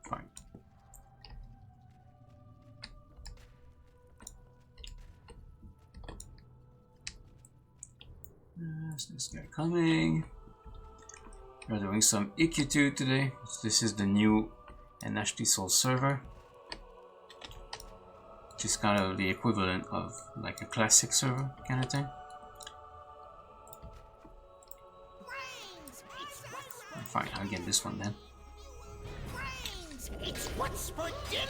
Fine. Is this guy coming? We're doing some EQ2 today. This is the new Anashti Sul server, which is kind of the equivalent of like a classic server kind of thing. Brains, as I rise. Fine, I'll get this one then. Brains, it's what's for dinner.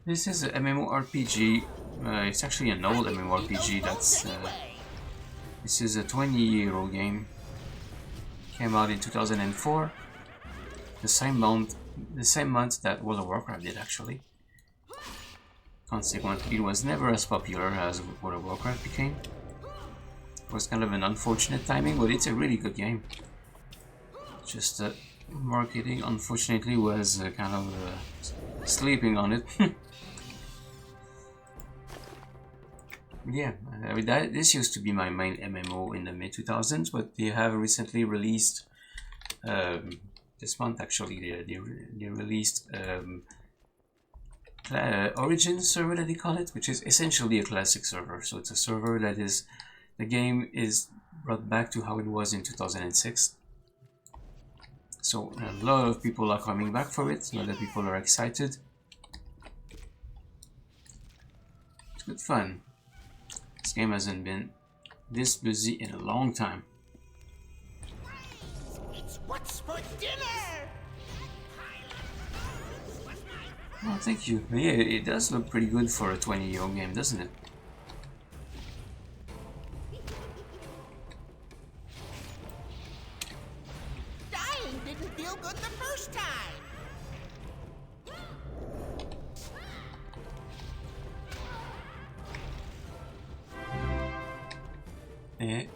This is a MMORPG. It's actually an old MMORPG. This is a 20-year-old game. Came out in 2004. The same month that World of Warcraft did, actually. Consequently, it was never as popular as World of Warcraft became. It was kind of an unfortunate timing, but it's a really good game. Just marketing, unfortunately, was kind of sleeping on it. Yeah, this used to be my main MMO in the mid 2000s, but they have recently released this month actually they released Origin server that they call it, which is essentially a classic server. So it's a server that is the game is brought back to how it was in 2006. So a lot of people are coming back for it. A lot of people are excited. It's good fun. This game hasn't been this busy in a long time. It's what's for dinner! Oh, thank you. Yeah, it does look pretty good for a 20-year-old game, doesn't it? Dying didn't feel good the first time!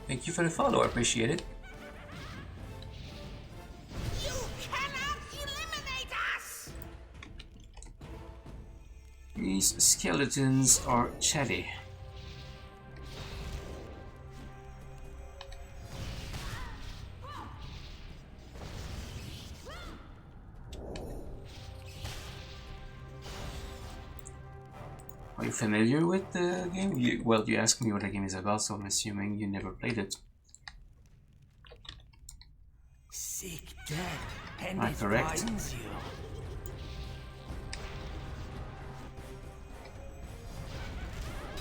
Thank you for the follow, I appreciate it. You cannot eliminate us! These skeletons are chatty. Are you familiar with the game? Well, you asked me what the game is about, so I'm assuming you never played it. Seek death, and Am I it correct? finds you.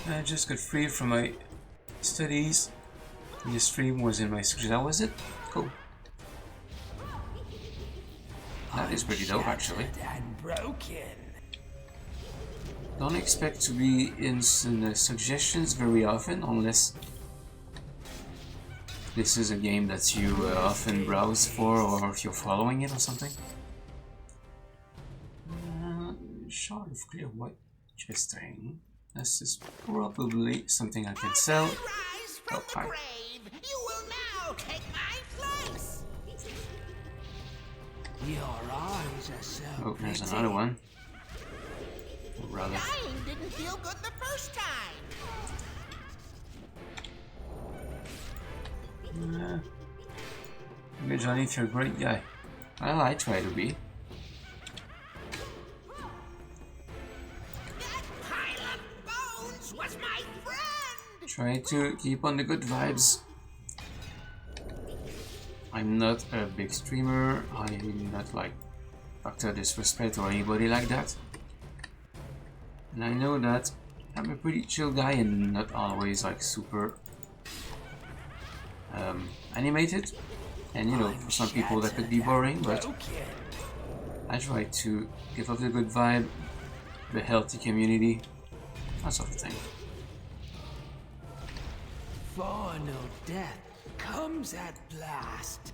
I just got free from my studies. The stream was in my suggestion. That was it? Cool. That is pretty dope, actually. And broken. Don't expect to be in the suggestions very often, unless this is a game that you often browse for, or if you're following it or something. Shard of clear white. Interesting. This is probably something I can sell. Rise from the grave! You will now take my place! Your eyes are so Oh, there's pretty. another one. Or rather, Dying didn't feel good the first time! maybe Johnny, if you're a great guy. Well, I try to be. That pile of bones was my friend! Try to keep on the good vibes. I'm not a big streamer. I'm not like Dr. Disrespect or anybody like that. And I know that I'm a pretty chill guy and not always like super animated. And you know, for some people that could be boring, but I try to give off the good vibe, the healthy community, that sort of thing. For no death comes at last.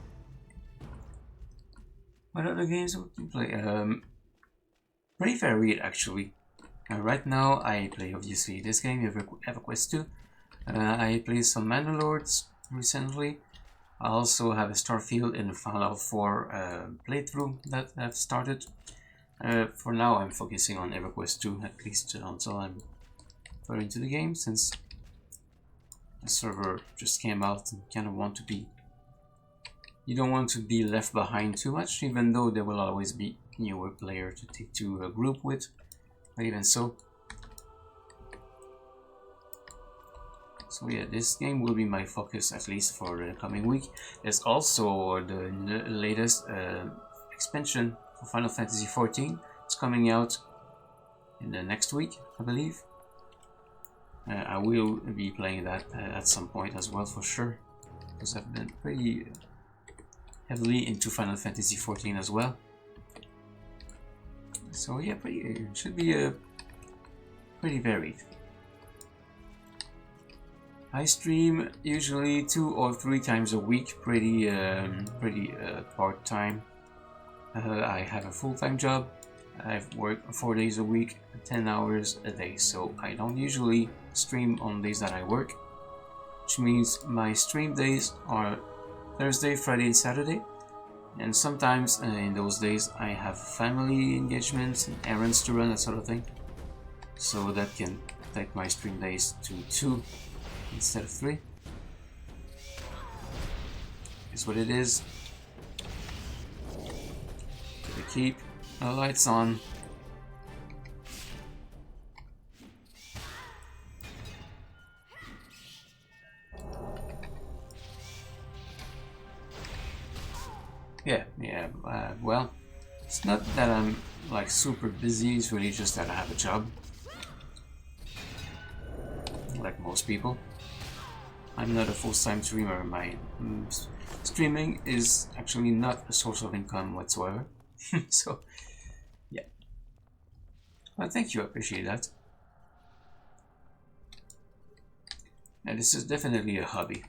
What other games would you play? Pretty varied actually. Right now I play obviously this game, EverQuest 2. I played some Mandalords recently. I also have a Starfield and a Fallout 4 playthrough that I've started. For now I'm focusing on EverQuest 2, at least until I'm further into the game, since the server just came out and kind of want to be... You don't want to be left behind too much, even though there will always be newer player to take to a group with. But even so. So yeah, this game will be my focus at least for the coming week. There's also the latest expansion for Final Fantasy XIV. It's coming out in the next week, I believe. I will be playing that at some point as well for sure, because I've been pretty heavily into Final Fantasy XIV as well. So yeah, it should be pretty varied. I stream usually 2 or 3 times a week, pretty part-time. I have a full-time job. I work 4 days a week, 10 hours a day, so I don't usually stream on days that I work, which means my stream days are Thursday, Friday and Saturday, and sometimes in those days I have family engagements and errands to run, that sort of thing, so that can take my stream days to 2 instead of 3. Is what it is. Gotta keep the lights on. Yeah, well, it's not that I'm like super busy, it's really just that I have a job. Like most people. I'm not a full-time streamer. My streaming is actually not a source of income whatsoever. So, yeah. Well, thank you, I appreciate that. And this is definitely a hobby.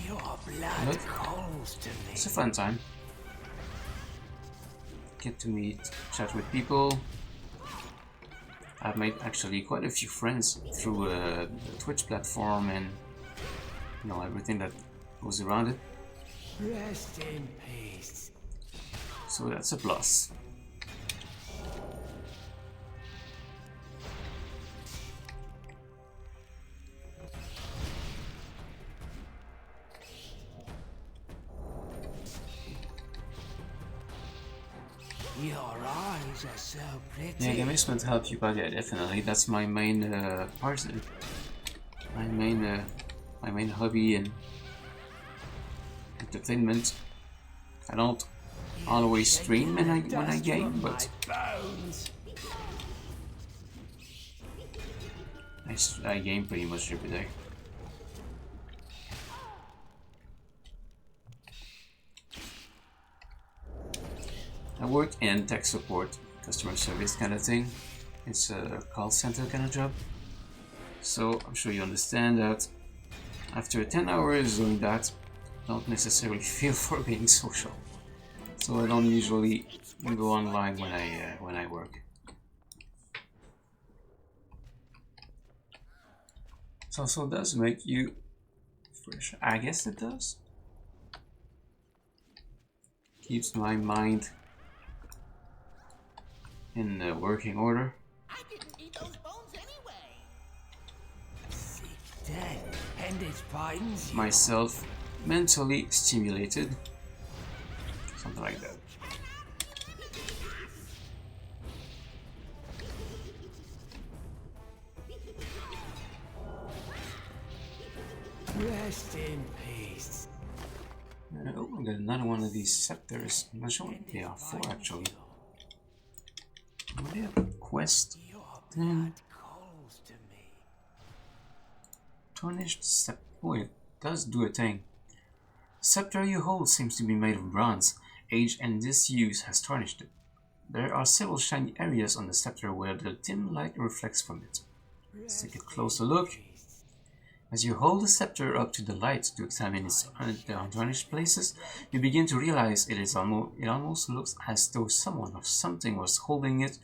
Your blood calls to me. It's a fun time. Get to meet, chat with people. I've made actually quite a few friends through the Twitch platform and you know everything that goes around it. Rest in peace. So that's a plus. Your eyes are so pretty. Yeah, game is going to help you, but yeah, definitely. That's my main part. My main hobby and entertainment. I don't always stream when I game, but I game pretty much every day. I work in tech support, customer service kind of thing. It's a call center kind of job. So I'm sure you understand that after 10 hours doing that, I don't necessarily feel for being social. So I don't usually go online when I work. It also does make you fresh. I guess it does. Keeps my mind in working order. I didn't eat those bones anyway. Death and it finds you. Myself mentally stimulated. Something like that. Rest in peace. Oh, I got another one of these scepters. I'm not sure what they are for actually. What do you have a quest? Calls to me. Tarnished scepter. Oh, it does do a thing. The scepter you hold seems to be made of bronze. Age and disuse has tarnished it. There are several shiny areas on the scepter where the dim light reflects from it. Let's take a closer look. As you hold the scepter up to the light to examine its untarnished places, you begin to realize it almost looks as though someone or something was holding it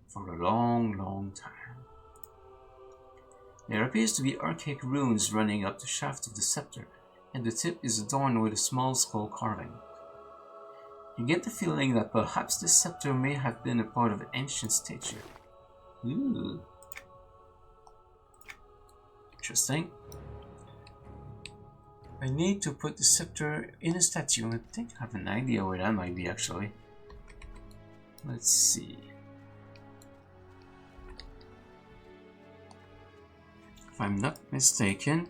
for a long, long time. There appears to be archaic runes running up the shaft of the scepter, and the tip is adorned with a small skull carving. You get the feeling that perhaps this scepter may have been a part of an ancient statue. Ooh. Interesting. I need to put the scepter in a statue. I think I have an idea where that might be actually. Let's see. If I'm not mistaken,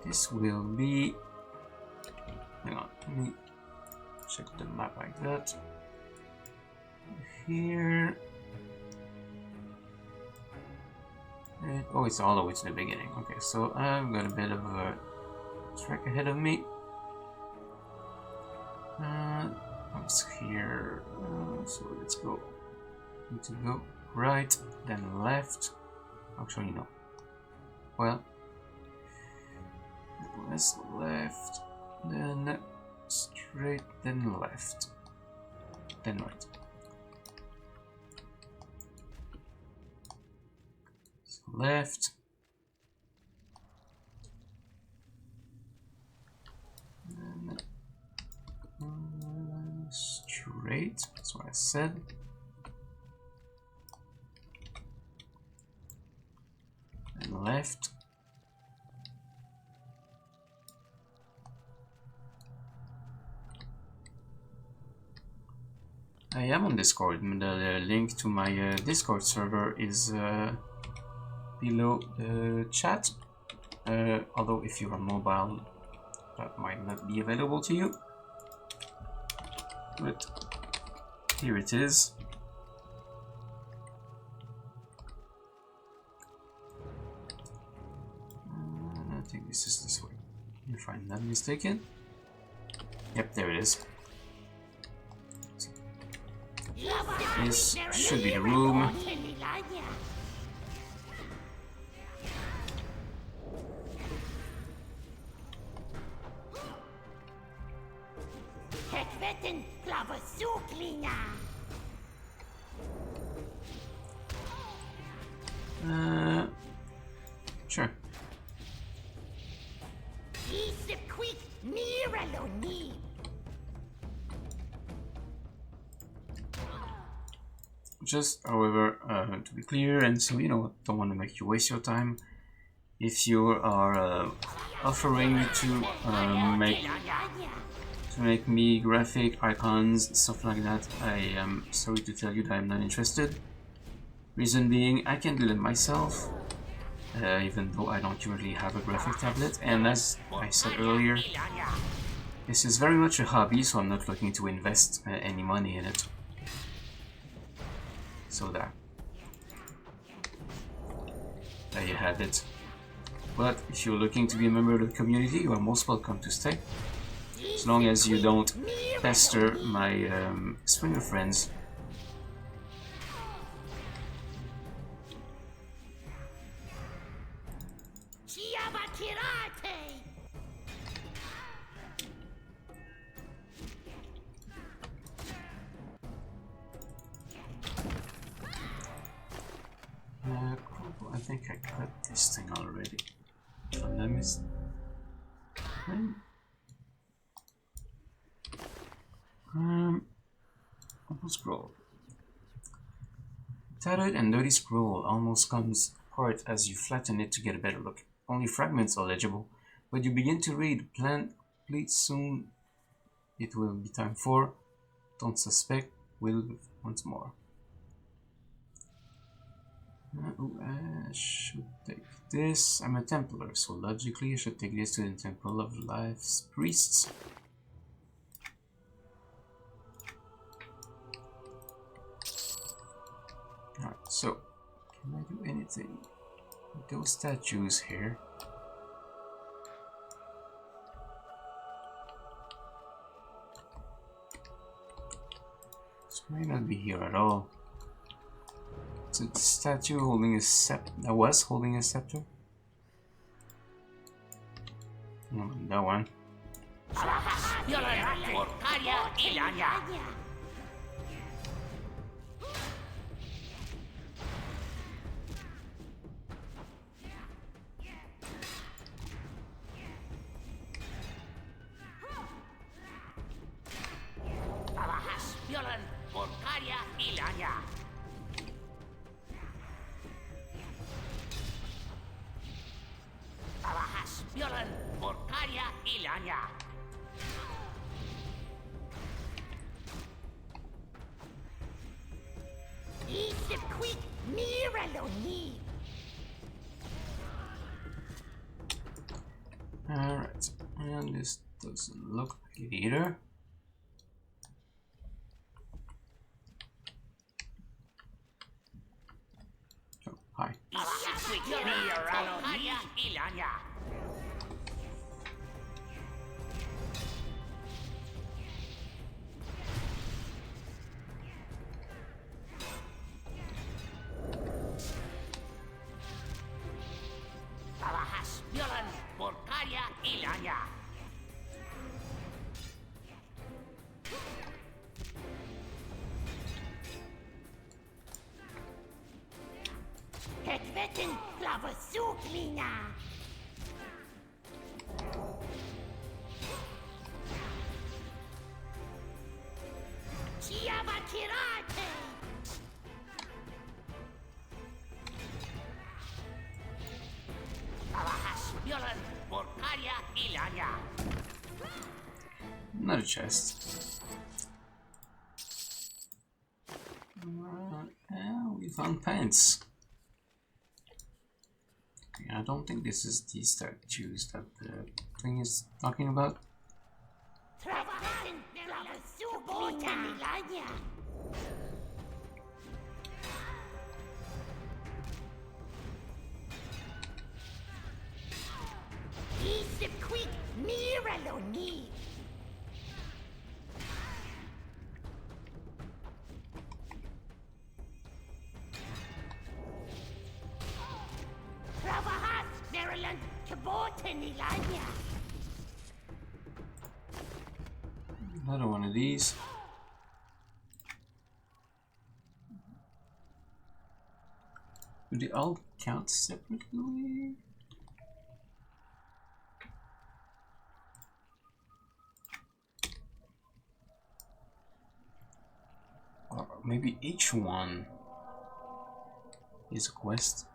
this will be... Hang on, let me check the map like that. Here... oh, it's all the way to the beginning. Okay, so I've got a bit of a track ahead of me. I was here, so let's go. Need to go right, then left. Actually, no. Well, let's left, then straight, then left, then right. Left, then straight, that's what I said, left. I am on Discord. The link to my Discord server is below the chat. Although if you're on mobile, that might not be available to you. But here it is. I think this is this way, if I'm not mistaken. Yep, there it is. This should be the room. Sure. Just, however, to be clear, and so you know, don't want to make you waste your time. If you are offering to make me graphic icons, stuff like that, I am sorry to tell you that I'm not interested. Reason being, I can do them myself, even though I don't usually have a graphic tablet. And as I said earlier, this is very much a hobby, so I'm not looking to invest any money in it. So there you have it. But if you're looking to be a member of the community, you are most welcome to stay, as long as you don't pester my streamer friends. I think I got this thing already. Let me see. Scroll. Tattered and dirty scroll almost comes apart as you flatten it to get a better look. Only fragments are legible, but you begin to read. Please soon it will be time for. Don't suspect. Will once more. I should take this. I'm a Templar, so logically I should take this to the Temple of Life's priests. Alright, so can I do anything with those statues here? This may not be here at all. It's a statue holding a scepter. I was holding a scepter. No, that one. Alright, and this doesn't look like it either. Oh, hi. Another chest. We found pants. Okay, I don't think this is the statues that the thing is talking about. Another one of these. Do they all count separately? Or maybe each one is a quest.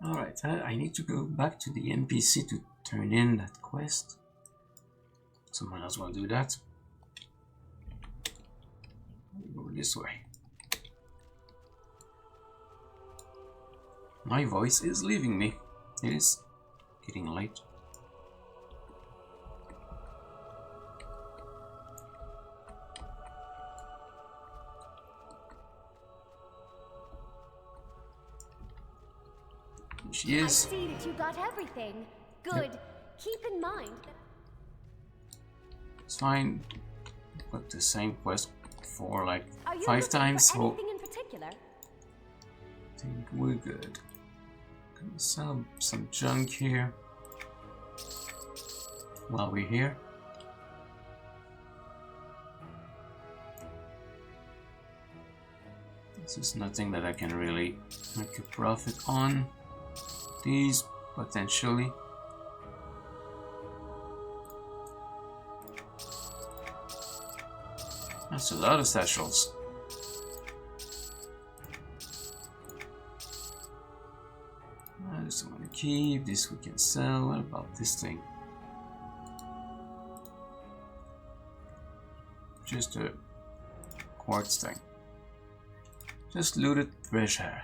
Alright, I need to go back to the NPC to turn in that quest. Someone else will do that. Go this way. My voice is leaving me. It is getting late. She is. I see that you got everything. Good. Yep. Keep in mind that It's fine. Got the same quest for like Are you 5 looking times, for so anything in particular? I think we're good. Gonna sell some junk here while we're here. This is nothing that I can really make a profit on. These potentially. That's a lot of satchels. This I want to keep. This we can sell. What about this thing? Just a quartz thing. Just looted treasure.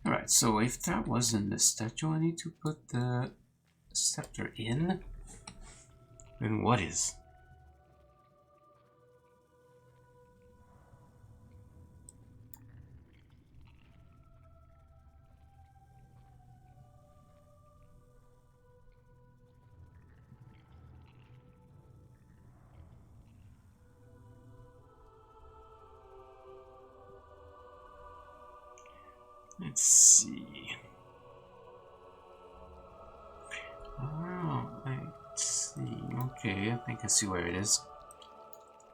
Alright, so if that wasn't the statue I need to put the scepter in, then what is? Let's see. Oh, let's see. Okay, I think I see where it is.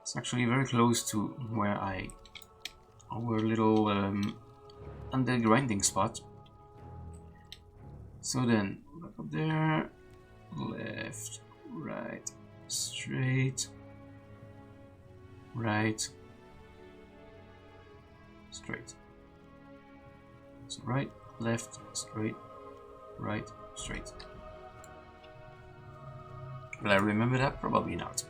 It's actually very close to where our little under grinding spot. So then, back up there, left, right, straight, right, straight. So right, left, straight, right, straight. Will I remember that? Probably not.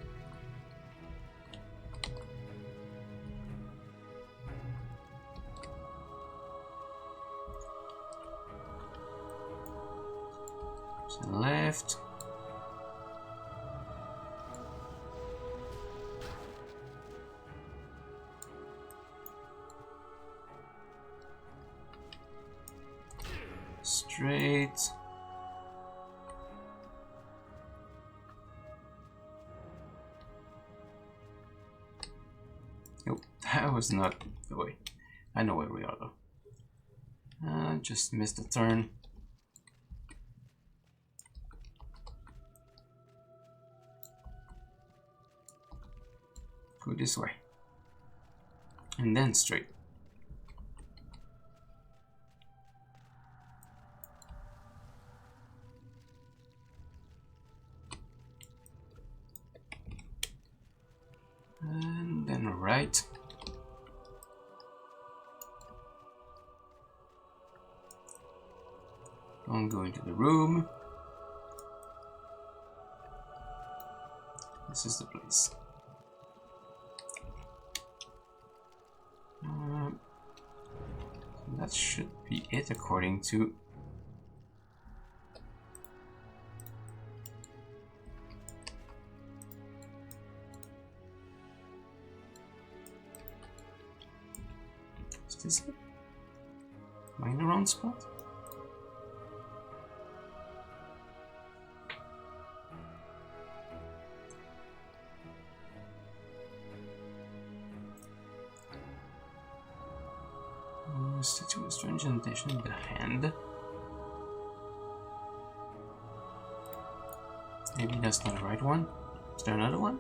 So left. Straight. Nope, that was not the way. I know where we are though. Just missed a turn. Go this way. And then straight. And then right. go into the room. This is the place. That should be it according to... Is this it? Am I in the wrong spot? Statue of strange indentation in the hand. Maybe that's not the right one. Is there another one?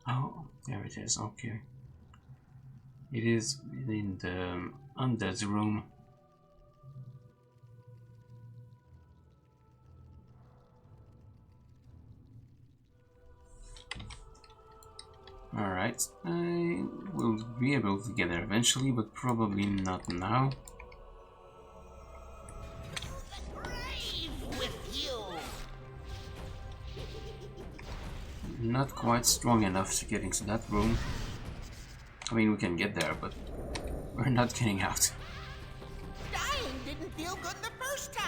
Oh, there it is, okay. It is in the undead's room. Alright, I will be able to get there eventually, but probably not now. Not quite strong enough to get into that room. I mean, we can get there, but we're not getting out. Dying didn't feel good the first time.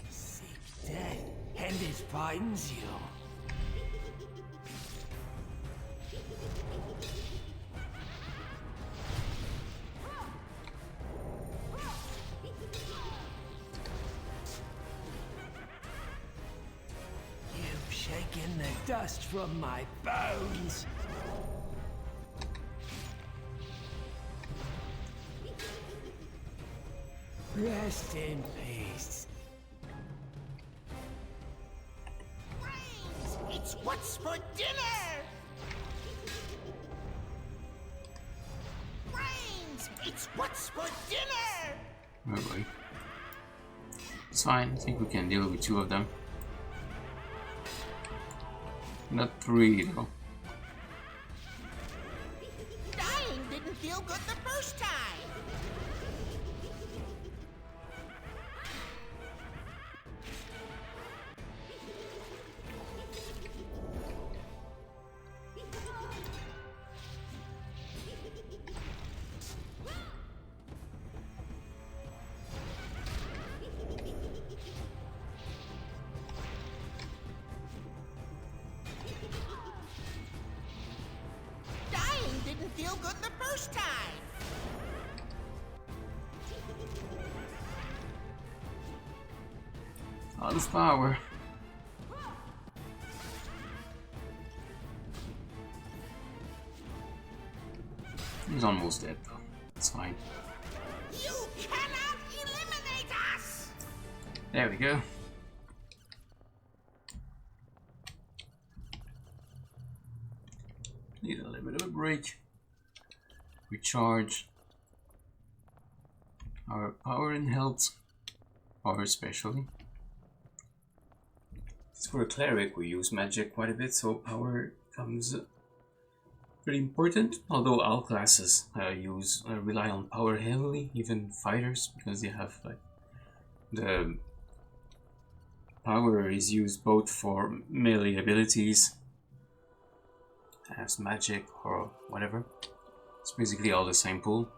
Seek death, and it finds you. Shaking the dust from my bones. Rest in peace. Brains, it's what's for dinner. Brains, it's what's for dinner. Oh boy. It's fine, I think we can deal with two of them. Not three, though. Dying didn't feel good the first time. Didn't feel good the first time. Out of power. He's almost dead though. It's fine. You cannot eliminate us. There we go. Need a little bit of a break. Recharge our power and health. Power especially. For a cleric we use magic quite a bit, so power becomes pretty important. Although all classes rely on power heavily, even fighters, because they have like the power is used both for melee abilities as magic or whatever. It's basically all the same pool.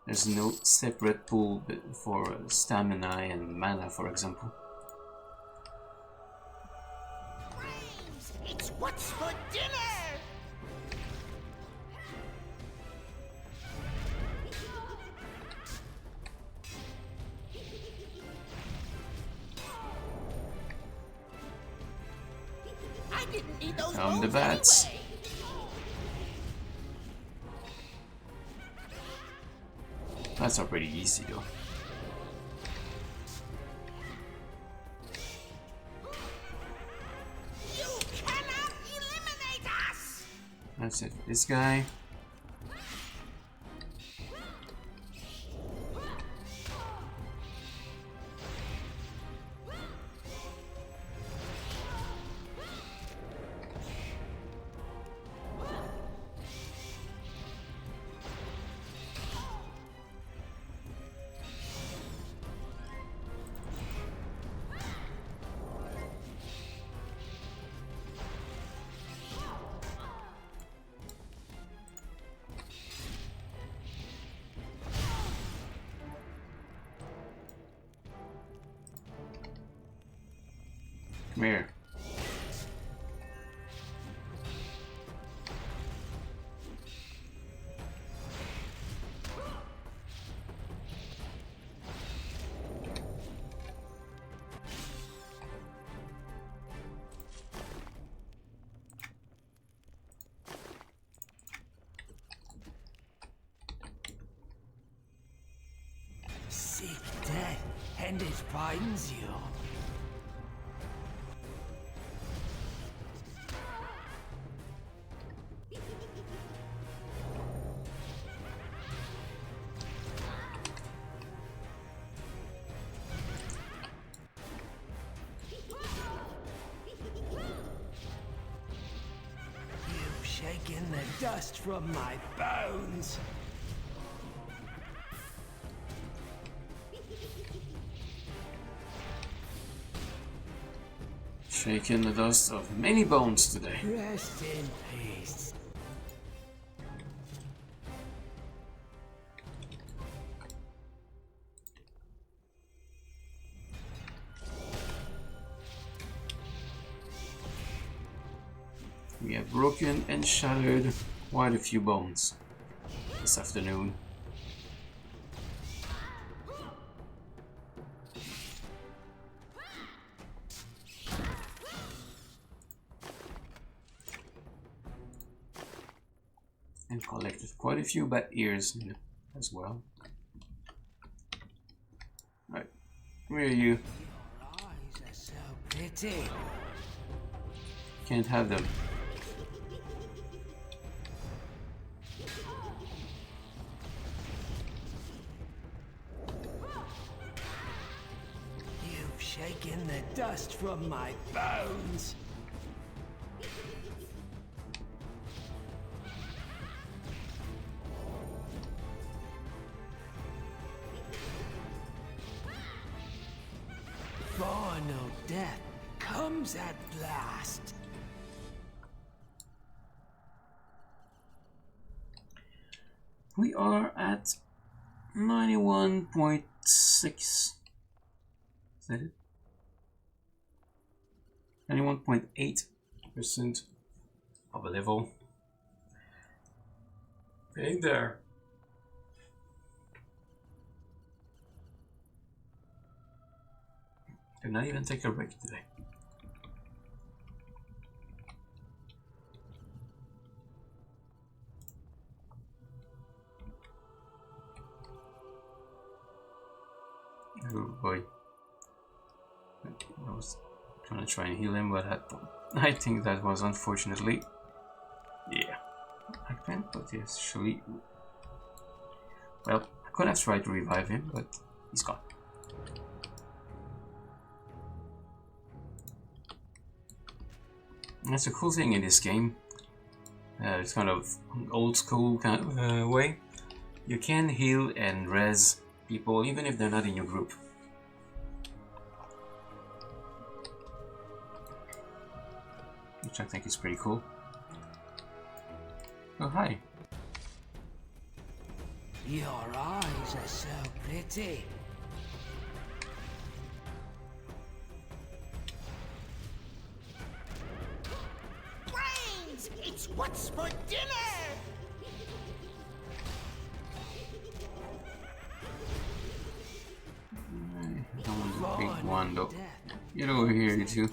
There's no separate pool for stamina and mana, for example. Brains, it's what's for dinner. eat those The bones bats. anyway. That's all pretty easy though. You cannot eliminate us! That's it. This guy. Come here. Seek death, and it finds you. You've shaken the dust from my bones. Shaking the dust of many bones today. Rest in peace. We have broken and shattered quite a few bones this afternoon. And collected quite a few bat ears as well. Right, where are you? Your eyes are so pretty. Can't have them. You've shaken the dust from my bones. Final death comes at last. We are at 91.6. Is that it? 91.8% of a level. Getting there. Did not even take a break today. Oh boy. I was gonna try and heal him, but I think that was unfortunately. Yeah. I can't, but yes, surely. Well, I could have tried to revive him, but he's gone. That's a cool thing in this game. It's kind of old school kind of way. You can heal and res people even if they're not in your group. Which I think is pretty cool. Oh, hi. Your eyes are so pretty. Brains! It's what's for dinner! I want the big one though. Get over here, you two.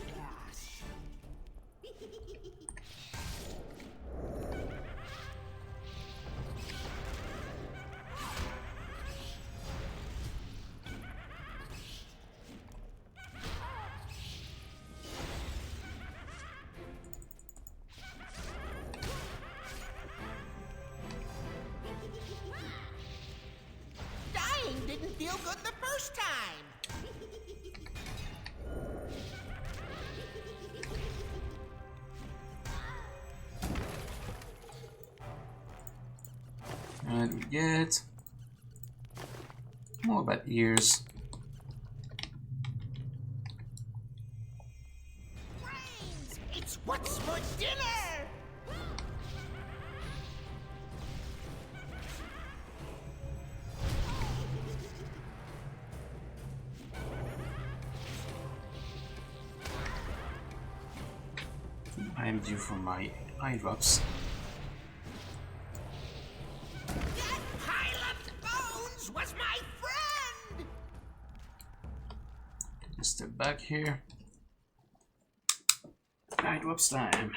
feel good the first time. And we get more about ears. Brains, it's what's for dinner. I am due for my eye drops. That pile of bones was my friend. Just step back here. Eye drops time.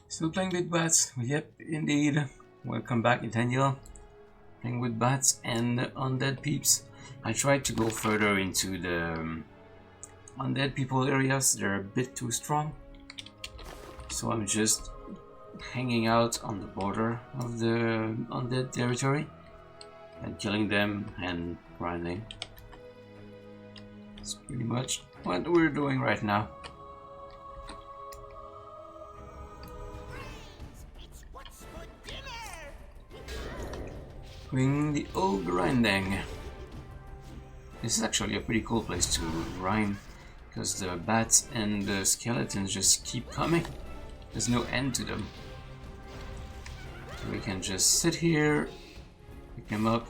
Still playing with bats? Yep, indeed. Welcome back, Nathaniel. Playing with bats and undead peeps. I tried to go further into the undead people areas. They're a bit too strong. So I'm just hanging out on the border of the undead territory and killing them and grinding. That's pretty much what we're doing right now. Doing the old grinding. This is actually a pretty cool place to grind because the bats and the skeletons just keep coming. There's no end to them. So we can just sit here, pick them up,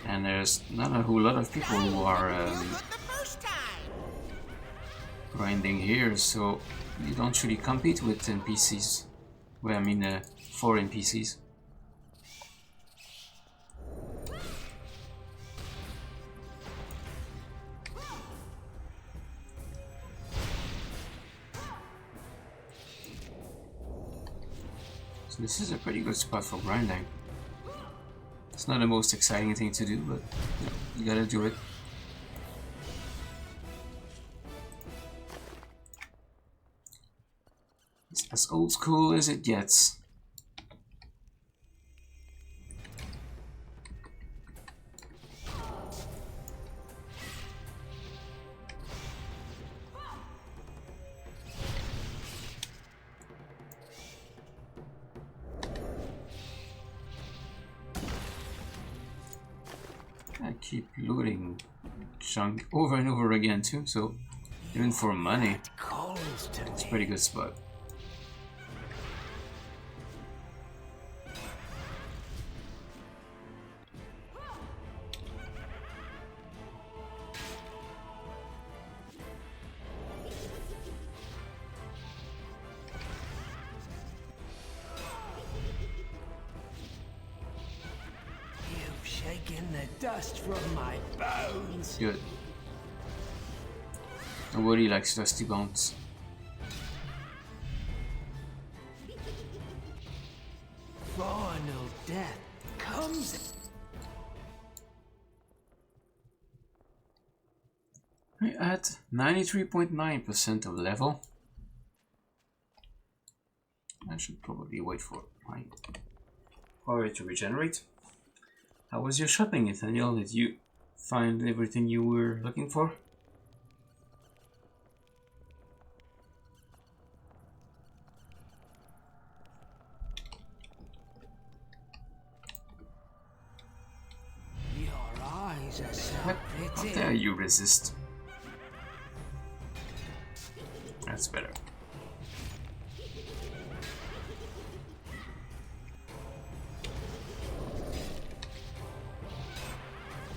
and there's not a whole lot of people who are grinding here, so you don't really compete with NPCs. Well, I mean, 4 NPCs. So this is a pretty good spot for grinding. It's not the most exciting thing to do, but you gotta do it. It's as old school as it gets. I keep looting junk over and over again too, so even for money, it's a pretty good spot. Dust from my bones. Good. Nobody likes dusty bones. Final death comes. We're at 93.9% of level. I should probably wait for my power to regenerate. How was your shopping, Nathaniel? Did you find everything you were looking for? Your eyes are so How pretty. dare you resist? That's better.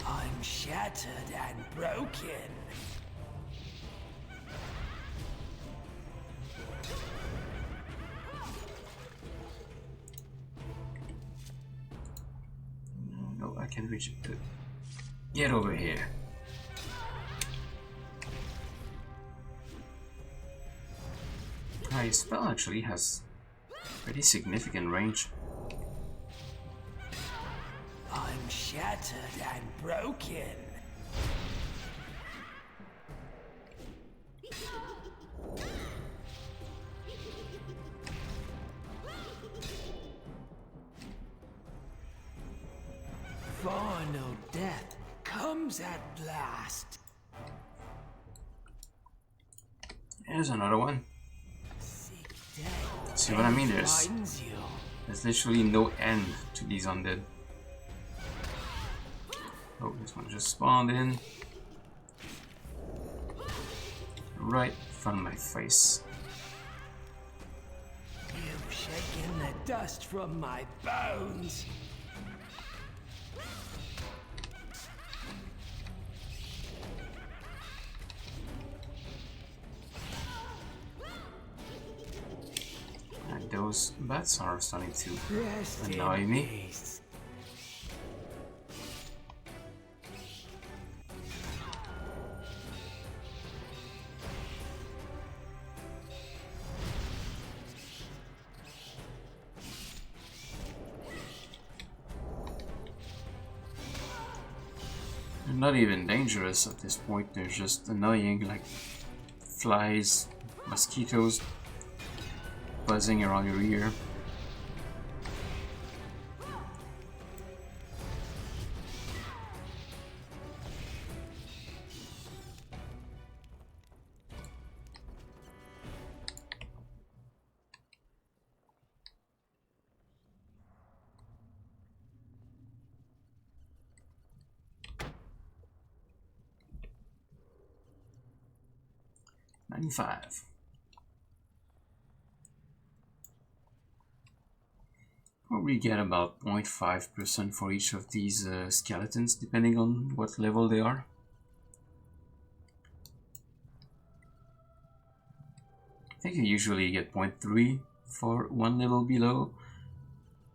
I'm shattered and broken. No, I can't reach it. Get over here. My spell actually has pretty significant range. I'm shattered and broken. Final death comes at last. There's another one. See what I mean? There's literally no end to these undead. Oh, this one just spawned in. Right in front of my face. You've shaken the dust from my bones. And those bats are starting to annoy me. They're not even dangerous at this point, they're just annoying, like flies, mosquitoes buzzing around your ear. $95. Probably get about 0.5% for each of these skeletons, depending on what level they are. I think you usually get 0.3 for one level below,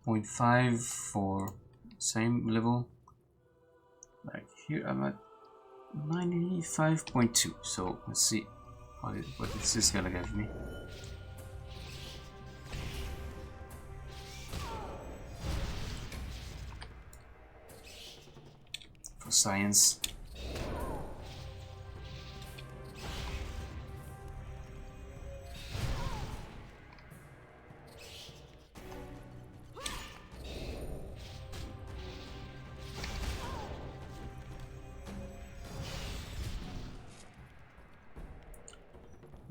0.5 for same level. Like here I'm at 95.2, so let's see what this is gonna give me. For science.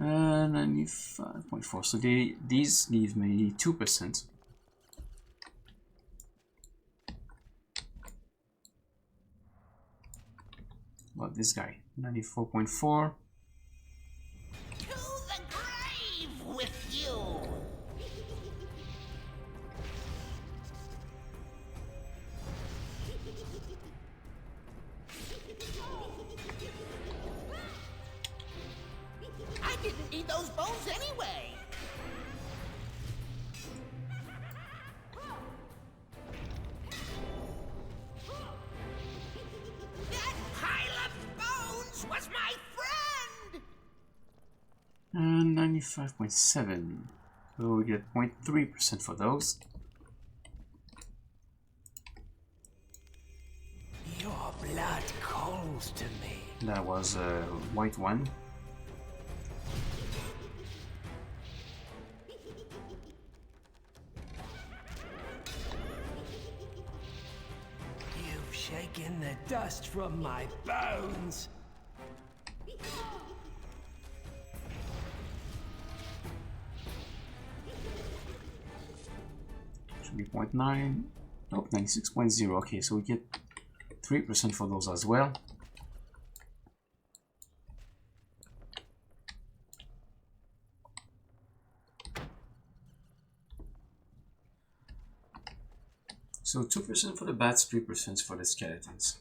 Uh, 95.4. So these give me 2%. What this guy? 94.4. To the grave with you! I didn't need those bones anyway! That pile of bones was my friend! 95.7. So we get 0.3% for those. Your blood calls to me. That was a white one. You've shaken the dust from my bones. Should be 0.9. Nope, 96.0. Okay, so we get 3% for those as well. So 2% for the bats, 3% for the skeletons.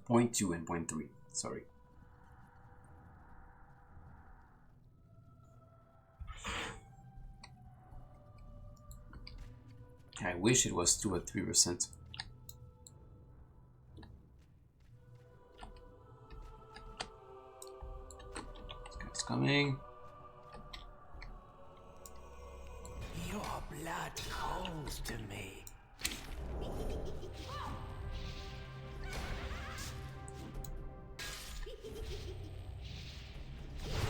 0.2 and 0.3, sorry. I wish it was 2 or 3%. It's coming. Your blood calls to me.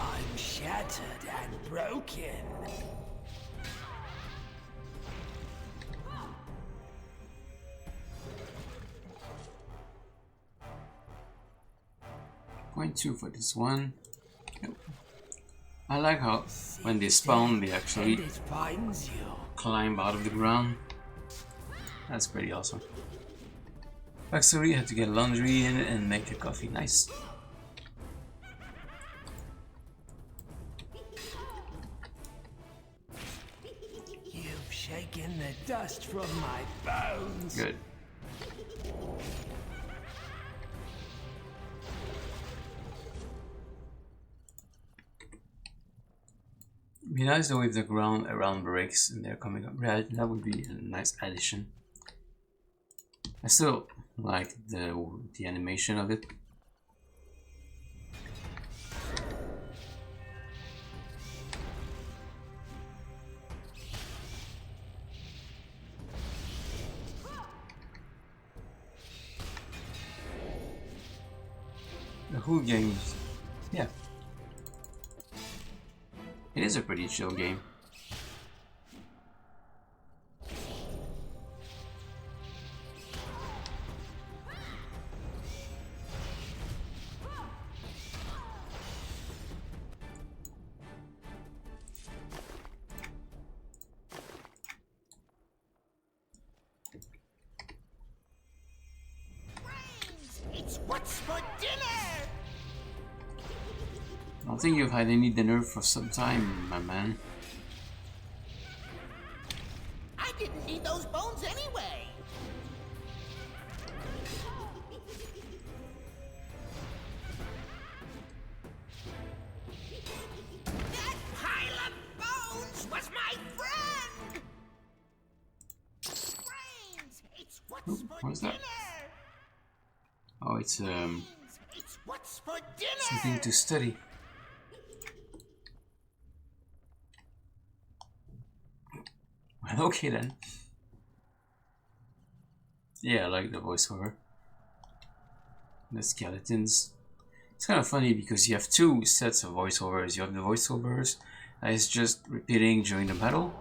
I'm shattered and broken. Point 2 for this one. Nope. I like how when they spawn they actually climb out of the ground. That's pretty awesome. Factory had to get laundry in and make the coffee. Nice. You've shaken the dust from my bones. Good. It'd be nice though if the ground around breaks and they're coming up. Yeah, that would be a nice addition. I still like the animation of it. The whole game, yeah. It is a pretty chill game. It's what's for dinner! I don't think you've had any dinner for some time, my man. I didn't need those bones anyway! That pile of bones was my friend! Brains! It's what's for What is dinner! that? Oh, it's It's what's for dinner! something to study. Well, okay then. Yeah, I like the voiceover. The skeletons. It's kind of funny because you have two sets of voiceovers. You have the voiceovers that is just repeating during the battle,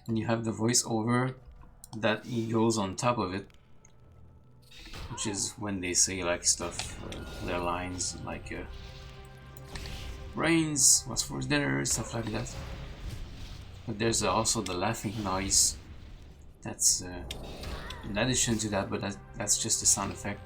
and you have the voiceover that goes on top of it, which is when they say like stuff, their lines like brains, what's for dinner, stuff like that. But there's also the laughing noise that's in addition to that, but that's just a sound effect.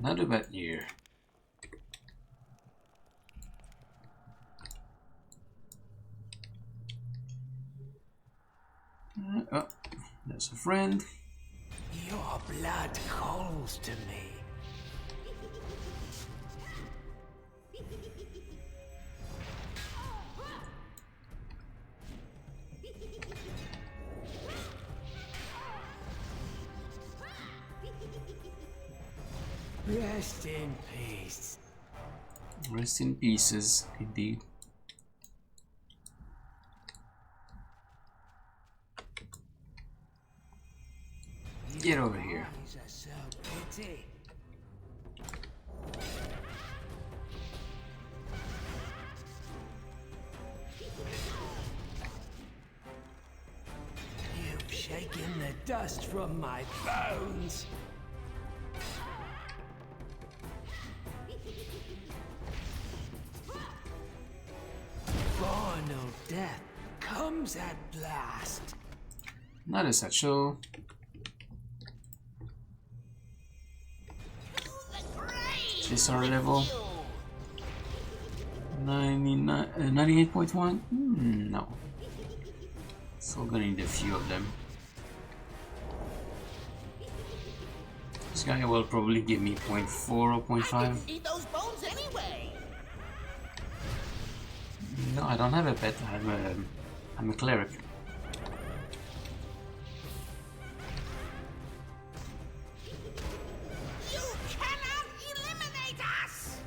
Not a bad year. Oh, there's a friend. Your blood calls to me. Rest in peace. Rest in pieces, indeed. Get over here. Eyes are so pretty. shaking the dust from my bones. Final death comes at last. Not a satchel. This our level 98.1. No. Still gonna need a few of them. This guy will probably give me 0.4 or 0.5. I didn't need those bones anyway. No, I don't have a pet. I'm a cleric. You cannot eliminate us!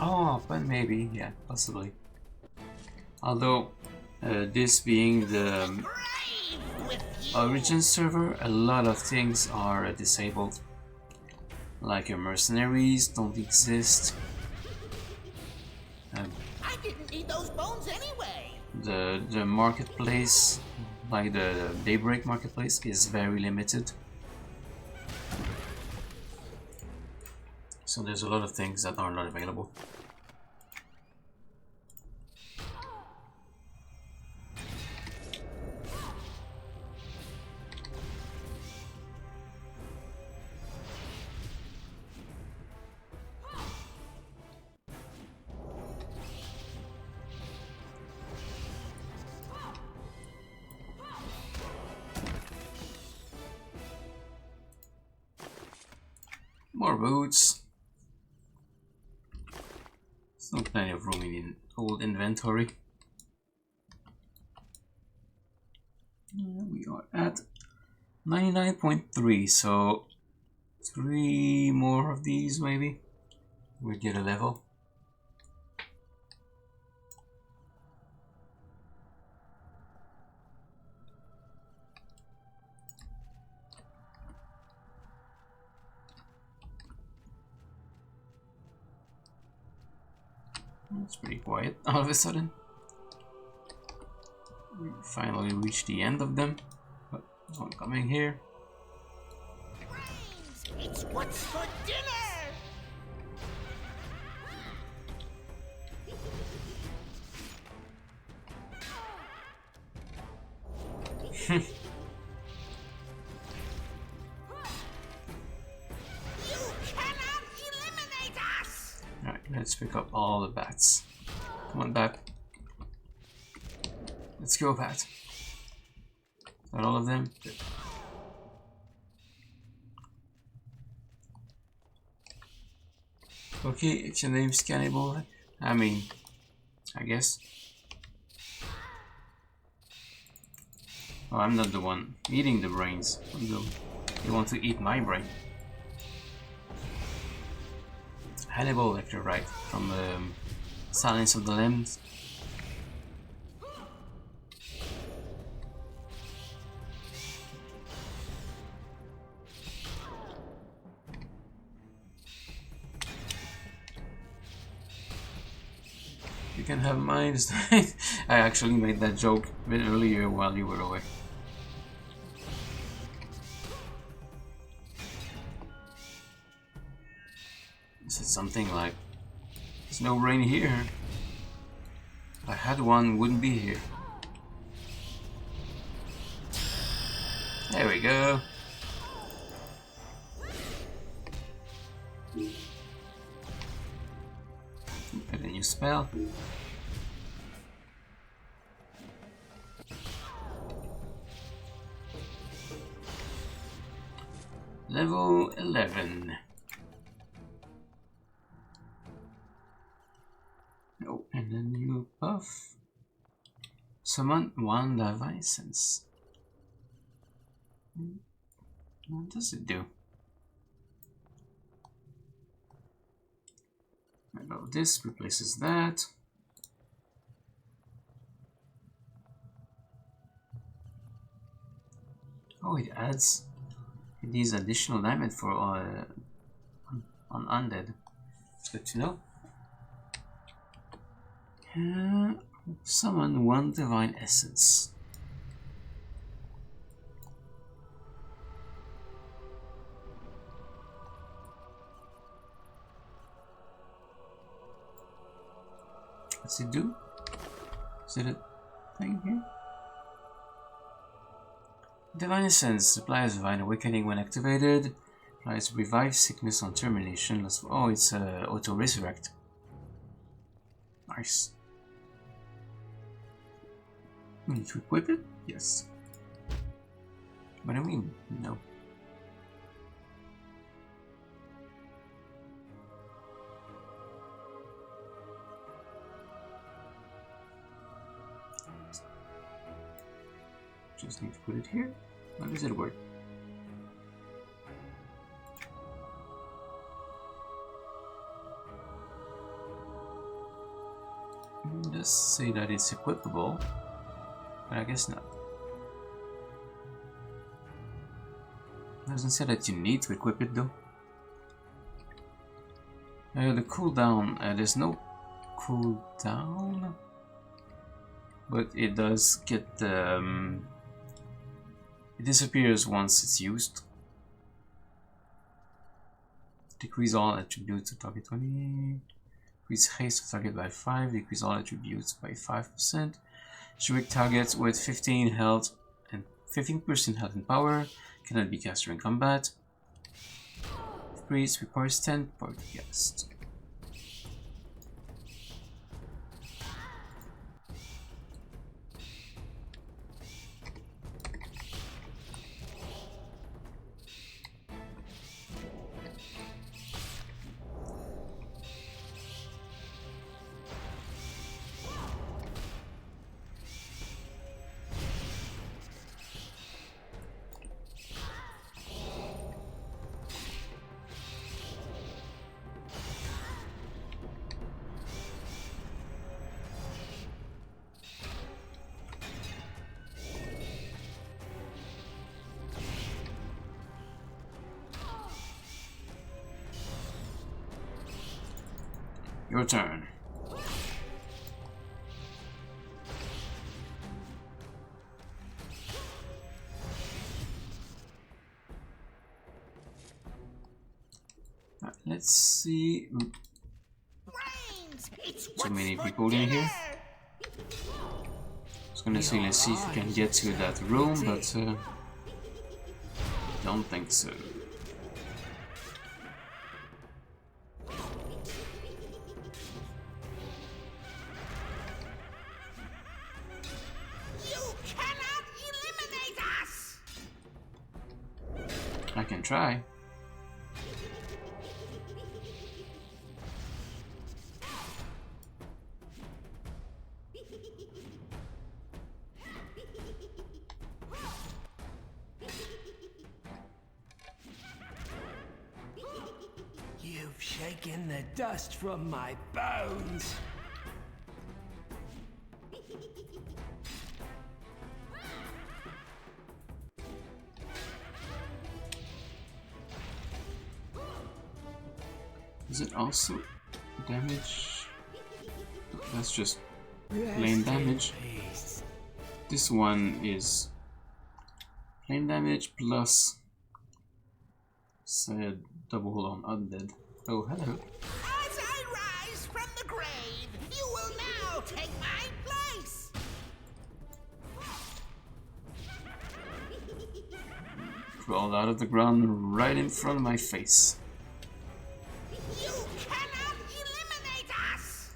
Oh, but maybe, yeah, possibly. Although, this being the Origin server, a lot of things are disabled. Like your mercenaries don't exist. I didn't need those bones anyway. The marketplace, like the Daybreak marketplace, is very limited. So there's a lot of things that are not available. More boots. Still plenty of room in the old inventory. We are at 99.3, so 3 more of these maybe. We get a level. It's pretty quiet all of a sudden. We finally reached the end of them, but there's one coming here. It's what's for dinner! You cannot eliminate us! Alright, let's pick up all the bats. Come on, bat. Let's go, bat. Got all of them? Good. Okay, if your name's Cannibal, I mean, I guess. Oh, I'm not the one eating the brains. You want to eat my brain. Hannibal Lecter, right? From Silence of the Lambs. You can have mine. I actually made that joke a bit earlier while you were away. I said something like, "There's no brain here. If I had one, wouldn't be here." There we go. Get a new spell. Level 11. Oh, and a new buff. Summon one lava essence. What does it do? I know this replaces that. Oh, it adds these additional damage for on undead. It's good to know. Summon one divine essence. What's it do? Is it a thing here? Divine Essence supplies Divine Awakening when activated. Applies Revive Sickness on termination. Oh, it's auto resurrect. Nice. We need to equip it? Yes. What do you mean? No. Just need to put it here. How does it work? It does say that it's equipable, but I guess not. It doesn't say that you need to equip it though. The cooldown, there's no cooldown, but it does get it disappears once it's used. Decrease all attributes of target 20. Increase haste of target by 5. Decrease all attributes by 5%. Shriek targets with 15 health and 15% health and power. Cannot be cast during combat. Increase requires 10 per cast. Your turn. Let's see. So many people in here. I was gonna say, let's see if we can get to that room, but don't think so. I can try. You've shaken the dust from my bones. Is it also damage? That's just plain damage. This one is plain damage plus said double on undead. Oh, hello. As I rise from the grave, you will now take my place. Crawled out of the ground right in front of my face. You cannot eliminate us.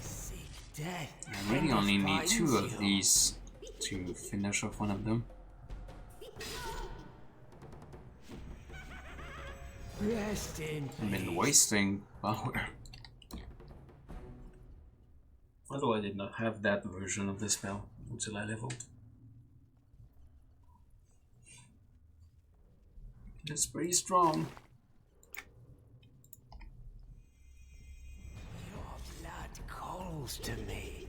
Seek death. I really only need 2 of these to finish off one of them. Rest in I've been peace. wasting power. Although I did not have that version of the spell until I leveled. It's pretty strong. Your blood calls to me.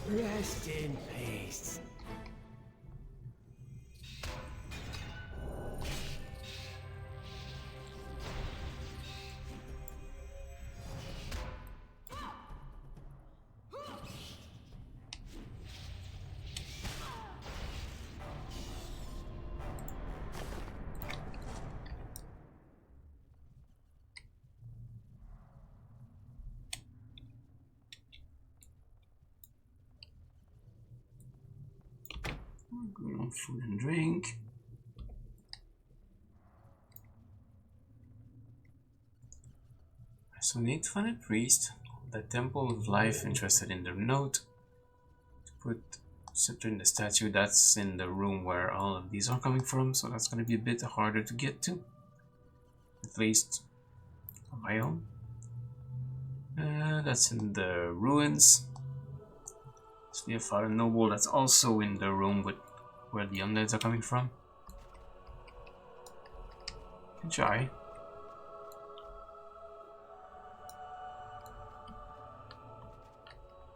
Rest in peace. Going on food and drink. So we need to find a priest, the Temple of Life interested in the note, to put scepter in the statue. That's in the room where all of these are coming from, so that's going to be a bit harder to get to, at least on my own. That's in the ruins. So we have Father Noble, that's also in the room with where the undeads are coming from. Can try.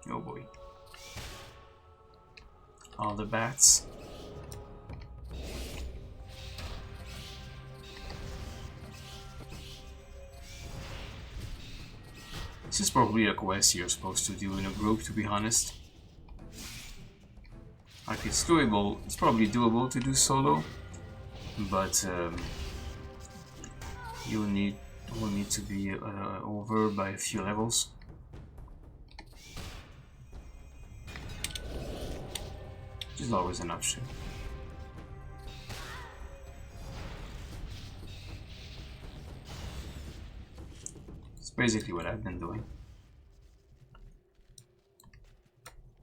Oh boy. All the bats. This is probably a quest you're supposed to do in a group, to be honest. Like, it's doable, it's probably doable to do solo, but you will need to be over by a few levels. Which is always an option. It's basically what I've been doing.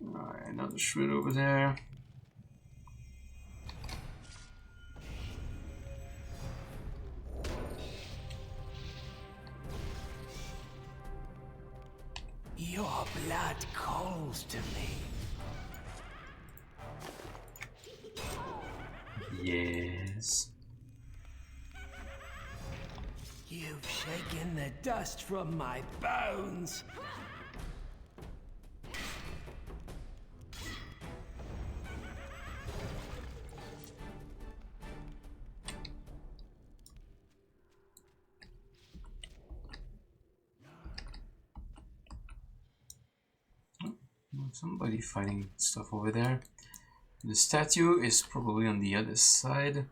Alright, another shred over there. Your blood calls to me. Yes. You've shaken the dust from my bones. Somebody fighting stuff over there. The statue is probably on the other side.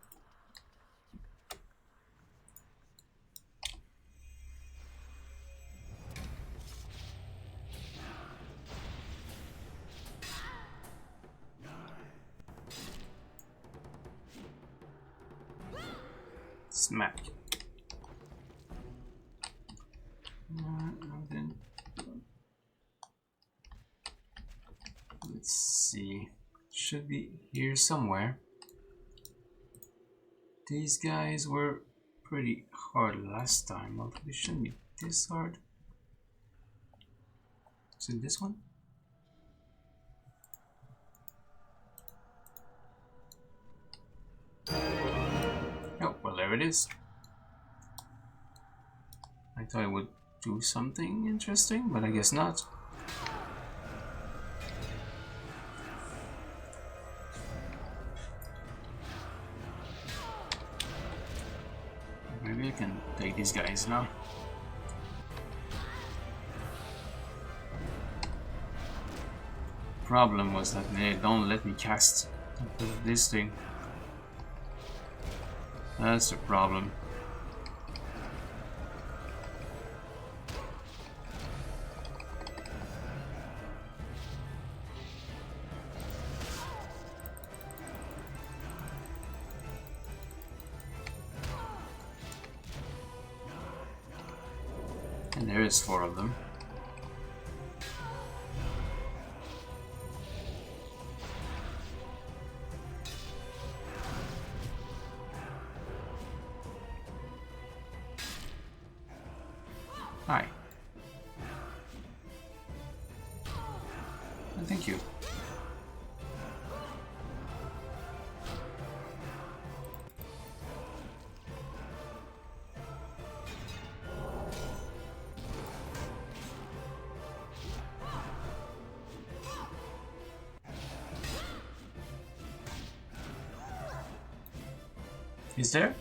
Smack. Nothing. Let's see. Should be here somewhere. These guys were pretty hard last time. Well, they shouldn't be this hard. Is it this one? Oh, well, there it is. I thought it would do something interesting, but I guess not. Maybe I can take these guys now. Problem was that they don't let me cast this thing. That's the problem. And there is 4 of them. Hi. And thank you. Is there?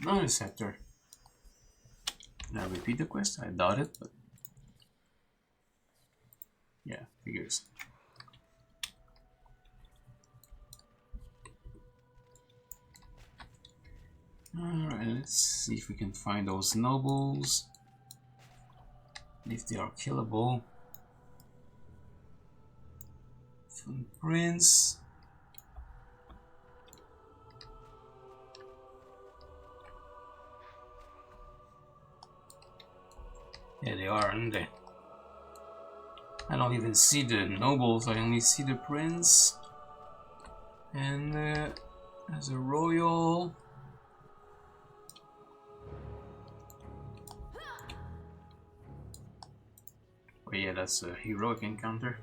Another sector. Can I repeat the quest? I doubt it, but yeah, figures. Alright, let's see if we can find those nobles. If they are killable. From Prince. Yeah, they are, aren't they? I don't even see the nobles, I only see the prince. And there's a royal. Oh yeah, that's a heroic encounter.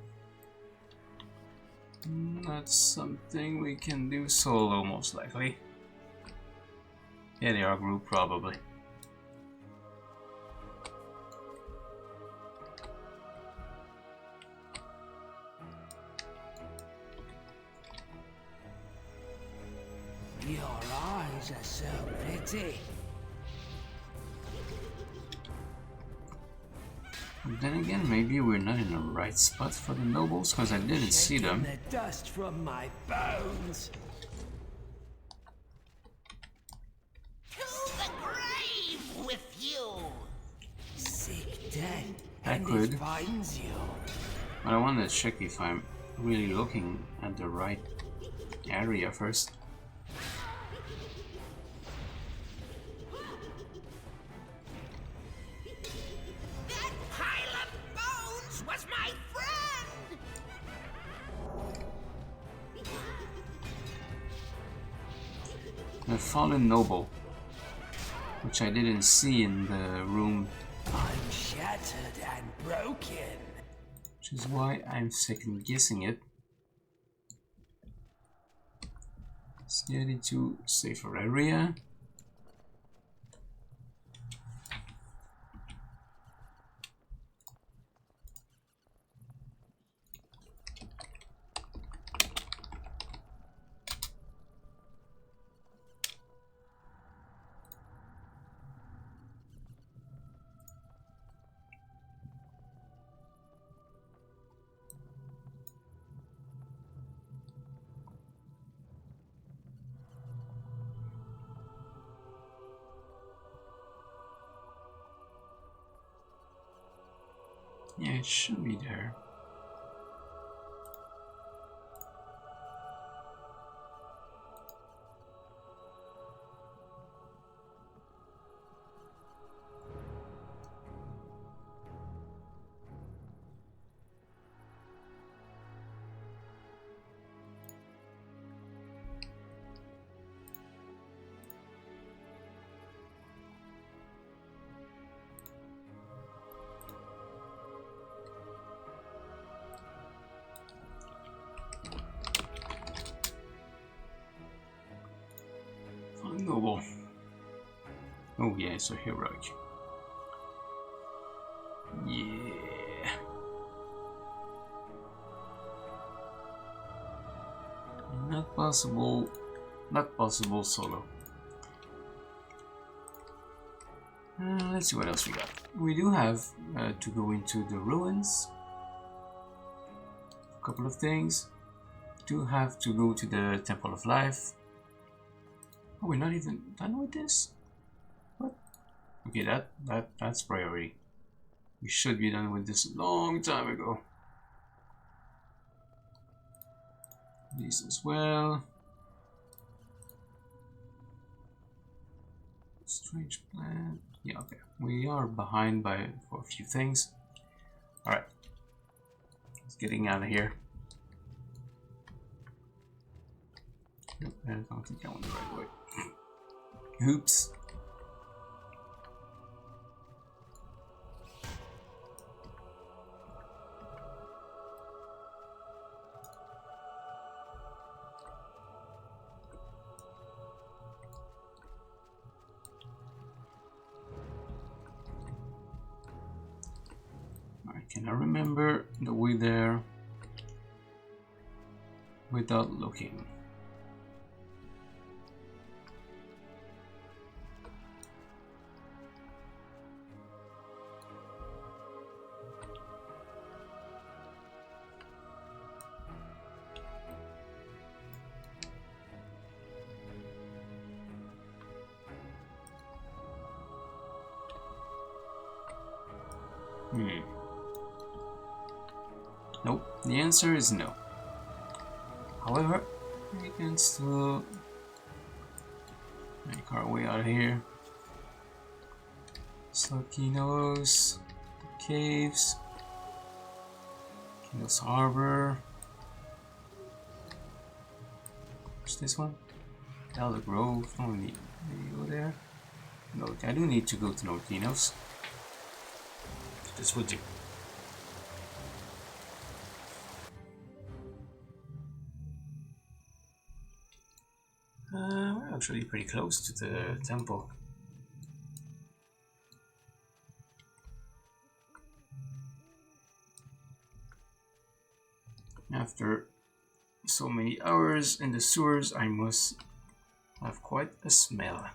That's something we can do solo, most likely. Yeah, they are group, probably. Your eyes are so pretty. Then again, maybe we're not in the right spot for the nobles, because I didn't see them. The dust from my bones. To the grave with you! Sick death. I And could. it finds you. But I want to check if I'm really looking at the right area first. That pile of bones was my friend! A fallen noble, which I didn't see in the room, I'm shattered and broken. which is why I'm second guessing it. Let's get into safer area. Yeah, it should be there. Noble. Oh yeah, it's a heroic. Yeah. Not possible solo. Let's see what else we got. We do have to go into the ruins. A couple of things. Do have to go to the Temple of Life. Oh, we're not even done with this? What? Okay, that's priority. We should be done with this a long time ago. These as well. Strange plan. Yeah, okay. We are behind for a few things. Alright. Let's getting out of here. Nope, I don't think I went the right way. Oops. Can I remember the way there without looking? Nope, the answer is no. However, we can still make our way out of here. So Qeynos, the caves, Qeynos Harbor. What's this one? Elder Grove. Don't need to go there. No, I do need to go to North Qeynos. This would do. We're actually pretty close to the temple. After so many hours in the sewers, I must have quite a smell.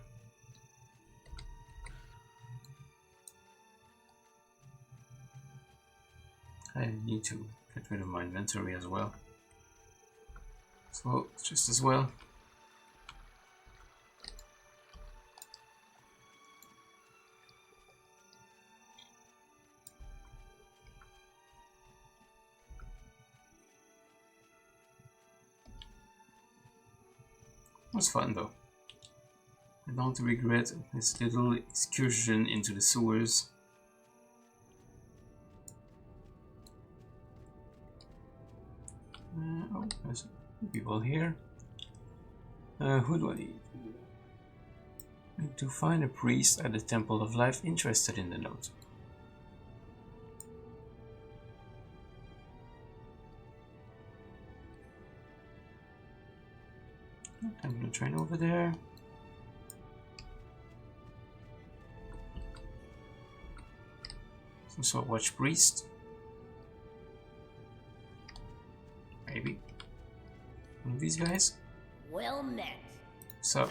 I need to get rid of my inventory as well. So, just as well. It was fun though. I don't regret this little excursion into the sewers. Oh, there's people here. Who do I need? I need to find a priest at the Temple of Life interested in the note. I'm gonna train over there. Some sort of watch priest. Maybe. One of these guys? Well met. So.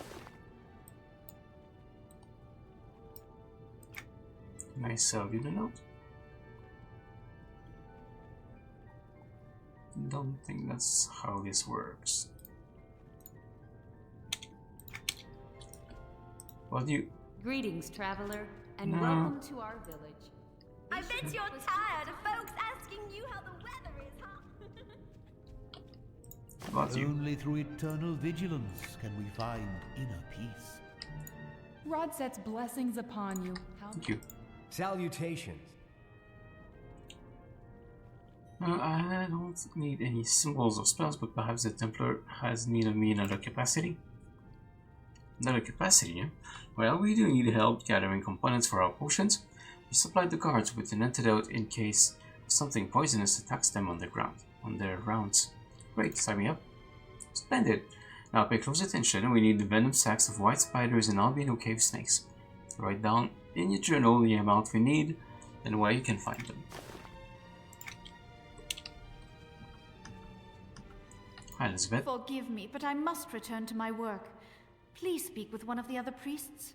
Can I sell you the note? Don't think that's how this works. What do you... Greetings, traveler, and No. welcome to our village. I bet you're tired of folks asking you how the weather is, huh? What do you... Only through eternal vigilance can we find inner peace. Rodset's blessings upon you. Thank you. Salutations. I don't need any symbols or spells, but perhaps the Templar has need of me in another capacity. Another capacity, eh? Well, we do need help gathering components for our potions. We supplied the guards with an antidote in case something poisonous attacks them on their rounds. Great, sign me up. Splendid. Now pay close attention. We need the venom sacs of white spiders and albino cave snakes. Write down in your journal the amount we need and where you can find them. Hi, Elizabeth. Forgive me, but I must return to my work. Please speak with one of the other priests.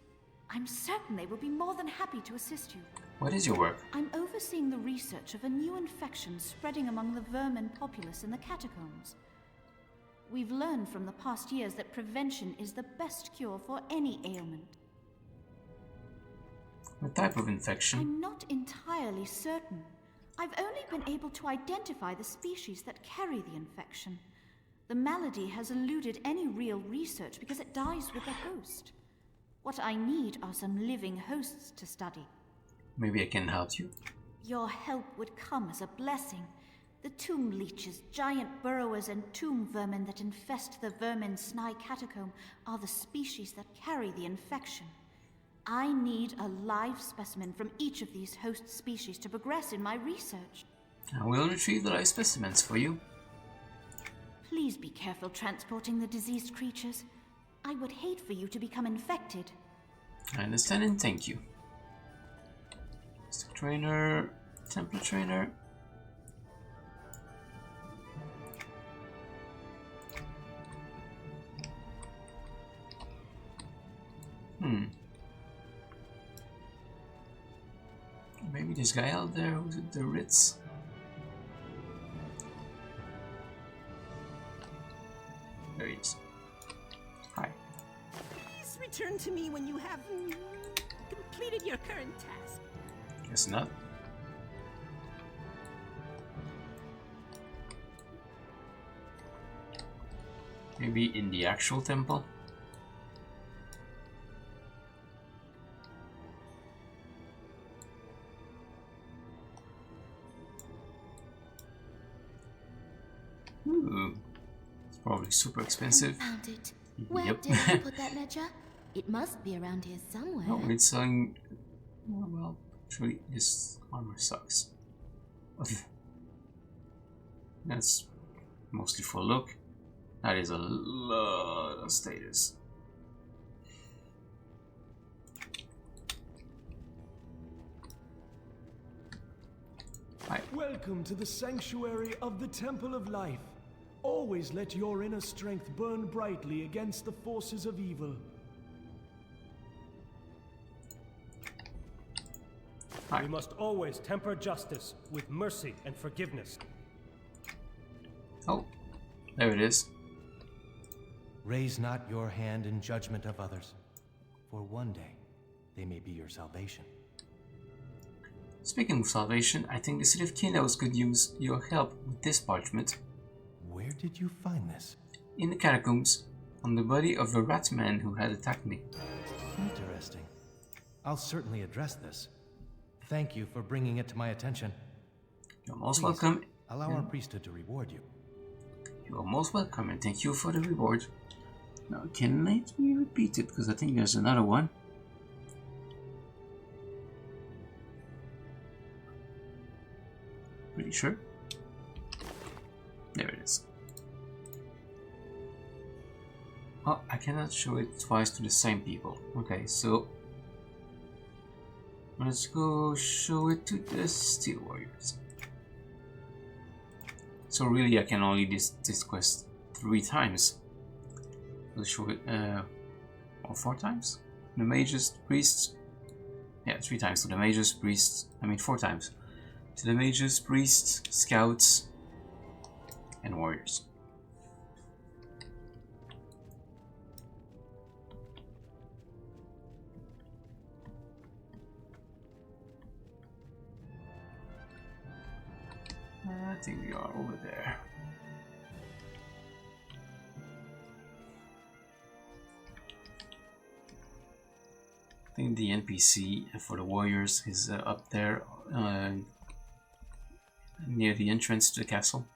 I'm certain they will be more than happy to assist you. What is your work? I'm overseeing the research of a new infection spreading among the vermin populace in the catacombs. We've learned from the past years that prevention is the best cure for any ailment. A type of infection. I'm not entirely certain. I've only been able to identify the species that carry the infection. The malady has eluded any real research because it dies with the host. What I need are some living hosts to study. Maybe I can help you. Your help would come as a blessing. The tomb leeches, giant burrowers, and tomb vermin that infest the vermin snai catacomb are the species that carry the infection. I need a live specimen from each of these host species to progress in my research. I will retrieve the live specimens for you. Please be careful transporting the diseased creatures. I would hate for you to become infected. I understand and thank you. Mystic Trainer, Templar Trainer. Maybe this guy out there who's at the Ritz. There he is. Hi. Please return to me when you have completed your current task. Guess not. Maybe in the actual temple? Ooh, it's probably super expensive. Found it. Where Yep. did you put that ledger? It must be around here somewhere. No, it's selling. Oh, well, actually, this armor sucks. That's mostly for look. That is a lot of status. Hi. Welcome to the sanctuary of the Temple of Life. Always let your inner strength burn brightly against the forces of evil. Hi. We must always temper justice with mercy and forgiveness. Oh, there it is. Raise not your hand in judgment of others, for one day they may be your salvation. Speaking of salvation, I think the city of Qeynos could use your help with this parchment. Where did you find this? In the catacombs, on the body of a rat man who had attacked me. Interesting. I'll certainly address this. Thank you for bringing it to my attention. You're most Please, welcome. Allow our priesthood to reward you. You are most welcome and thank you for the reward. Now, can let me repeat it because I think there's another one. Pretty sure. There it is. Oh, I cannot show it twice to the same people. Okay, so let's go show it to the Steel Warriors. So really I can only do this quest 3 times. Let's show it, or 4 times? The mages, priests. Yeah, 3 times to the mages, priests. I mean 4 times. To the mages, priests, scouts, and warriors. I think we are over there. I think the NPC for the warriors is up there near the entrance to the castle.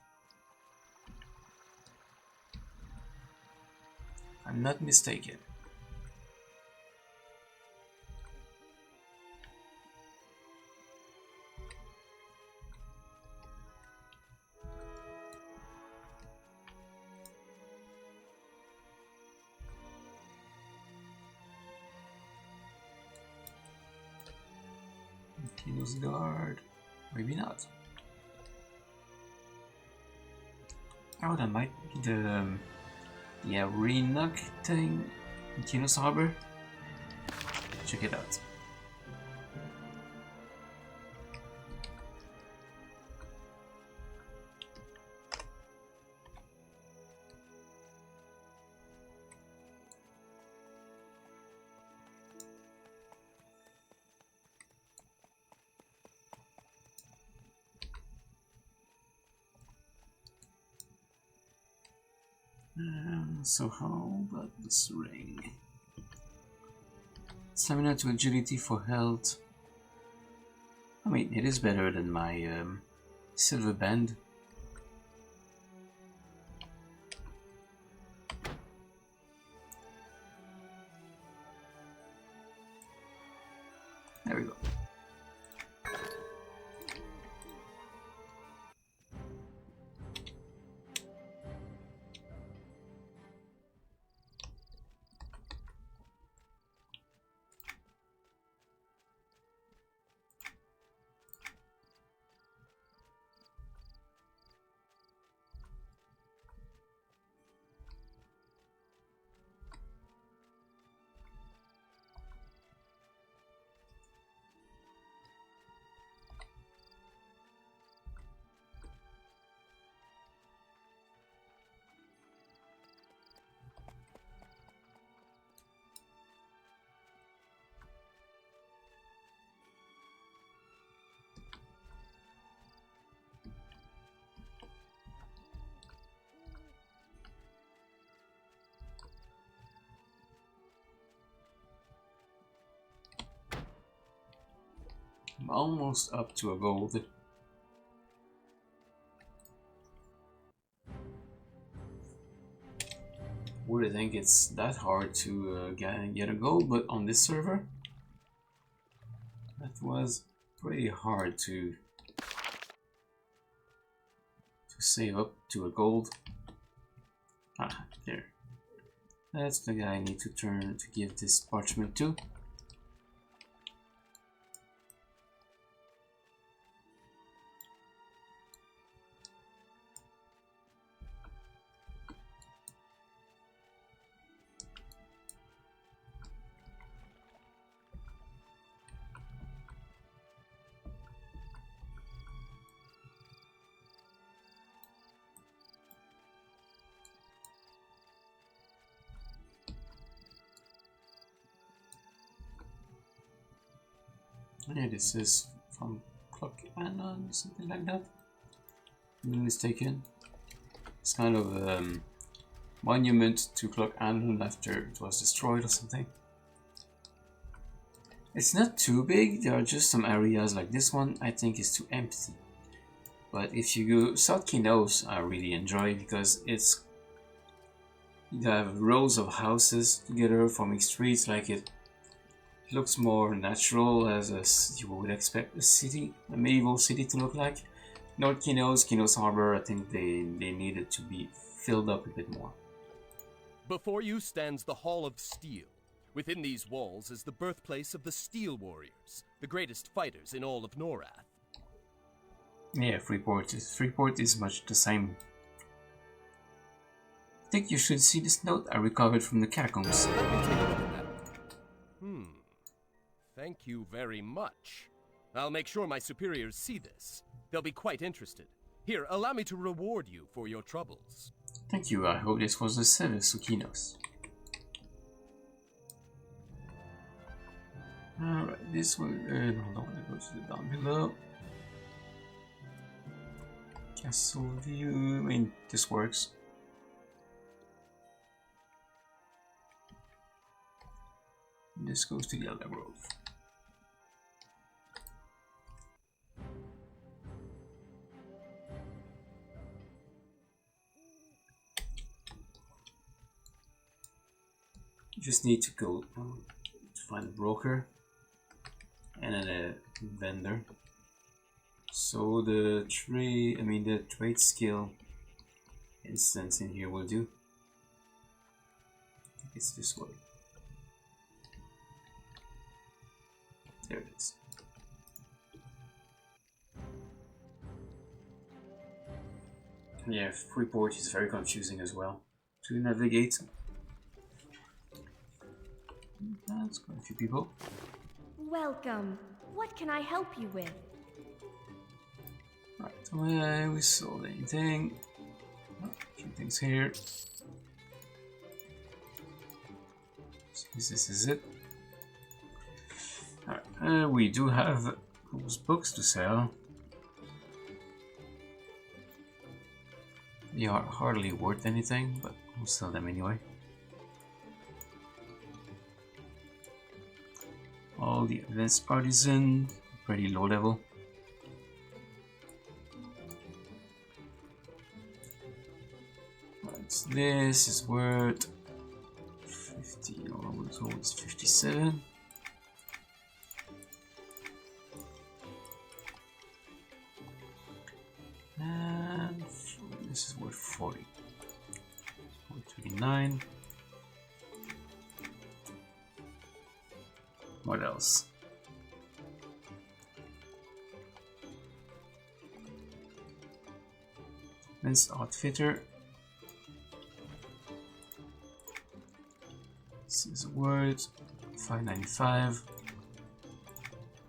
I'm not mistaken. Qeynos guard, maybe not. I would like the arena thing in Qeynos Harbor. Check it out. So how about this ring? Stamina to agility for health. I mean, it is better than my silver band. There we go. I'm almost up to a gold. Wouldn't think it's that hard to get a gold, but on this server, that was pretty hard to save up to a gold. Ah, there. That's the guy I need to turn to give this parchment to. Yeah, this is from Qeynos, something like that. If I'm mistaken. It's kind of a monument to Qeynos after it was destroyed or something. It's not too big, there are just some areas like this one I think is too empty. But if you go South Qeynos, I really enjoy because it's you have rows of houses together forming streets like it. It looks more natural as you would expect a city, a medieval city to look like. North Qeynos Harbor, I think they needed to be filled up a bit more. Before you stands the Hall of Steel. Within these walls is the birthplace of the Steel Warriors, the greatest fighters in all of Norath. Yeah, Freeport is much the same. I think you should see this note I recovered from the catacombs. Let me take a look at that. Thank you very much. I'll make sure my superiors see this. They'll be quite interested. Here, allow me to reward you for your troubles. Thank you, I hope this was a service to Qeynos. Alright, this one, hold on, let me go to the down below. Castle view, I mean, this works. This goes to the Elder Grove. You just need to go to find a broker and a vendor. So the trade skill instance in here will do. I think it's this way. There it is. Yeah, Freeport is very confusing as well to navigate. That's quite a few people. Welcome. What can I help you with? Right, we sold anything. Oh, a few things here. So this is it. Alright, we do have those books to sell. They are hardly worth anything, but I'll sell them anyway. All the advanced artisan, pretty low level. Right, this is worth 50, so it's 57. And this is worth 40. 29. What else? This outfitter. This is worth 595.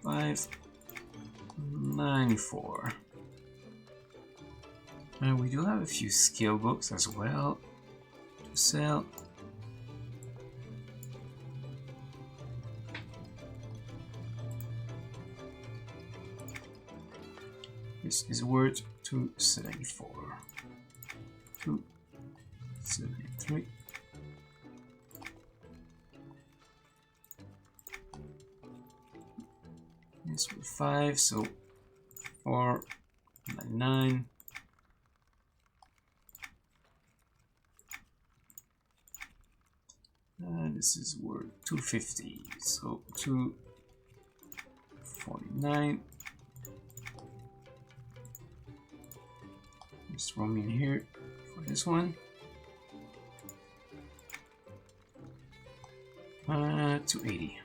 594. And we do have a few skill books as well to sell. This is worth 274. 273. This was 5, so 499. And this is worth 250, so 249. Just throw me in here for this one. 280.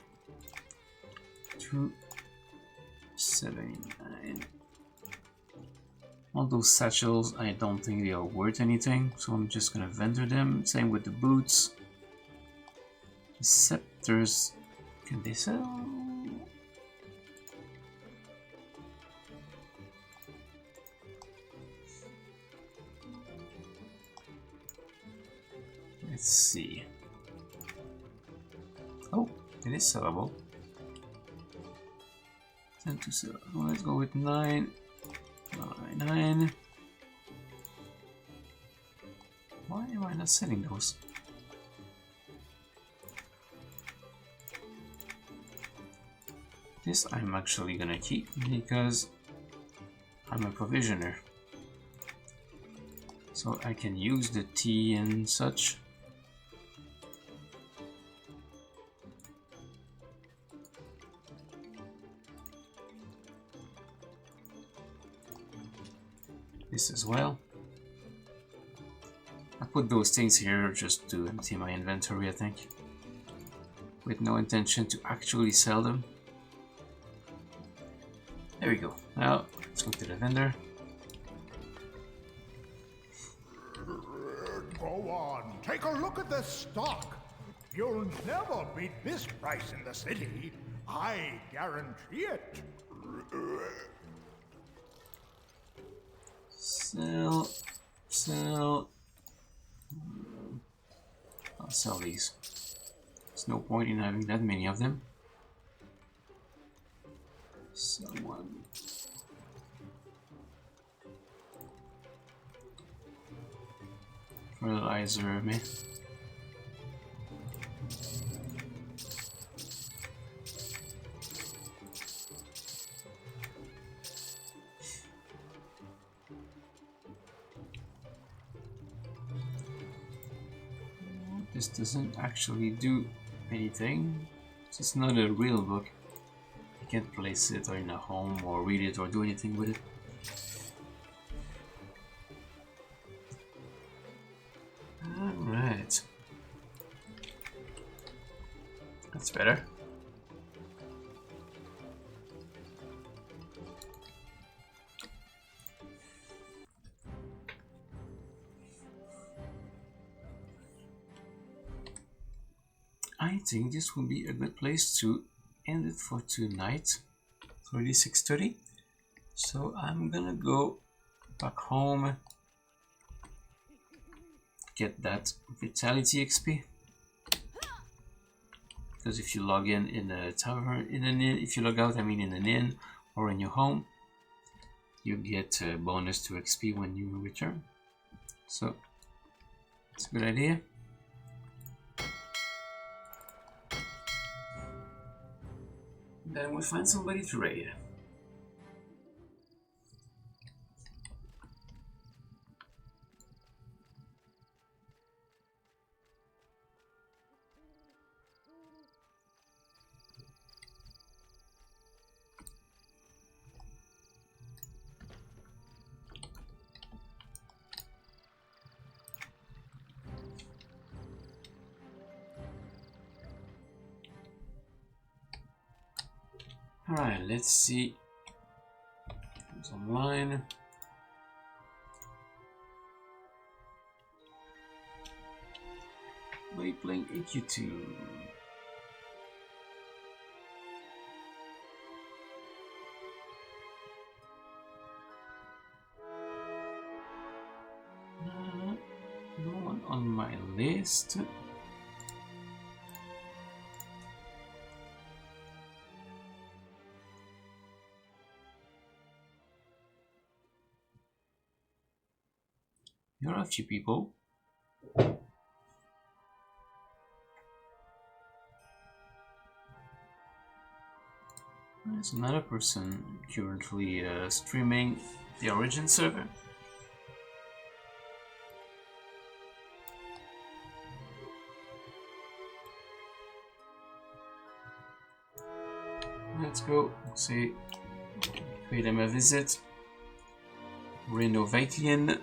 279. All those satchels, I don't think they are worth anything, so I'm just gonna vendor them. Same with the boots. The scepters, can they sell? Let's see. Oh, it is sellable. 10 to sell. Well, let's go with 9. 9. Why am I not selling those? This I'm actually gonna keep because I'm a provisioner. So I can use the tea and such. This as well. I put those things here just to empty my inventory, I think, with no intention to actually sell them. There we go. Now let's go to the vendor. Go on, take a look at this stock. You'll never beat this price in the city. I guarantee it. Sell. Sell. I'll sell these. There's no point in having that many of them. Sell one. Fertilizer, meh. This doesn't actually do anything. It's not a real book. You can't place it or in a home or read it or do anything with it. Alright. That's better. I think this will be a good place to end it for tonight. It's already 6:30, so I'm gonna go back home, get that vitality XP. Because if you log in a tavern, in an inn, if you log out, I mean in an inn or in your home, you get a bonus to XP when you return. So It's a good idea. Then we'll find somebody to raid. Alright, let's see who's online. Are you playing AQ2? No one on my list. There are a few people. There's another person currently streaming the Origin server. Let's go see, pay them a visit. Renovakian.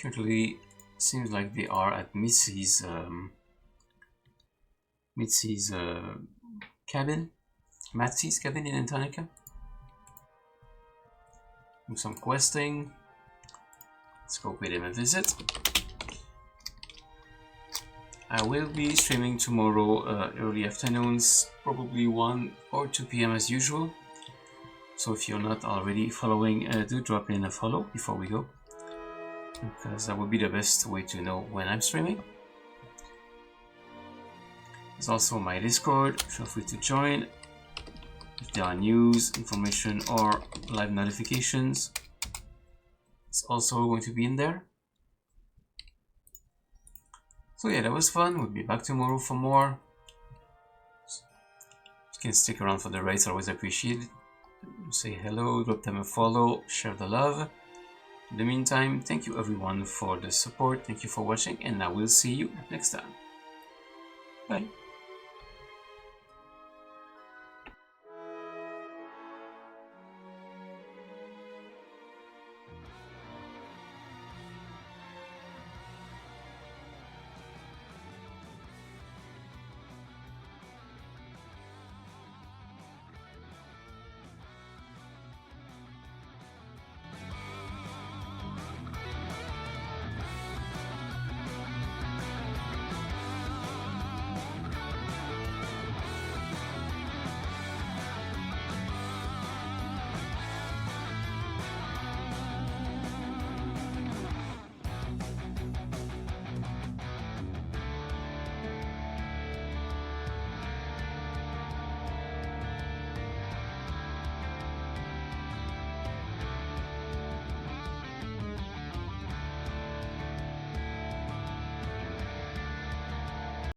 Currently, seems like they are at Mitzi's cabin, Matsy's cabin in Antonica. Do some questing. Let's go pay them a visit. I will be streaming tomorrow early afternoons, probably 1 or 2 p.m. as usual. So if you're not already following, do drop in a follow before we go, because that would be the best way to know when I'm streaming. There's also my Discord, feel free to join. If there are news, information, or live notifications, it's also going to be in there. So yeah, that was fun. We'll be back tomorrow for more. You can stick around for the raids, always appreciate it. Say hello, drop them a follow, share the love. In the meantime, thank you everyone for the support, thank you for watching, and I will see you next time. Bye.